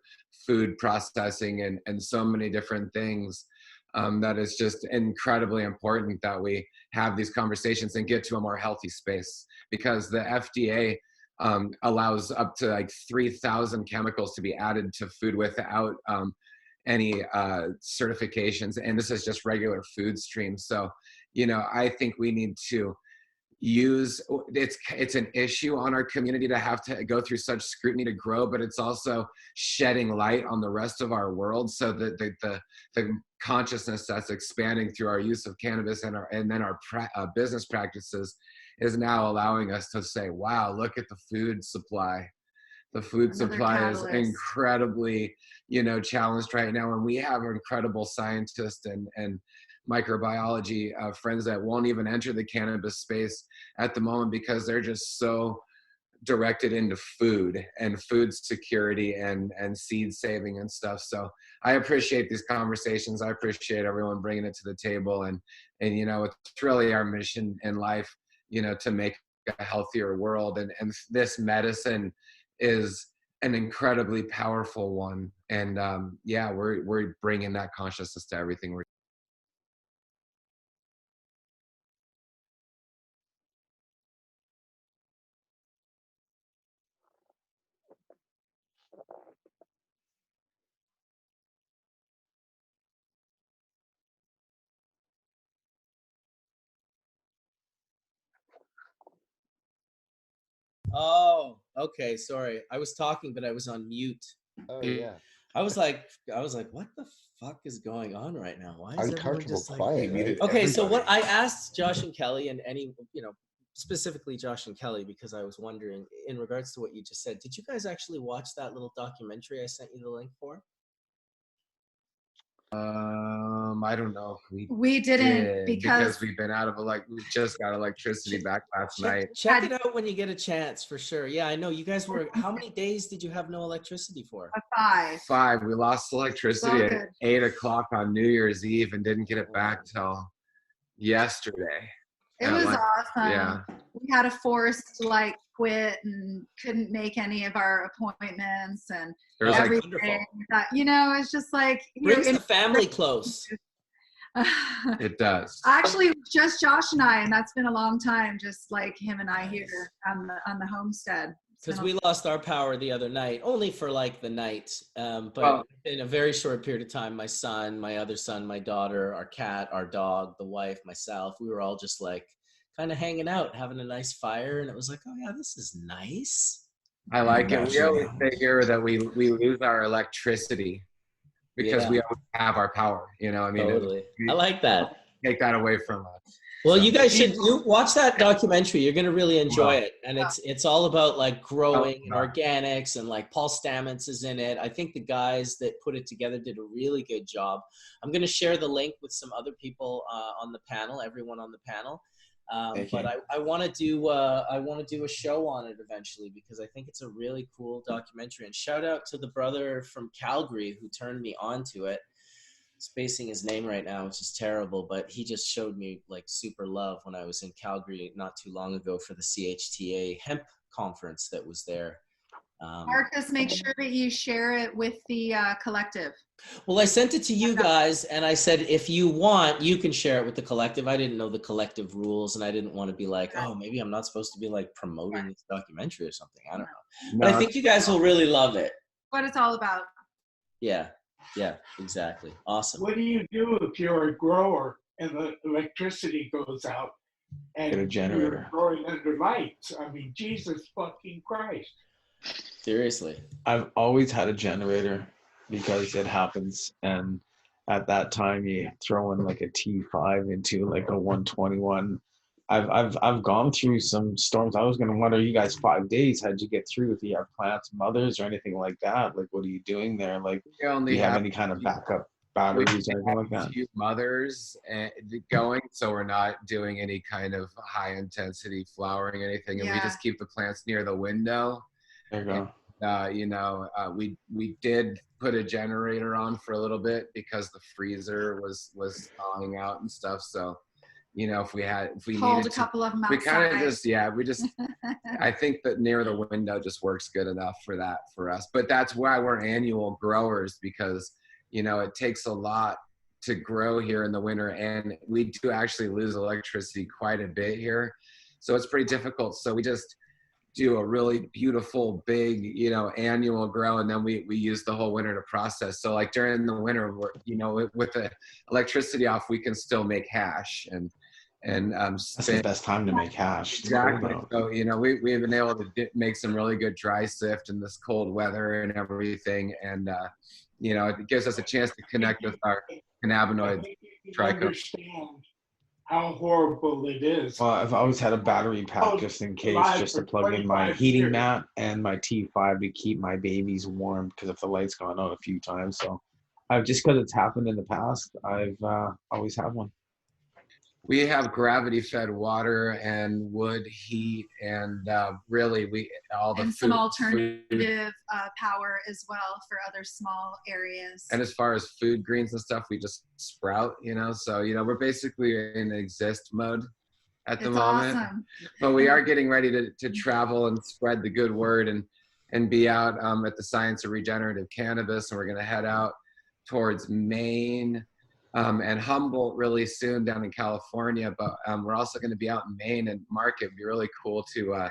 food processing and so many different things. That is just incredibly important that we have these conversations and get to a more healthy space, because the FDA allows up to like 3,000 chemicals to be added to food without any certifications, and this is just regular food streams. So, you know, I think we need to use, it's an issue on our community to have to go through such scrutiny to grow, but it's also shedding light on the rest of our world, so that the consciousness that's expanding through our use of cannabis and then our business practices is now allowing us to say, wow, look at the food supply. The food supply is incredibly, you know, challenged right now, and we have incredible scientists and microbiology friends that won't even enter the cannabis space at the moment, because they're just so directed into food and food security and seed saving and stuff. So I appreciate these conversations. I appreciate everyone bringing it to the table, and you know, it's really our mission in life, you know, to make a healthier world, and this medicine is an incredibly powerful one. And yeah, we're bringing that consciousness to everything we're. Oh, okay. Sorry, I was talking, but I was on mute. Oh yeah. I was like, what the fuck is going on right now? Why is everyone Uncomfortable just like quiet, right? Okay, so what I asked Josh and Kelly, and any, you know, specifically Josh and Kelly, because I was wondering in regards to what you just said, did you guys actually watch that little documentary I sent you the link for? I don't know if we didn't did, because we've been out of we just got electricity back last night. Check it out when you get a chance, for sure. Yeah, I know you guys were. How many days did you have no electricity for? 5. 5. We lost electricity at 8 o'clock on New Year's Eve and didn't get it back till yesterday. It was awesome. Yeah. We had to force to like quit and couldn't make any of our appointments and everything. You know, it's just like brings the family close. It does. Actually, just Josh and I, and that's been a long time. Just like him and I here on the homestead. Because we lost our power the other night, only for like the night. But in a very short period of time, my son, my other son, my daughter, our cat, our dog, the wife, myself, we were all just like kind of hanging out, having a nice fire. And it was like, oh yeah, this is nice. I like it. We always figure that we lose our electricity because we always have our power. You know, I mean, totally. I like that. Take that away from us. Well, you guys should watch that documentary. You're gonna really enjoy it, and it's all about like growing and organics, and like Paul Stamets is in it. I think the guys that put it together did a really good job. I'm gonna share the link with some other people on the panel, everyone on the panel. But I want to do a show on it eventually, because I think it's a really cool documentary. And shout out to the brother from Calgary who turned me on to it. Spacing his name right now, which is terrible, but he just showed me like super love when I was in Calgary not too long ago for the CHTA hemp conference that was there. Marcus, make sure that you share it with the collective. Well, I sent it to you guys, and I said, if you want, you can share it with the collective. I didn't know the collective rules, and I didn't want to be like, oh, maybe I'm not supposed to be like promoting this documentary or something. I don't know. But I think you guys will really love it. What it's all about. Yeah, exactly. Awesome. What do you do if you're a grower and the electricity goes out and get a generator. You're growing under lights? I mean, Jesus fucking Christ. Seriously. I've always had a generator because it happens, and at that time you throw in like a T5 into like a 121. I've gone through some storms. I was gonna wonder, you guys 5 days, how'd you get through? If you have plants, mothers, or anything like that? Like, what are you doing there? Like, do you have any kind of backup batteries or anything like that? Few mothers going, so we're not doing any kind of high intensity flowering or anything, and we just keep the plants near the window. There you go. And, you know, we did put a generator on for a little bit because the freezer was thawing out and stuff. So, you know, if we called a couple of them outside. We kind of just I think that near the window just works good enough for that for us. But that's why we're annual growers, because, you know, it takes a lot to grow here in the winter, and we do actually lose electricity quite a bit here. So it's pretty difficult. So we just do a really beautiful big, you know, annual grow, and then we use the whole winter to process. So like during the winter, we're, you know, with the electricity off, we can still make hash and that's the best time to make hash. Exactly. So, you know, we've been able to make some really good dry sift in this cold weather and everything, and you know, it gives us a chance to connect with our cannabinoid understand how horrible it is. Well, I've always had a battery pack just in case, just to plug in my heating mat and my T5 to keep my babies warm, because if the light's gone out a few times. So I've just, because it's happened in the past, I've always had one. We have gravity-fed water and wood, heat, and really all the and food, some alternative power as well for other small areas. And as far as food greens and stuff, we just sprout, so we're basically in exist mode at the moment. Awesome. But we are getting ready to travel and spread the good word and be out at the Science of Regenerative Cannabis, and we're going to head out towards Maine and Humboldt really soon down in California. But we're also going to be out in Maine, and Mark, it'd be really cool to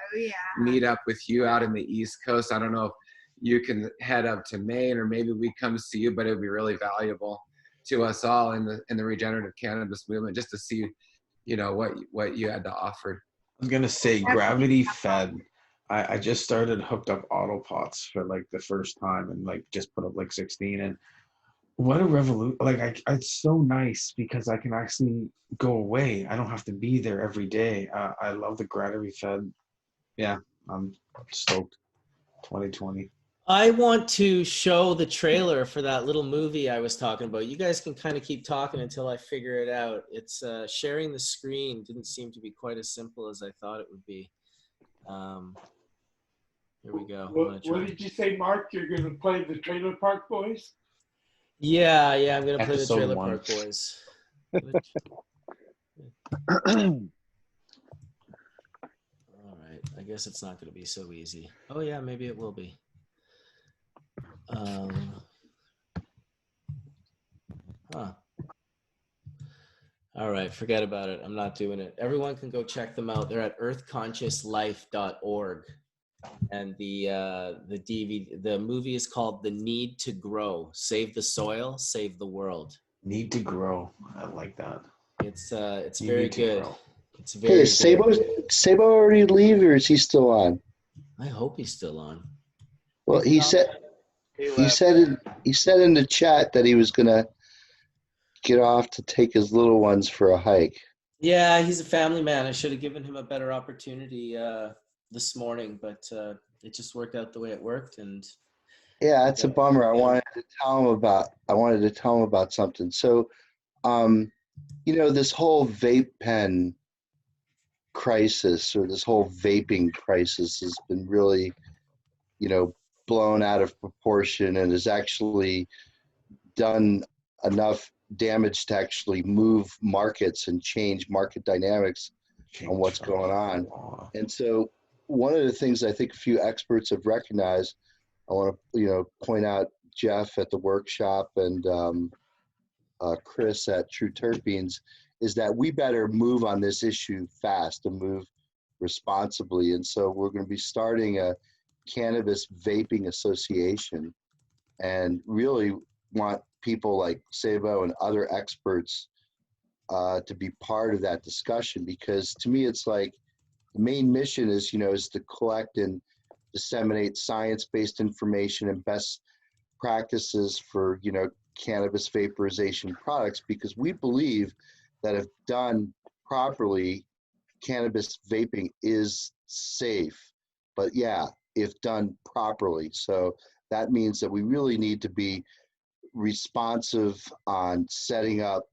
meet up with you out in the East Coast. I don't know if you can head up to Maine, or maybe we come see you, but it would be really valuable to us all in the regenerative cannabis movement, just to see, what you had to offer. I was gonna say gravity fed. I just started hooked up auto pots for like the first time, and like just put up like 16, and what a revolution. Like it's so nice because I can actually go away. I don't have to be there every day. I love the gravity fed. Yeah, I'm stoked. 2020. I want to show the trailer for that little movie I was talking about. You guys can kind of keep talking until I figure it out. It's sharing the screen didn't seem to be quite as simple as I thought it would be. Here we go. What did you say, Mark? You're going to play the Trailer Park Boys? Yeah, I'm going to play the Episode Trailer 1. Park Boys. All right, I guess it's not going to be so easy. Oh yeah, maybe it will be. All right, forget about it. I'm not doing it. Everyone can go check them out. They're at earthconsciouslife.org. And the movie is called The Need to Grow. Save the soil, save the world. Need to grow. I like that. It's very good. It's very Hey, good. Seibo already leave, or is he still on? I hope he's still on. Well, he said in the chat that he was gonna get off to take his little ones for a hike. Yeah, he's a family man. I should have given him a better opportunity this morning, but it just worked out the way it worked. And yeah, it's a bummer. I wanted to tell him about something. So, this whole vape pen crisis, or this whole vaping crisis, has been really, blown out of proportion, and has actually done enough damage to actually move markets and change market dynamics on what's going on. And so one of the things I think a few experts have recognized, I want to point out Jeff at the workshop and Chris at True Terpenes, is that we better move on this issue fast and move responsibly. And so we're going to be starting a cannabis vaping association, and really want people like Seibo and other experts to be part of that discussion, because to me it's like the main mission is to collect and disseminate science-based information and best practices for cannabis vaporization products, because we believe that if done properly, cannabis vaping is safe. But yeah, if done properly. So that means that we really need to be responsive on setting up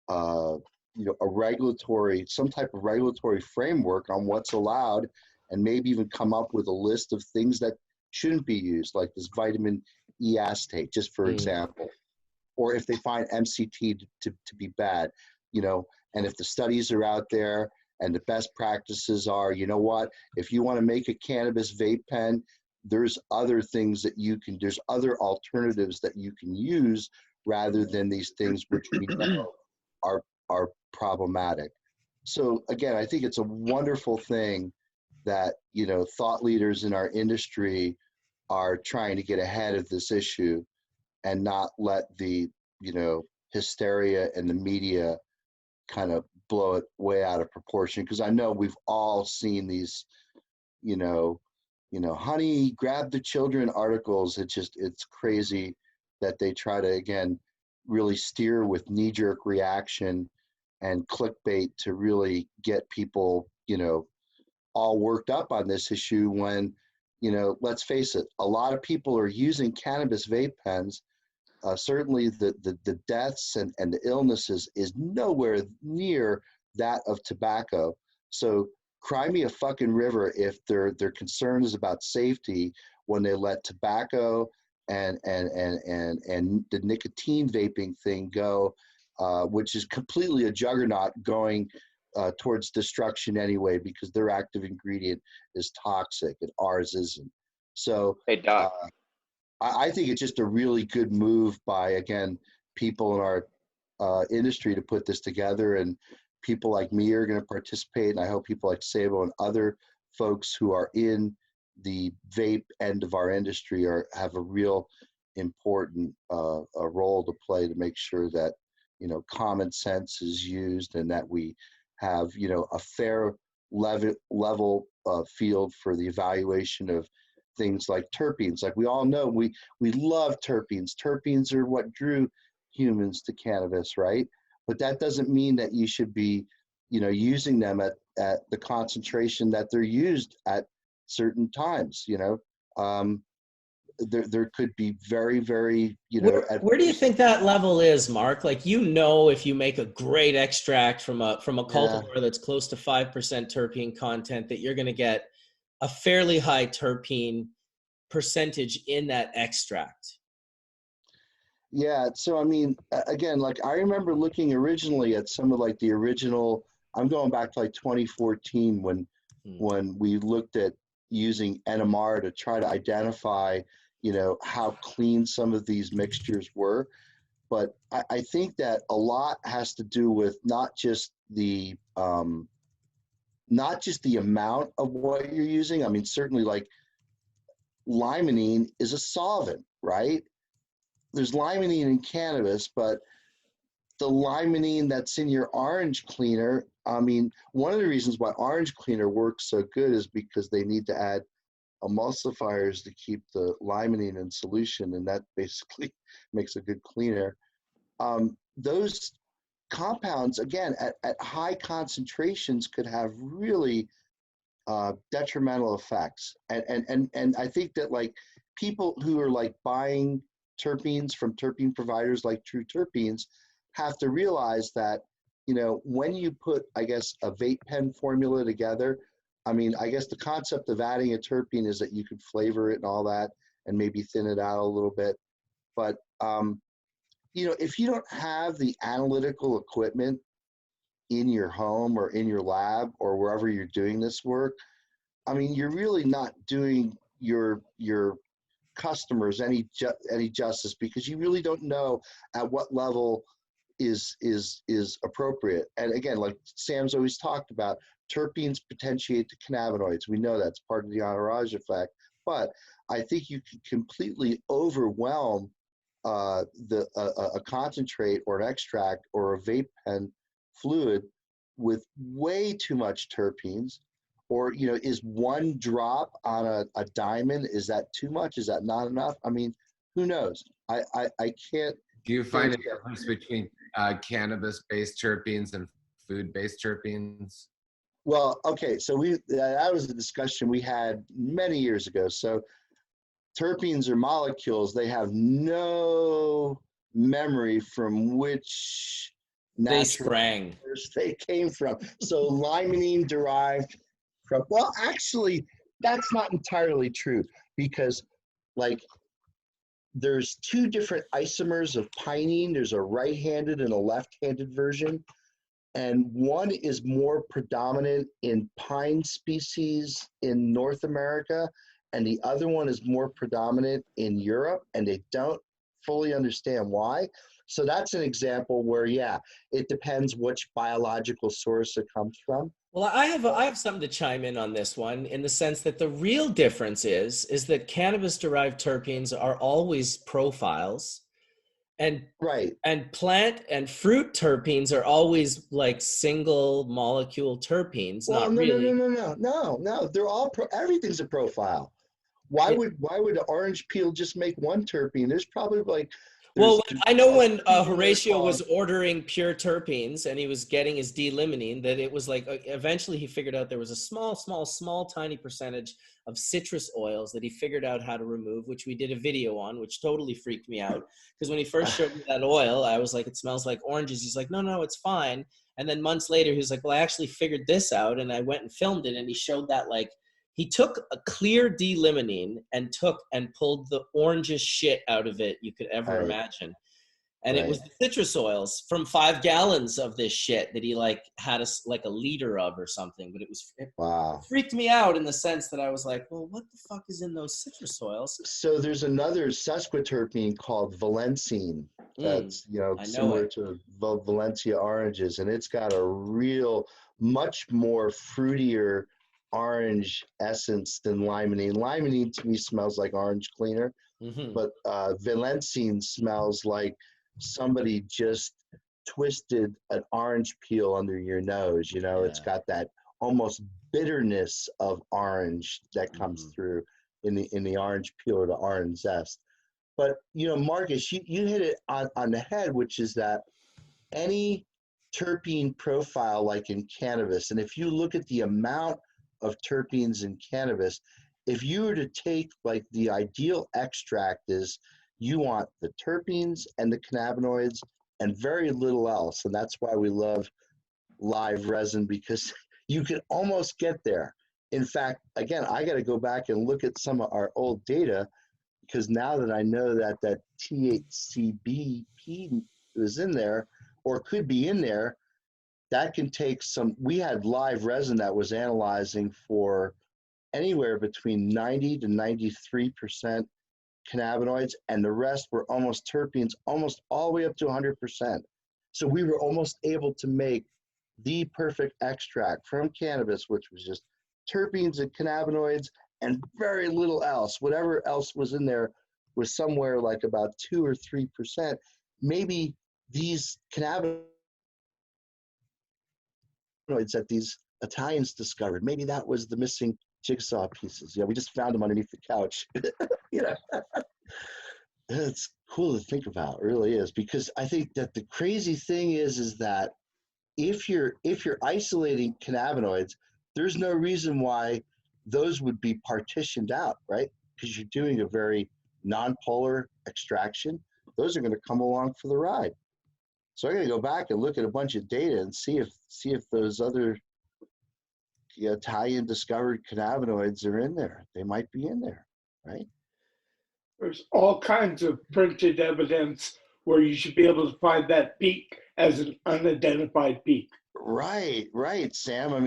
some type of regulatory framework on what's allowed, and maybe even come up with a list of things that shouldn't be used, like this vitamin E acetate, just for example. Or if they find MCT to be bad, and if the studies are out there and the best practices are, if you want to make a cannabis vape pen, there's other things that there's other alternatives that you can use rather than these things which we know are problematic. So again, I think it's a wonderful thing that, thought leaders in our industry are trying to get ahead of this issue and not let the, hysteria and the media kind of blow it way out of proportion. Because I know we've all seen these, honey, grab the children articles. It's crazy that they try to, again, really steer with knee-jerk reaction and clickbait to really get people, all worked up on this issue when, let's face it, a lot of people are using cannabis vape pens. Certainly the deaths and the illnesses is nowhere near that of tobacco. So cry me a fucking river if their concern is about safety when they let tobacco and the nicotine vaping thing go, which is completely a juggernaut going towards destruction anyway, because their active ingredient is toxic and ours isn't. So hey Doc, I think it's just a really good move by, again, people in our industry to put this together, and people like me are going to participate, and I hope people like Seibo and other folks who are in the vape end of our industry have a real important a role to play to make sure that, you know, common sense is used, and that we have, you know, a fair level field for the evaluation of things like terpenes. Like we all know, we love terpenes. Terpenes are what drew humans to cannabis, right? But that doesn't mean that you should be, you know, using them at the concentration that they're used at certain times. You know, there could be very, very, you know. Where do you think that level is, Mark? Like, you know, if you make a great extract from a cultivar that's close to 5% terpene content, that you're going to get a fairly high terpene percentage in that extract. Yeah, so I mean, again, like I remember looking originally at some of like the original, I'm going back to like 2014 when we looked at using NMR to try to identify, you know, how clean some of these mixtures were. But I think that a lot has to do with not just the amount of what you're using. I mean, certainly like limonene is a solvent, right? There's limonene in cannabis, but the limonene that's in your orange cleaner, I mean, one of the reasons why orange cleaner works so good is because they need to add emulsifiers to keep the limonene in solution, and that basically makes a good cleaner. Those compounds, again, at high concentrations could have really detrimental effects. And I think that like people who are like buying terpenes from terpene providers like True Terpenes have to realize that, you know, when you put, I guess, a vape pen formula together, I mean, I guess the concept of adding a terpene is that you could flavor it and all that and maybe thin it out a little bit. But, you know, if you don't have the analytical equipment in your home or in your lab or wherever you're doing this work, I mean, you're really not doing your customers any justice, because you really don't know at what level is appropriate. And again, like Sam's always talked about, terpenes potentiate to cannabinoids. We know that's part of the entourage effect, but I think you can completely overwhelm a concentrate or an extract or a vape pen fluid with way too much terpenes. Or, you know, is one drop on a diamond, is that too much? Is that not enough? I mean, who knows? I can't. Do you find a difference between cannabis-based terpenes and food-based terpenes? Well, okay, so that was a discussion we had many years ago. So terpenes are molecules. They have no memory from which they sprang. They came from. So limonene derived from, well, actually, that's not entirely true, because like there's two different isomers of pinene. There's a right-handed and a left-handed version. And one is more predominant in pine species in North America, and the other one is more predominant in Europe, and they don't fully understand why. So that's an example where, yeah, it depends which biological source it comes from. Well, I have something to chime in on this one, in the sense that the real difference is that cannabis-derived terpenes are always profiles, and plant and fruit terpenes are always like single molecule terpenes. Well, not really. No. They're all everything's a profile. Why would an orange peel just make one terpene? There's probably like Well, I know when Horatio was ordering pure terpenes and he was getting his D-limonene, that it was like eventually he figured out there was a small, tiny percentage of citrus oils that he figured out how to remove, which we did a video on, which totally freaked me out. Because when he first showed me that oil, I was like, it smells like oranges. He's like, no, it's fine. And then months later, he was like, well, I actually figured this out. And I went and filmed it. And he showed that, like, he took a clear D-limonene and pulled the orangest shit out of it you could ever imagine. And it was the citrus oils from 5 gallons of this shit that he like had a liter of or something. But it freaked me out in the sense that I was like, well, what the fuck is in those citrus oils? So there's another sesquiterpene called Valencine that's, similar to Valencia oranges. And it's got a real, much more fruitier orange essence than limonene. Limonene to me smells like orange cleaner, but Valencine smells like somebody just twisted an orange peel under your nose. It's got that almost bitterness of orange that comes through in the orange peel or the orange zest. But Marcus, you hit it on the head, which is that any terpene profile like in cannabis, and if you look at the amount of terpenes in cannabis, if you were to take like the ideal extract is you want the terpenes and the cannabinoids and very little else. And that's why we love live resin, because you can almost get there. In fact, again, I got to go back and look at some of our old data, because now that I know that that THCBP is in there or could be in there, that can take some. We had live resin that was analyzing for anywhere between 90 to 93% cannabinoids, and the rest were almost terpenes, almost all the way up to 100%. So we were almost able to make the perfect extract from cannabis, which was just terpenes and cannabinoids and very little else. Whatever else was in there was somewhere like about 2 or 3%. Maybe these cannabinoids that these Italians discovered, maybe that was the missing jigsaw pieces. We just found them underneath the couch. It's cool to think about. It really is, because I think that the crazy thing is that if you're isolating cannabinoids, there's no reason why those would be partitioned out, right? Because you're doing a very non-polar extraction. Those are going to come along for the ride. So I got to go back and look at a bunch of data and see if those other Italian discovered cannabinoids are in there. They might be in there, right? There's all kinds of printed evidence where you should be able to find that peak as an unidentified peak. Right, Sam. I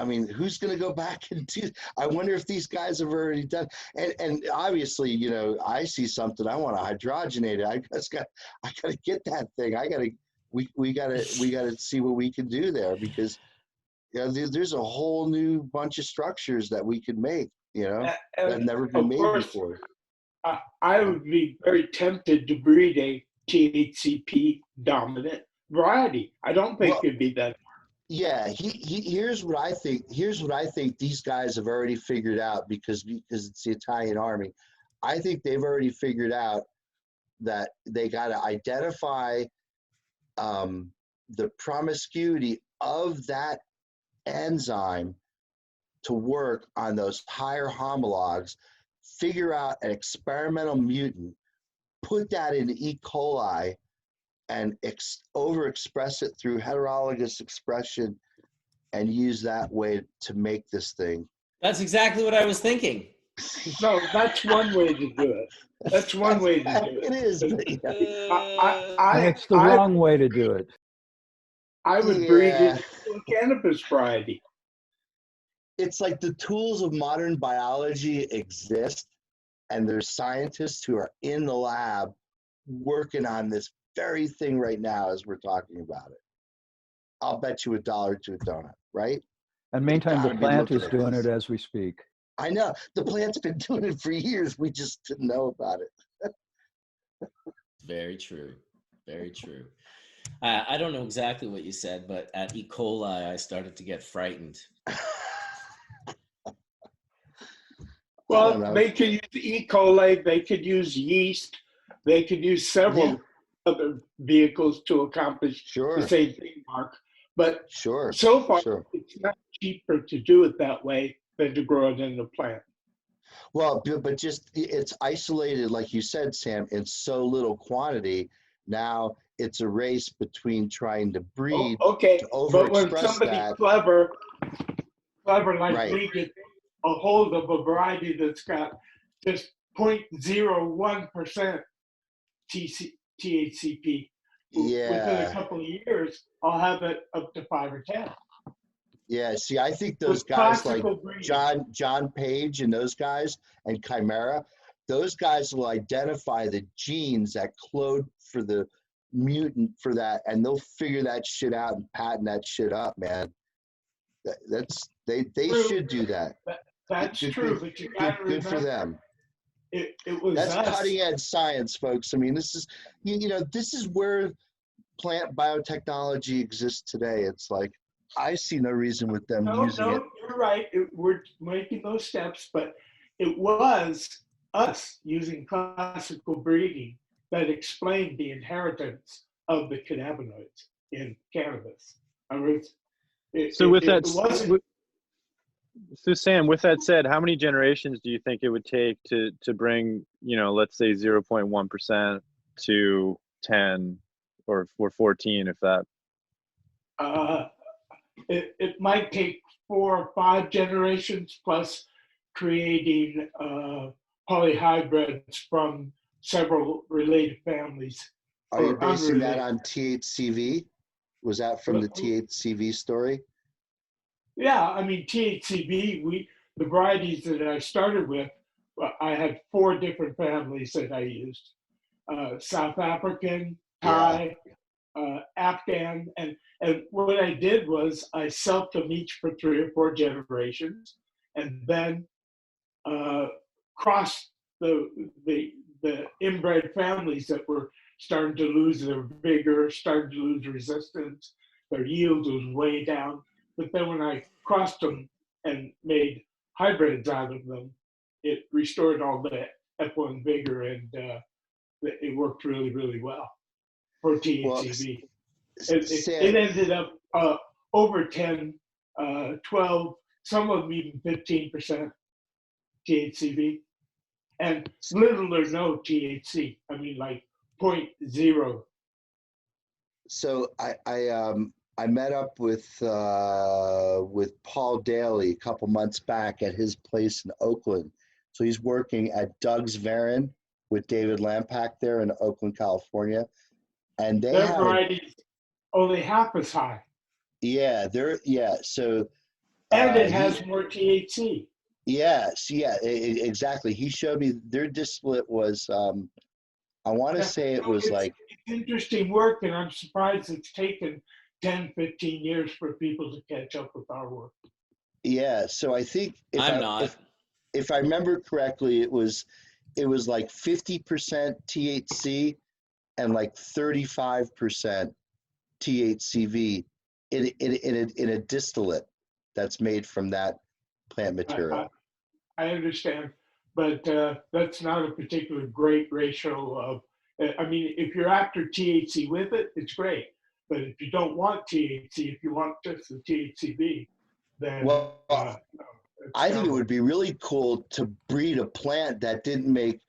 mean, who's going to go back and do? I wonder if these guys have already done. And obviously, I see something. I want to hydrogenate it. I got to get that thing. We got to see what we can do there, because there's a whole new bunch of structures that we could make. That have never been made before. I would be very tempted to breed a THCP dominant variety. I don't think it'd be that hard. Yeah, here's what I think. Here's what I think these guys have already figured out, because it's the Italian army. I think they've already figured out that they got to identify the promiscuity of that enzyme to work on those higher homologs, figure out an experimental mutant, put that into E. coli, and overexpress it through heterologous expression, and use that way to make this thing. That's exactly what I was thinking. No, that's one way to do it. That's one way to do it. It is. It's the wrong way to do it. I would breed it in cannabis variety. It's like the tools of modern biology exist, and there's scientists who are in the lab working on this very thing right now as we're talking about it. I'll bet you $1 to a donut, right? And meantime, the plant is doing it as we speak. I know. The plant's been doing it for years. We just didn't know about it. Very true. Very true. I don't know exactly what you said, but at E. coli, I started to get frightened. Well, they could use E. coli. They could use yeast. They could use several other vehicles to accomplish the same thing, Mark. But so far, it's not cheaper to do it that way than to grow it in the plant. Well, but just it's isolated, like you said, Sam, in so little quantity. Now it's a race between trying to breed to overexpress but when somebody clever like me gets a hold of a variety that's got just 0.01% THCP, within a couple of years, I'll have it up to 5 or 10. Yeah, see, I think those guys like John Page and those guys and Chimera, those guys will identify the genes that code for the mutant for that, and they'll figure that shit out and patent that shit up, man. They should do that. That's true, but you gotta remember, good for them. That's cutting edge science, folks. I mean, this is this is where plant biotechnology exists today. It's like I see no reason with them using it. You're right. We're making those steps, but it was us using classical breeding that explained the inheritance of the cannabinoids in cannabis. So Sam, with that said, how many generations do you think it would take to bring, let's say 0.1% to 10 or 14, if that? It might take 4 or 5 generations plus creating polyhybrids from several related families. Are you basing that on THCV? Was that from the THCV story? Yeah, I mean, THCV, the varieties that I started with, I had 4 different families that I used. South African, Thai, Afghan, and what I did was I selfed them each for 3 or 4 generations, and then crossed the inbred families that were starting to lose their vigor, starting to lose resistance. Their yield was way down. But then when I crossed them and made hybrids out of them, it restored all the F1 vigor, and it worked really, really well for THCV. It ended up over 10, 12, some of them even 15% THCV, and little or no THC. I mean, like 0.0. So I met up with Paul Daly a couple months back at his place in Oakland. So he's working at Doug's Varon with David Lampak there in Oakland, California, and their varieties only half as high. Yeah, So and it has more THC. Yes, exactly. He showed me their distillate was. I want to say it was like interesting work, and I'm surprised it's taken 10, 15 years for people to catch up with our work. Yeah, so I think if I remember correctly, it was like 50% THC and like 35% THCV in a distillate that's made from that plant material. I understand, but that's not a particularly great ratio of. I mean, if you're after THC with it, it's great. But if you don't want THC, if you want just the THCV, then I think it would be really cool to breed a plant that didn't make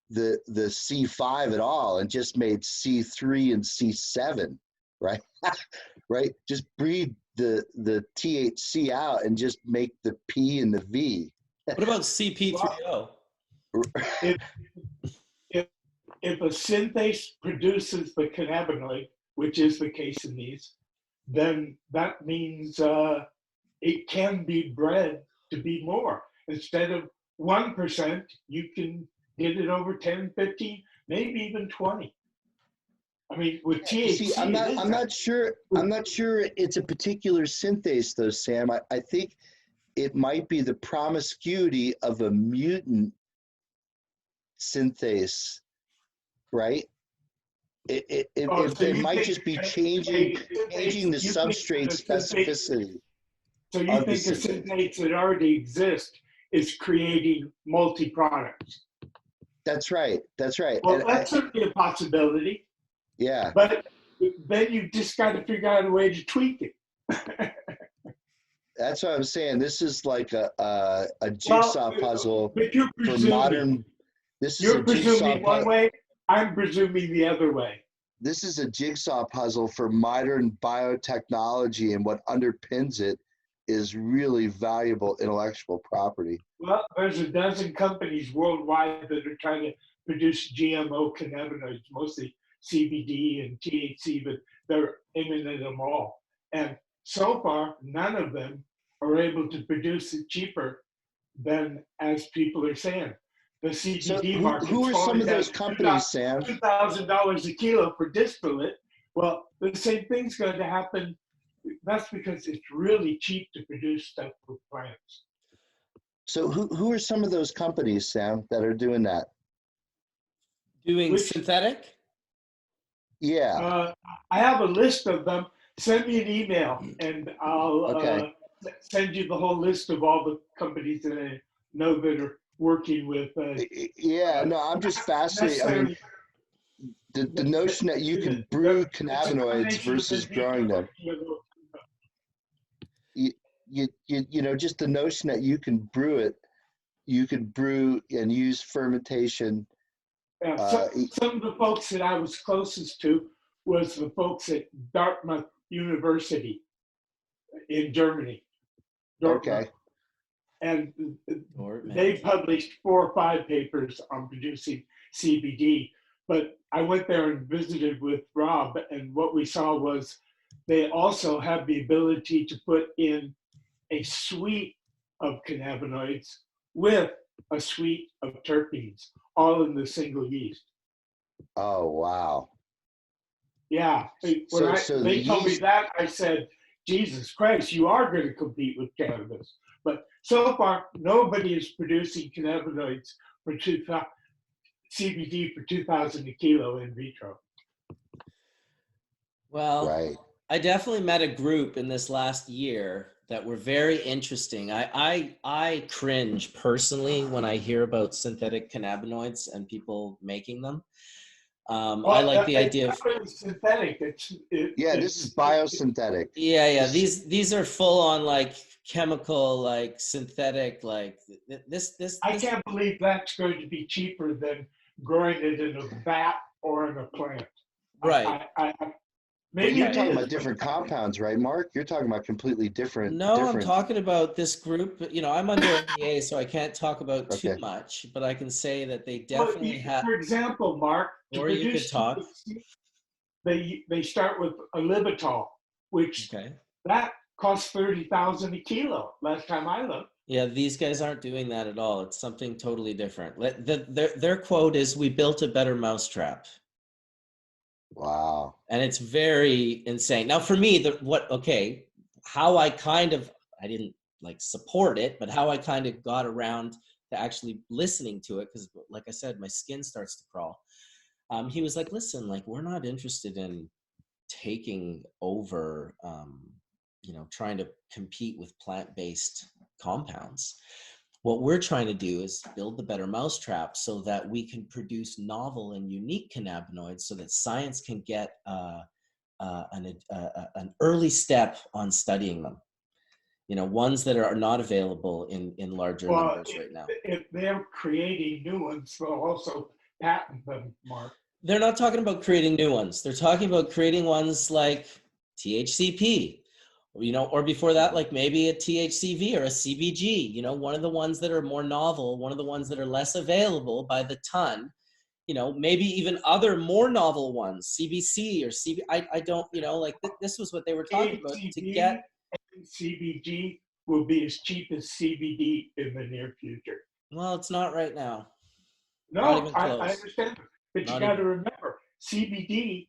the C5 at all and just made C3 and C7, right? Right? Just breed the THC out and just make the P and the V. What about CP30? If a synthase produces the cannabinoid, which is the case in these, then that means it can be bred to be more. Instead of 1%, you can get it over 10, 15, maybe even 20. I mean, with THC, see, I'm not sure it's a particular synthase though, Sam. I think it might be the promiscuity of a mutant synthase, right? It might just be changing the substrate specificity. So you think the synthase that already exists is creating multi-products? That's right. That's right. Well, that's certainly a possibility. Yeah. But then you just got to figure out a way to tweak it. That's what I'm saying. This is like a jigsaw puzzle but you're for modern. You're presuming one way. I'm presuming the other way. This is a jigsaw puzzle for modern biotechnology, and what underpins it is really valuable intellectual property. Well, there's a dozen companies worldwide that are trying to produce GMO cannabinoids, mostly CBD and THC, but they're aiming at them all. And so far, none of them are able to produce it cheaper than, as people are saying. The CBD market. Who are some of those companies, Sam? $2,000 a kilo for distillate. Well, the same thing's going to happen. That's because it's really cheap to produce stuff with plants. So who are some of those companies, Sam, that are doing that? Doing synthetic? Yeah. I have a list of them. Send me an email, and I'll send you the whole list of all the companies that I know that are working with. Yeah, no, I'm just fascinated. I mean, the notion that you can brew cannabinoids versus growing them. You know, just the notion that you can brew it, you can brew and use fermentation. Yeah, some of the folks that I was closest to was the folks at Dartmouth University in Germany. Dartmouth. Okay. And they published 4 or 5 papers on producing CBD. But I went there and visited with Rob, and what we saw was they also have the ability to put in a suite of cannabinoids with a suite of terpenes, all in the single yeast. Oh, wow. Yeah. They told me that, I said, Jesus Christ, you are going to compete with cannabis. But so far, nobody is producing cannabinoids for CBD for $2,000 a kilo in vitro. Well, I definitely met a group in this last year that were very interesting. I cringe personally when I hear about synthetic cannabinoids and people making them. I like the idea of synthetic. This is biosynthetic. Yeah. These are full on like chemical, like synthetic, like this. I can't believe that's going to be cheaper than growing it in a vat or in a plant. Right. Maybe you're talking about different compounds, right, Mark? You're talking about completely different. No, I'm talking about this group. You know, I'm under NDA, so I can't talk about too much, but I can say that they definitely have. For example, Mark, or you could talk. They start with alibitol, which that costs $30,000 a kilo. Last time I looked. Yeah, these guys aren't doing that at all. It's something totally different. Their quote is, "We built a better mousetrap." Wow. And it's very insane. Now for me, how I didn't like support it, but how I kind of got around to actually listening to it, because like I said, my skin starts to crawl. He was like, listen, like, we're not interested in taking over, trying to compete with plant-based compounds. What we're trying to do is build the better mousetrap so that we can produce novel and unique cannabinoids so that science can get an early step on studying them. You know, ones that are not available in larger numbers right now. If they're creating new ones, they'll also patent them, Mark. They're not talking about creating new ones. They're talking about creating ones like THCP. Or before that, like maybe a THCV or a CBG, one of the ones that are more novel, one of the ones that are less available by the ton, maybe even other more novel ones, CBC or CB. I don't, this was what they were talking about to get. CBG will be as cheap as CBD in the near future. Well, it's not right now. No, not even I close. understand. But you got to remember, CBD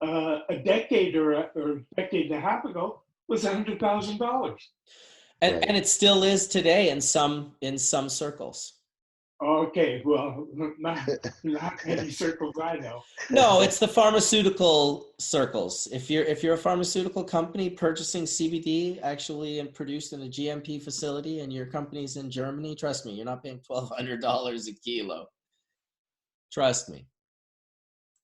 a decade or a decade and a half ago was $100,000. And it still is today in some circles. Okay, well, not any circles I know. No, it's the pharmaceutical circles. If you're a pharmaceutical company purchasing CBD actually and produced in a GMP facility and your company's in Germany, trust me, you're not paying $1,200 a kilo. Trust me.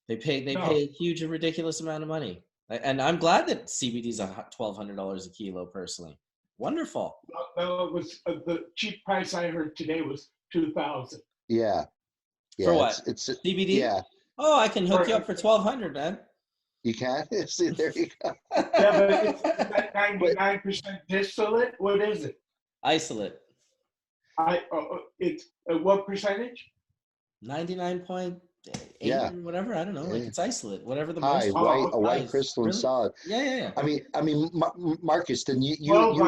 They pay a huge and ridiculous amount of money. And I'm glad that CBD is $1,200 a kilo personally. Wonderful. No, it was the cheap price I heard today was $2,000. Yeah. For what? It's CBD? Yeah. Oh, I can hook you up for $1,200, man. You can? See, there you go. Yeah, but is that 99% distillate? What is it? Isolate. It's what percentage? 99.8 Yeah. or whatever. I don't know. Like it's isolate. Whatever the High, most. white crystalline Really? solid. Yeah. I mean, Marcus, then you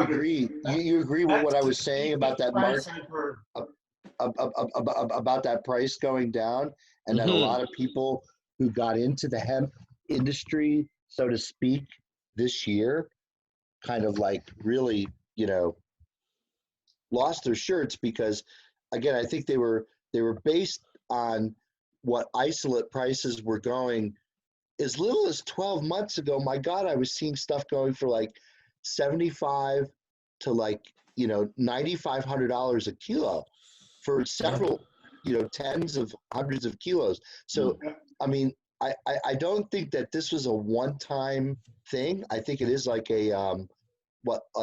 agree? You agree with what I was saying about that about that price going down, and that a lot of people who got into the hemp industry, so to speak, this year, kind of like really, lost their shirts because, again, I think they were based on what isolate prices were going as little as 12 months ago. My God, I was seeing stuff going for like $75 to like, $9,500 a kilo for several, tens of hundreds of kilos. So, I mean, I don't think that this was a one-time thing. I think it is like a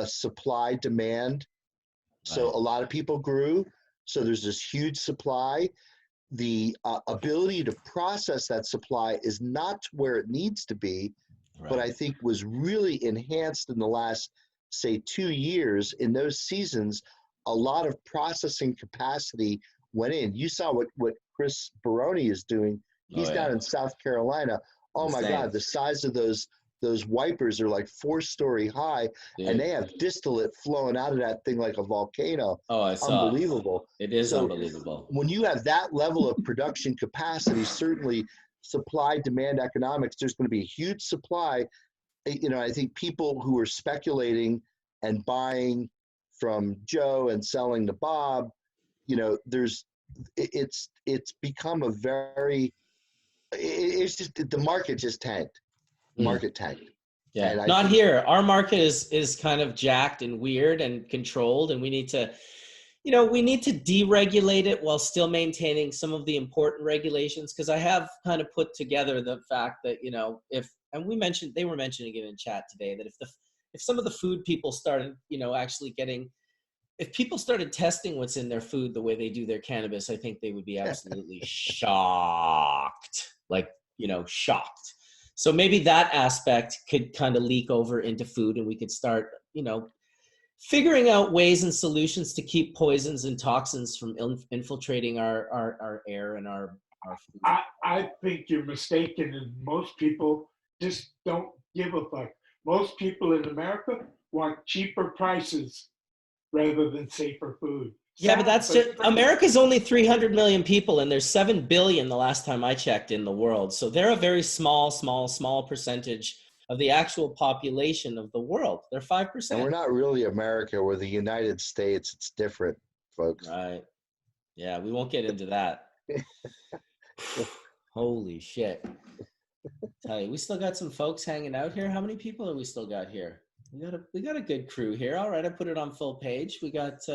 supply demand. So a lot of people grew. So there's this huge supply. The ability to process that supply is not where it needs to be, but I think was really enhanced in the last, say, 2 years. In those seasons, a lot of processing capacity went in. You saw what Chris Baroni is doing. He's down in South Carolina. Oh my God, the size of those wipers are like 4-story high, and they have distillate flowing out of that thing like a volcano. Oh, I saw. Unbelievable. It is unbelievable. When you have that level of production capacity, certainly supply demand economics, there's going to be a huge supply. I think people who are speculating and buying from Joe and selling to Bob, it's become a very, it's just, the market just tanked. Market tanked. Yeah, not here. Our market is kind of jacked and weird and controlled, and we need to, deregulate it while still maintaining some of the important regulations. Because I have kind of put together the fact that, they were mentioning it in chat today, that if some of the food people started, actually if people started testing what's in their food the way they do their cannabis, I think they would be absolutely shocked, shocked. So maybe that aspect could kind of leak over into food, and we could start, figuring out ways and solutions to keep poisons and toxins from infiltrating our air and our food. I think you're mistaken, and most people just don't give a fuck. Most people in America want cheaper prices rather than safer food. Yeah, but that's just, America's only 300 million people, and there's 7 billion the last time I checked in the world. So they're a very small percentage of the actual population of the world. They're 5%. And we're not really America. We're the United States. It's different, folks. Right. Yeah, we won't get into that. Holy shit. Tell you, we still got some folks hanging out here. How many people have we still got here? We got a good crew here. All right, I put it on full page. We got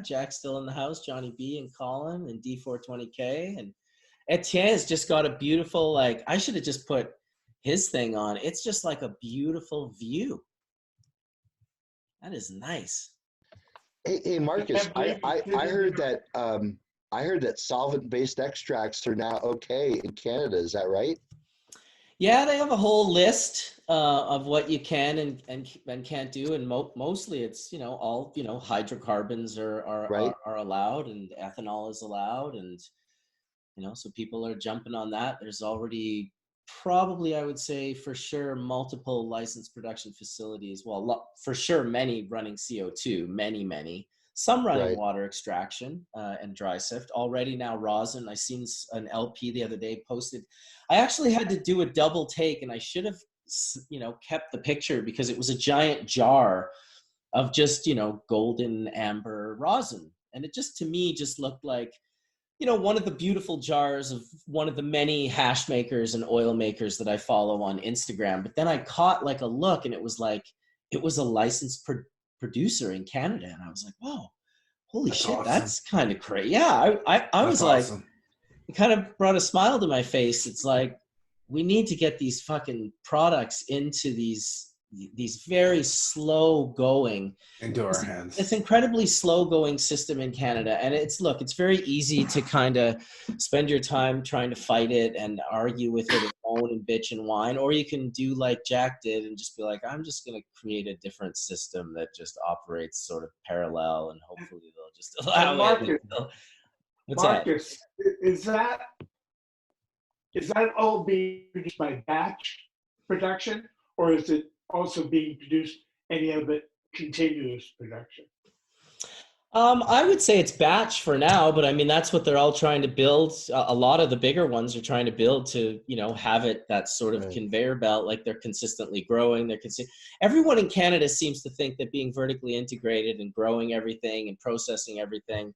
Jack still in the house, Johnny B and Collin and D420K, and Etienne has just got a beautiful, I should have just put his thing on. It's just like a beautiful view. That is nice. Hey Marcus, I heard that solvent-based extracts are now okay in Canada. Is that right? Yeah, they have a whole list of what you can and can't do, and mostly it's all hydrocarbons are allowed, and ethanol is allowed, and so people are jumping on that. There's already probably, I would say for sure, multiple licensed production facilities. Well, for sure, many running CO2, many. Some running water extraction and dry sift. Already now rosin. I seen an LP the other day posted. I actually had to do a double take, and I should have, kept the picture because it was a giant jar of just, golden amber rosin. And it just, to me, just looked like, one of the beautiful jars of one of the many hash makers and oil makers that I follow on Instagram. But then I caught a look, and it was a licensed producer in Canada. And I was like, whoa, holy shit, awesome. That's kind of crazy. Yeah, I was awesome. it kind of brought a smile to my face. It's like, we need to get these fucking products into these very slow going into our hands. It's incredibly slow going system in Canada. And it's very easy to kind of spend your time trying to fight it and argue with it and moan and bitch and whine, or you can do like Jack did and just be like, I'm just going to create a different system that just operates sort of parallel, and hopefully they'll just allow it. Marcus, is that all being produced by batch production, or is it also being produced, any of it continuous production? I would say it's batch for now, but I mean, that's what they're all trying to build. A lot of the bigger ones are trying to build to, have it that sort of conveyor belt, like they're consistently growing. Everyone in Canada seems to think that being vertically integrated and growing everything and processing everything,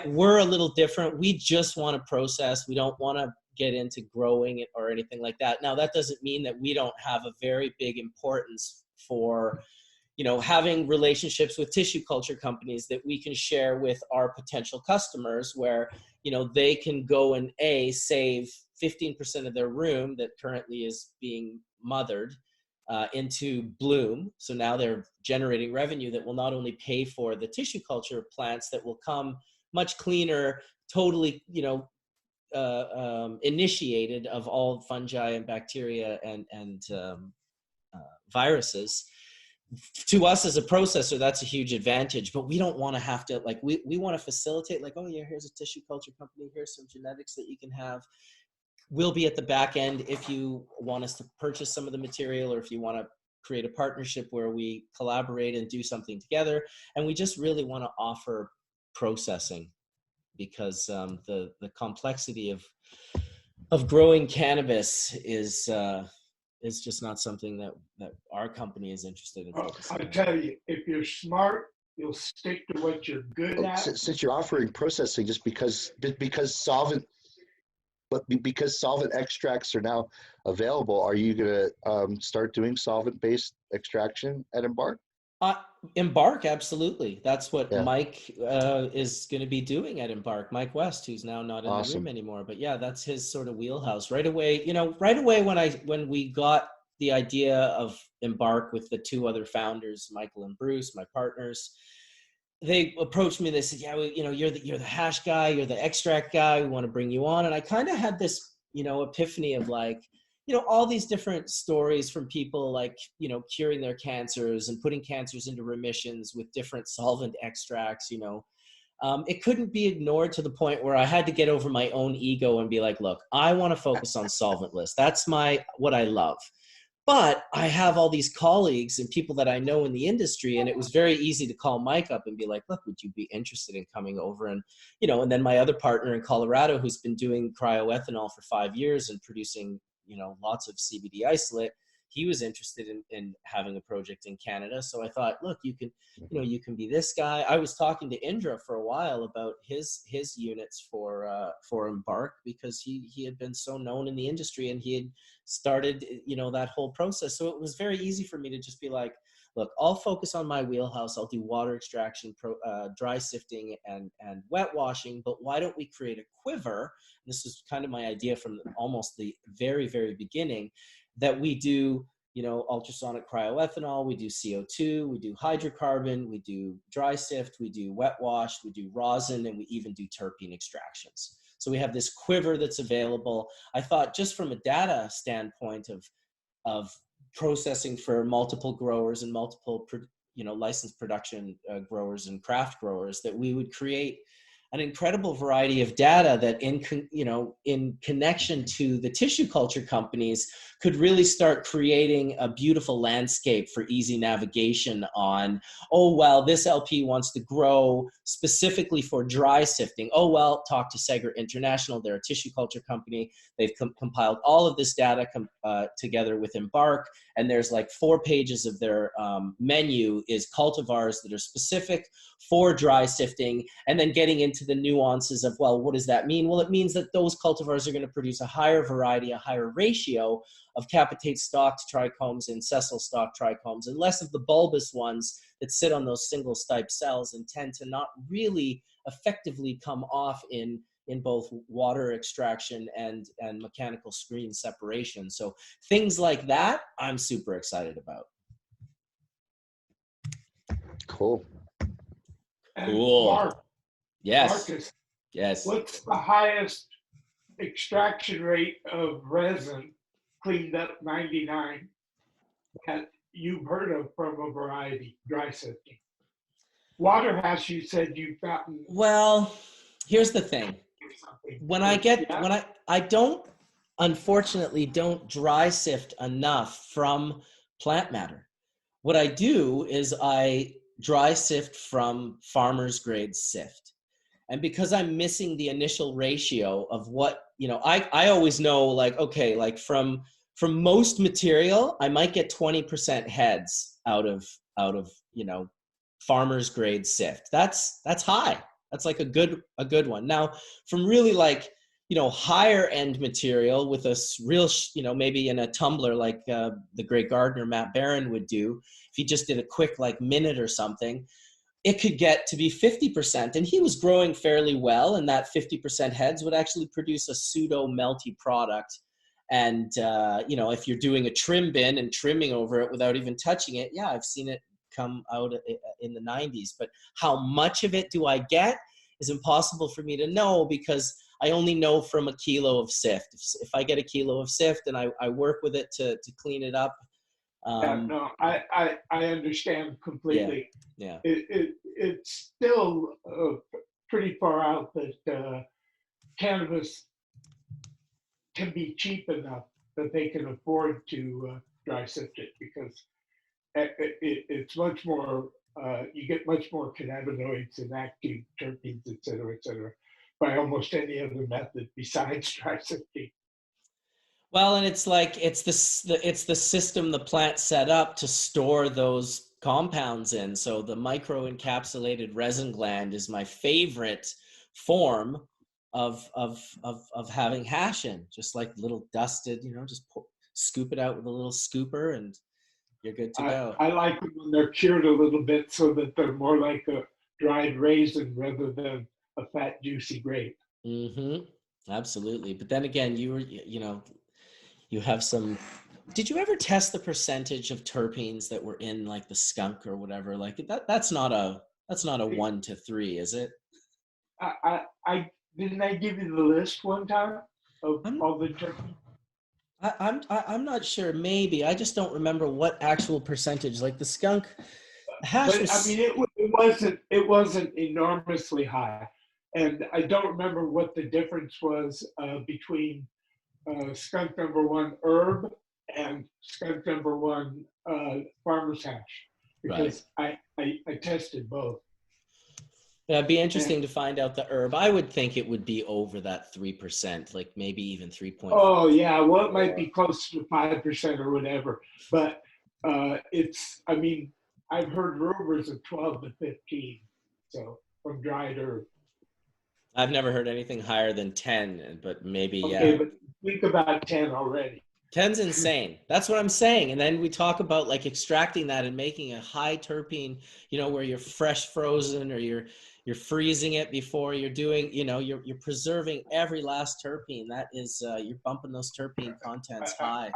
we're a little different. We just want to process. We don't want to get into growing it or anything like that. Now, that doesn't mean that we don't have a very big importance for, having relationships with tissue culture companies that we can share with our potential customers, where, they can go and save 15% of their room that currently is being mothered into bloom. So now they're generating revenue that will not only pay for the tissue culture plants that will come much cleaner, totally, initiated of all fungi and bacteria and viruses. To us as a processor, that's a huge advantage, but we don't want to have to, we want to facilitate, oh yeah, here's a tissue culture company, here's some genetics that you can have. We'll be at the back end if you want us to purchase some of the material, or if you want to create a partnership where we collaborate and do something together. And we just really want to offer processing, because the complexity of growing cannabis is just not something that our company is interested in focusing on. I tell you, if you're smart, you'll stick to what you're good at. Since you're offering processing, just because solvent extracts are now available, are you going to start doing solvent-based extraction at Embark? Embark, absolutely. That's what Mike is going to be doing at Embark. Mike West, who's now not in the room anymore, but yeah, that's his sort of wheelhouse. Right away when we got the idea of Embark with the two other founders, Michael and Bruce, my partners, they approached me. They said, "Yeah, you're the hash guy, you're the extract guy. We want to bring you on." And I kind of had this, epiphany of all these different stories from people curing their cancers and putting cancers into remissions with different solvent extracts. It couldn't be ignored, to the point where I had to get over my own ego and be like, look, I want to focus on solventless. That's what I love. But I have all these colleagues and people that I know in the industry, and it was very easy to call Mike up and be like, look, would you be interested in coming over? And, and then my other partner in Colorado, who's been doing cryoethanol for 5 years and producing, lots of CBD isolate, he was interested in having a project in Canada. So I thought, look, you can be this guy. I was talking to Indra for a while about his units for Embark, because he had been so known in the industry and he had started, that whole process. So it was very easy for me to just be like, look, I'll focus on my wheelhouse. I'll do water extraction, dry sifting, and wet washing. But why don't we create a quiver? This is kind of my idea from almost the very, very beginning, that we do, ultrasonic cryoethanol, we do CO2, we do hydrocarbon, we do dry sift, we do wet wash, we do rosin, and we even do terpene extractions. So we have this quiver that's available. I thought, just from a data standpoint of processing for multiple growers and multiple, licensed production growers and craft growers, that we would create an incredible variety of data that in connection to the tissue culture companies could really start creating a beautiful landscape for easy navigation on, oh, well, this LP wants to grow specifically for dry sifting. Oh, well, talk to Sager International. They're a tissue culture company. They've compiled all of this data together with Embark, and there's 4 pages of their menu is cultivars that are specific for dry sifting, and then getting into the nuances of, well, what does that mean? Well, it means that those cultivars are going to produce a higher variety, a higher ratio of capitate stalked trichomes and sessile stalked trichomes, and less of the bulbous ones sit on those single stipe cells and tend to not really effectively come off in both water extraction and mechanical screen separation. So things like that, I'm super excited about. Cool. Cool. Mark, Yes. Marcus, Yes. what's the highest extraction rate of resin cleaned up 99 that you've heard of from a variety, dry sifting? Water hash, you said you've gotten. Well, here's the thing. When I unfortunately don't dry sift enough from plant matter. What I do is I dry sift from farmer's grade sift. And because I'm missing the initial ratio of what, I always know, like, okay, like from most material, I might get 20% heads out of farmer's grade sift. That's high. That's like a good one. Now, from really like, higher end material with a real, maybe in a tumbler like the great gardener Matt Barron would do, if he just did a quick like minute or something, it could get to be 50%. And he was growing fairly well, and that 50% heads would actually produce a pseudo melty product. And, if you're doing a trim bin and trimming over it without even touching it, yeah, I've seen it come out in the 90s. But how much of it do I get is impossible for me to know, because I only know from a kilo of sift. If I get a kilo of sift and I work with it to clean it up. I understand completely. Yeah. It's still pretty far out that cannabis can be cheap enough that they can afford to dry sift it, because it's much more, you get much more cannabinoids and active terpenes, et cetera, by almost any other method besides dry sifting. Well, and it's like, it's the system the plant set up to store those compounds in. So the micro-encapsulated resin gland is my favorite form of having hash in, just like little dusted, just scoop it out with a little scooper and you're good to go. I like them when they're cured a little bit so that they're more like a dried raisin rather than a fat, juicy grape. Mm-hmm. Absolutely. But then again, you have some, did you ever test the percentage of terpenes that were in like the skunk or whatever? Like that's not a 1 to 3, is it? I didn't I give you the list one time of all the terpenes? I'm not sure. Maybe I just don't remember what actual percentage. Like the skunk hash. But I mean, it wasn't enormously high, and I don't remember what the difference was between skunk number 1 herb and skunk number 1 farmer's hash, because right. I tested both. It'd be interesting to find out the herb. I would think it would be over that 3%, like maybe even 3.5. Oh yeah, well it might be close to 5% or whatever, but it's. I mean, I've heard rumors of 12 to 15. So from dried herb. I've never heard anything higher than 10, but maybe okay, yeah. But think about 10 already. 10's insane. That's what I'm saying. And then we talk about like extracting that and making a high terpene, where you're fresh frozen or you're freezing it before you're doing, you're preserving every last terpene. That is, you're bumping those terpene contents high.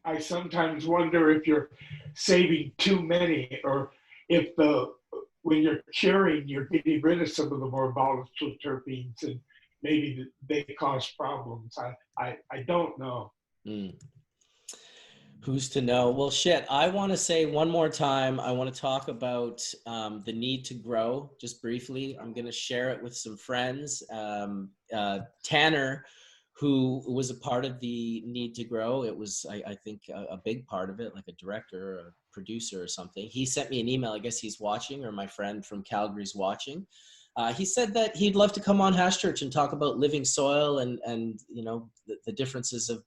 I sometimes wonder if you're saving too many, or if when you're curing, you're getting rid of some of the more volatile terpenes, and maybe they cause problems. I don't know. Who's to know? Well, shit, I want to say one more time, I want to talk about the need to grow just briefly. I'm going to share it with some friends. Tanner, who was a part of the Need to Grow, it was, I think, a big part of it, like a director or a producer or something. He sent me an email. I guess he's watching, or my friend from Calgary's watching. He said that he'd love to come on Hash Church and talk about living soil and the differences of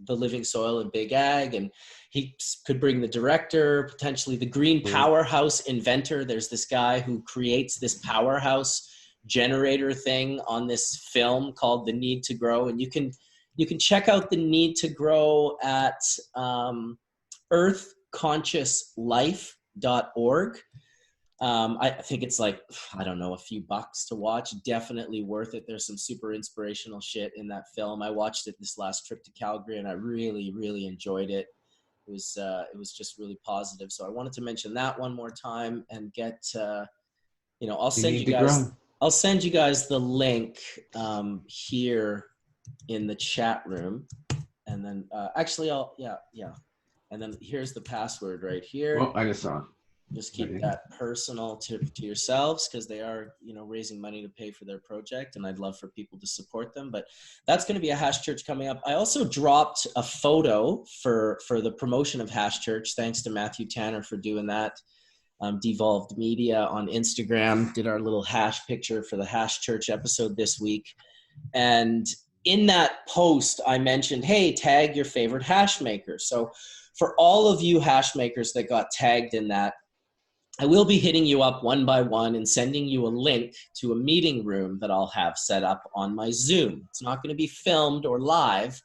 the living soil and big ag, and he could bring the director, potentially the green powerhouse inventor. There's this guy who creates this powerhouse generator thing on this film called The Need to Grow, and you can check out The Need to Grow at Earth Conscious Life hashchurch.org. I think it's like, I don't know, a few bucks to watch. Definitely worth it. There's some super inspirational shit in that film. I watched it this last trip to Calgary, and I really, really enjoyed it. It was just really positive. So I wanted to mention that one more time and get, I'll send you guys the link here in the chat room. And then actually And then here's the password right here. Well, I just saw it. Just keep that personal to yourselves, because they are, raising money to pay for their project, and I'd love for people to support them. But that's going to be a Hash Church coming up. I also dropped a photo for the promotion of Hash Church. Thanks to Matthew Tanner for doing that. Devolved Media on Instagram did our little hash picture for the Hash Church episode this week. And in that post, I mentioned, hey, tag your favorite hash maker. So for all of you hash makers that got tagged in that, I will be hitting you up one by one and sending you a link to a meeting room that I'll have set up on my Zoom. It's not going to be filmed or live,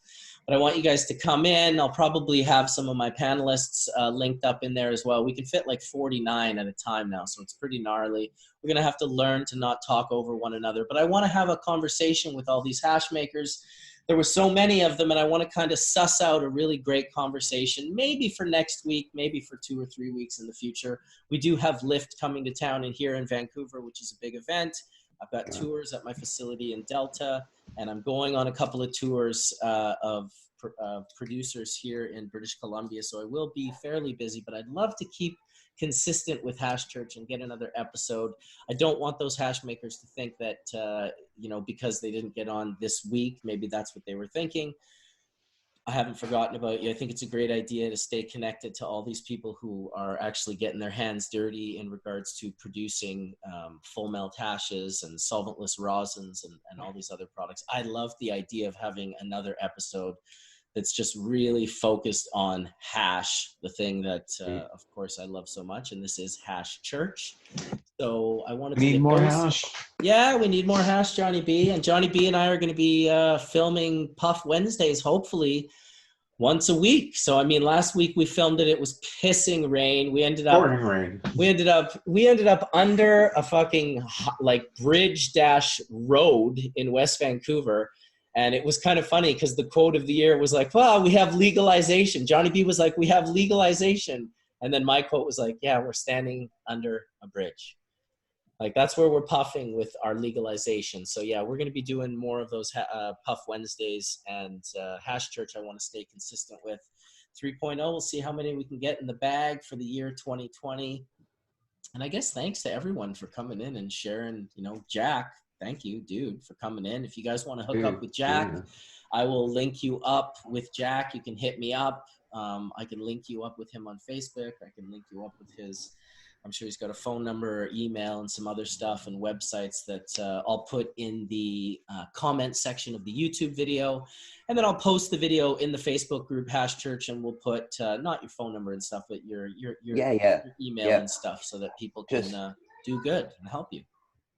but I want you guys to come in. I'll probably have some of my panelists linked up in there as well. We can fit like 49 at a time now, so it's pretty gnarly. We're going to have to learn to not talk over one another, but I want to have a conversation with all these hash makers. There were so many of them, and I want to kind of suss out a really great conversation, maybe for next week, maybe for 2 or 3 weeks in the future. We do have Lyft coming to town in here in Vancouver, which is a big event. I've got tours at my facility in Delta, and I'm going on a couple of tours of producers here in British Columbia, so I will be fairly busy, but I'd love to keep consistent with Hash Church and get another episode. I don't want those hash makers to think that, because they didn't get on this week, maybe that's what they were thinking. I haven't forgotten about you. I think it's a great idea to stay connected to all these people who are actually getting their hands dirty in regards to producing full melt hashes and solventless rosins and all these other products. I love the idea of having another episode that's just really focused on hash, the thing that, of course, I love so much, and this is Hash Church. So I wanted to need more hash. Yeah, we need more hash, Johnny B. And Johnny B and I are going to be filming Puff Wednesdays, hopefully, once a week. So, I mean, last week we filmed it. It was pissing rain. We ended up under a fucking bridge-road in West Vancouver. And it was kind of funny because the quote of the year was like, well, we have legalization. Johnny B was like, we have legalization. And then my quote was like, yeah, we're standing under a bridge. Like, that's where we're puffing with our legalization. So, yeah, we're going to be doing more of those Puff Wednesdays. And Hash Church I want to stay consistent with. 3.0, we'll see how many we can get in the bag for the year 2020. And I guess thanks to everyone for coming in and sharing, Jack. Thank you, dude, for coming in. If you guys want to hook up with Jack, I will link you up with Jack. You can hit me up. I can link you up with him on Facebook. I can link you up with I'm sure he's got a phone number or email and some other stuff and websites that I'll put in the comment section of the YouTube video. And then I'll post the video in the Facebook group, Hash Church, and we'll put not your phone number and stuff, but your email and stuff so that people can do good and help you.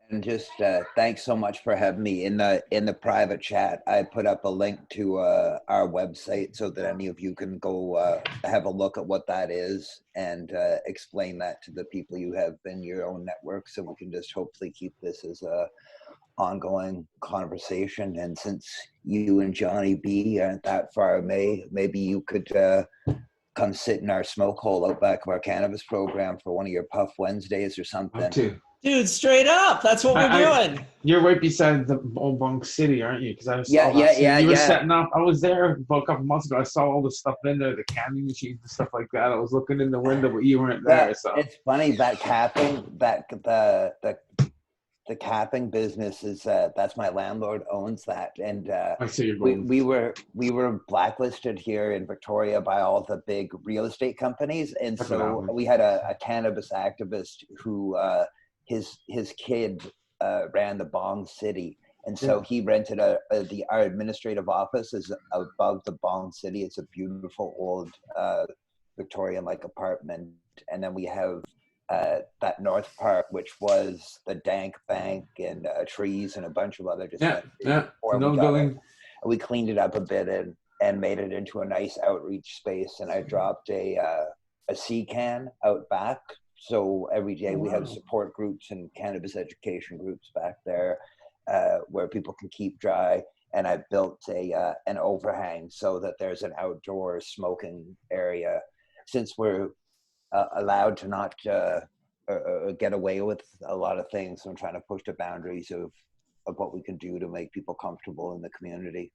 And just thanks so much for having me in the private chat. I put up a link to our website so that any of you can go have a look at what that is and explain that to the people you have in your own network, so we can just hopefully keep this as a ongoing conversation. And since you and Johnny B aren't that far away, maybe you could come sit in our smoke hole out back of our cannabis program for one of your Puff Wednesdays or something. Dude, straight up. That's what we're doing. You're right beside the old Bunk City, aren't you? Because I was you were setting up. I was there about a couple months ago. I saw all the stuff in there, the candy machines and stuff like that. I was looking in the window, but you weren't there. So it's funny that capping, the capping business is that's my landlord owns that, and I see you're going. we were blacklisted here in Victoria by all the big real estate companies, and so we had a cannabis activist who. His kid ran the Bong City, and so he rented our administrative office is above the Bong City. It's a beautiful old Victorian-like apartment, and then we have that north part, which was the Dank Bank and trees and a bunch of other we cleaned it up a bit and made it into a nice outreach space, and I dropped a sea can out back so every day we have support groups and cannabis education groups back there where people can keep dry. And I built an overhang so that there's an outdoor smoking area, since we're allowed to not get away with a lot of things. I'm trying to push the boundaries of what we can do to make people comfortable in the community.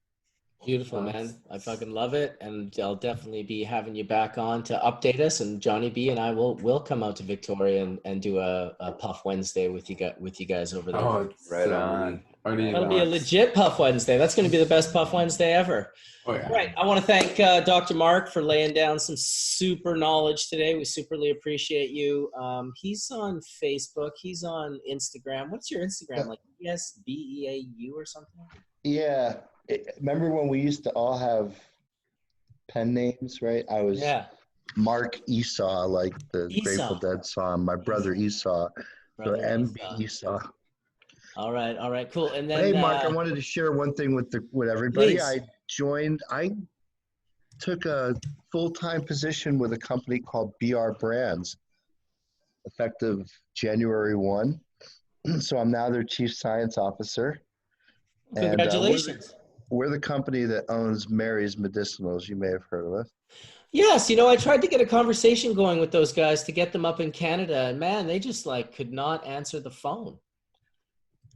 Beautiful, man. I fucking love it. And I'll definitely be having you back on to update us. And Johnny B and I will come out to Victoria and do a Puff Wednesday with you guys over there. Oh, right on. That'll be a legit Puff Wednesday. That's going to be the best Puff Wednesday ever. Oh, yeah. Right. I want to thank Dr. Mark for laying down some super knowledge today. We superly appreciate you. He's on Facebook. He's on Instagram. What's your Instagram? Like ESBEAU or something? Yeah. Remember when we used to all have pen names, right? I was Mark Esau, like the Grateful Dead song. My brother Esau. So MB Esau. All right, cool. And then, hey, Mark, I wanted to share one thing with everybody. Please. I took a full-time position with a company called BR Brands, effective January 1. So I'm now their chief science officer. Congratulations. And, we're the company that owns Mary's Medicinals. You may have heard of it. Yes, I tried to get a conversation going with those guys to get them up in Canada, and man, they just could not answer the phone.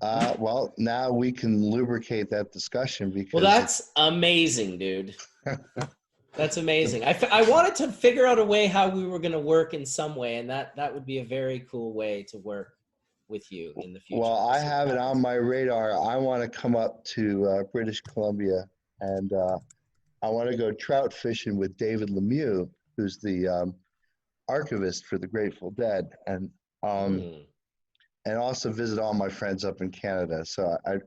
Well, now we can lubricate that discussion because. Well, that's amazing, dude. That's amazing. I wanted to figure out a way how we were going to work in some way, and that would be a very cool way to work with you in the future. Well, I have it on my radar. I want to come up to British Columbia, and I want to go trout fishing with David Lemieux, who's the archivist for the Grateful Dead, and also visit all my friends up in Canada. So I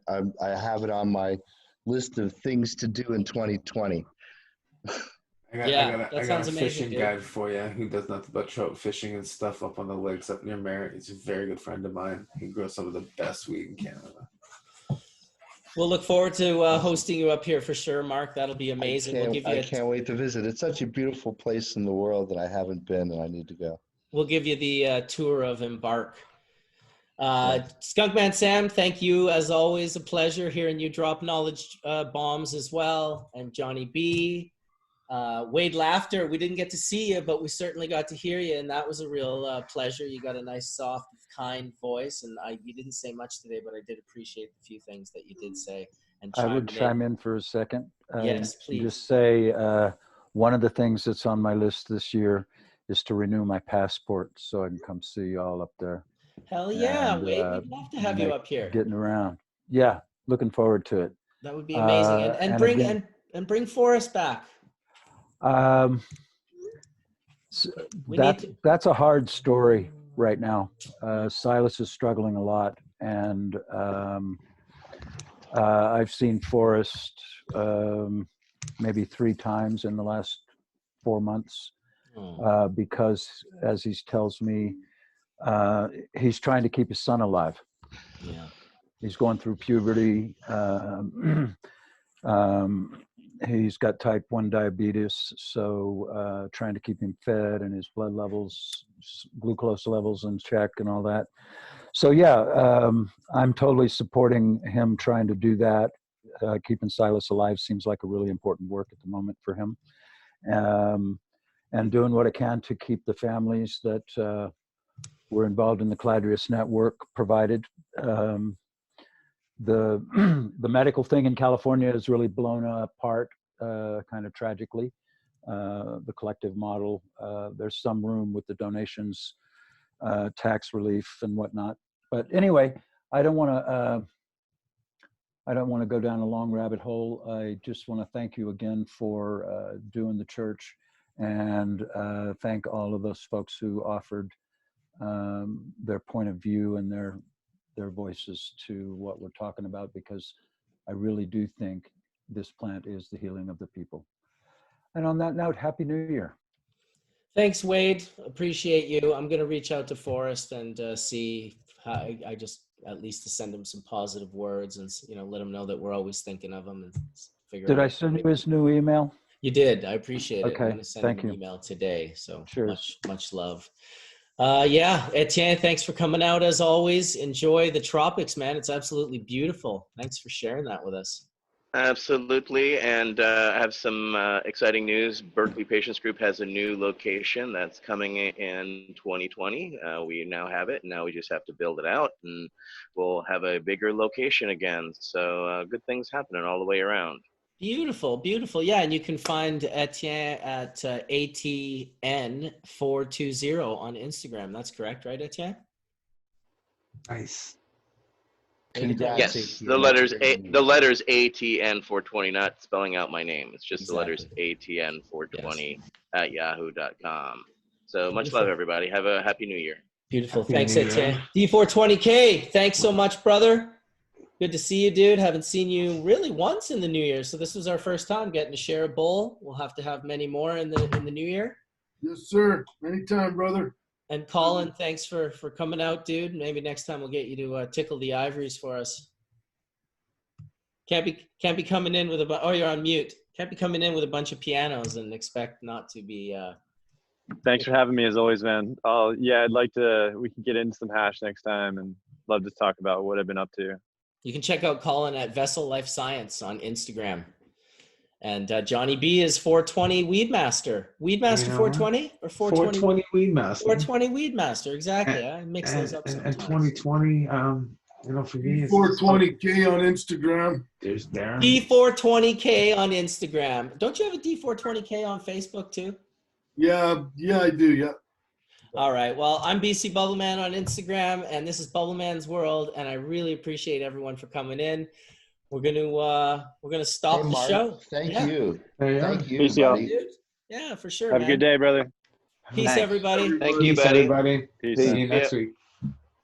have it on my list of things to do in 2020. I got a fishing guide for you who does nothing but trout fishing and stuff up on the lakes up near Merritt. He's a very good friend of mine. He grows some of the best weed in Canada. We'll look forward to hosting you up here for sure, Mark. That'll be amazing. I can't wait to visit. It's such a beautiful place in the world that I haven't been, and I need to go. We'll give you the tour of Embark. Skunkman Sam, thank you as always. A pleasure hearing you drop knowledge bombs as well. And Johnny B. Wade Laughter, we didn't get to see you, but we certainly got to hear you, and that was a real pleasure. You got a nice, soft, kind voice, and you didn't say much today, but I did appreciate the few things that you did say. And I would chime in for a second. Yes, please. Just say one of the things that's on my list this year is to renew my passport so I can come see you all up there. Hell yeah, Wade, we'd love to have you up here. Getting around. Yeah, looking forward to it. That would be amazing. And bring Forrest back. That's a hard story right now. Silas is struggling a lot, and I've seen Forrest maybe 3 times in the last 4 months because, as he tells me, he's trying to keep his son alive. Yeah, he's going through puberty. He's got type 1 diabetes, so trying to keep him fed and his blood levels, glucose levels in check and all that. So yeah, I'm totally supporting him trying to do that. Keeping Silas alive seems like a really important work at the moment for him. And doing what I can to keep the families that were involved in the Cladrius network provided. The medical thing in California is really blown apart, kind of tragically. The collective model, there's some room with the donations, tax relief and whatnot. But anyway, I don't want to go down a long rabbit hole. I just want to thank you again for doing the church, and thank all of those folks who offered their point of view and their voices to what we're talking about, because I really do think this plant is the healing of the people. And on that note, Happy New Year. Thanks, Wade. Appreciate you. I'm going to reach out to Forrest and see how I just at least to send him some positive words and, let him know that we're always thinking of him and figure Did I send you his new email? You did. I appreciate it. Okay. I'm going to send him an email today. So Cheers. much love. Yeah, Etienne, thanks for coming out as always. Enjoy the tropics, man. It's absolutely beautiful. Thanks for sharing that with us. Absolutely, and I have some exciting news. Berkeley Patients Group has a new location that's coming in 2020. We now have it, and now we just have to build it out, and we'll have a bigger location again. So good things happening all the way around. Beautiful, beautiful. Yeah, and you can find Etienne at ATN420 on Instagram. That's correct, right, Etienne? Nice. Congrats. Yes, the letters ATN420, not spelling out my name. It's just Exactly. the letters ATN420 at yahoo.com. So much Beautiful. love, everybody. Have a happy new year. Beautiful. Happy Thanks, New Year. Etienne. D420K, thanks so much, brother. Good to see you, dude. Haven't seen you really once in the new year, so this was our first time getting to share a bowl. We'll have to have many more in the new year. Yes, sir. Anytime, brother. And Collin, thanks for coming out, dude. Maybe next time we'll get you to tickle the ivories for us. Can't be coming in with oh, you're on mute. Can't be coming in with a bunch of pianos and expect not to be. Thanks for having me as always, man. Yeah, we can get into some hash next time, and love to talk about what I've been up to. You can check out Collin at Vessel Life Science on Instagram. And Johnny B is 420 Weedmaster. Weedmaster 420 or 420? 420 Weedmaster. 420 Weedmaster, exactly. I mix those up sometimes. And 2020, for me, it's 420K on Instagram. There's Darren. D420K on Instagram. Don't you have a D420K on Facebook too? Yeah, I do. Yeah. All right. Well, I'm BC Bubbleman on Instagram, and this is Bubbleman's World, and I really appreciate everyone for coming in. We're gonna stop the show. Thank Yeah. you. Thank you, Peace, y'all. buddy. Yeah, for sure. Have a good day, brother. Peace, Thanks. everybody. Thank you, Peace, buddy. everybody. Peace. See you next week.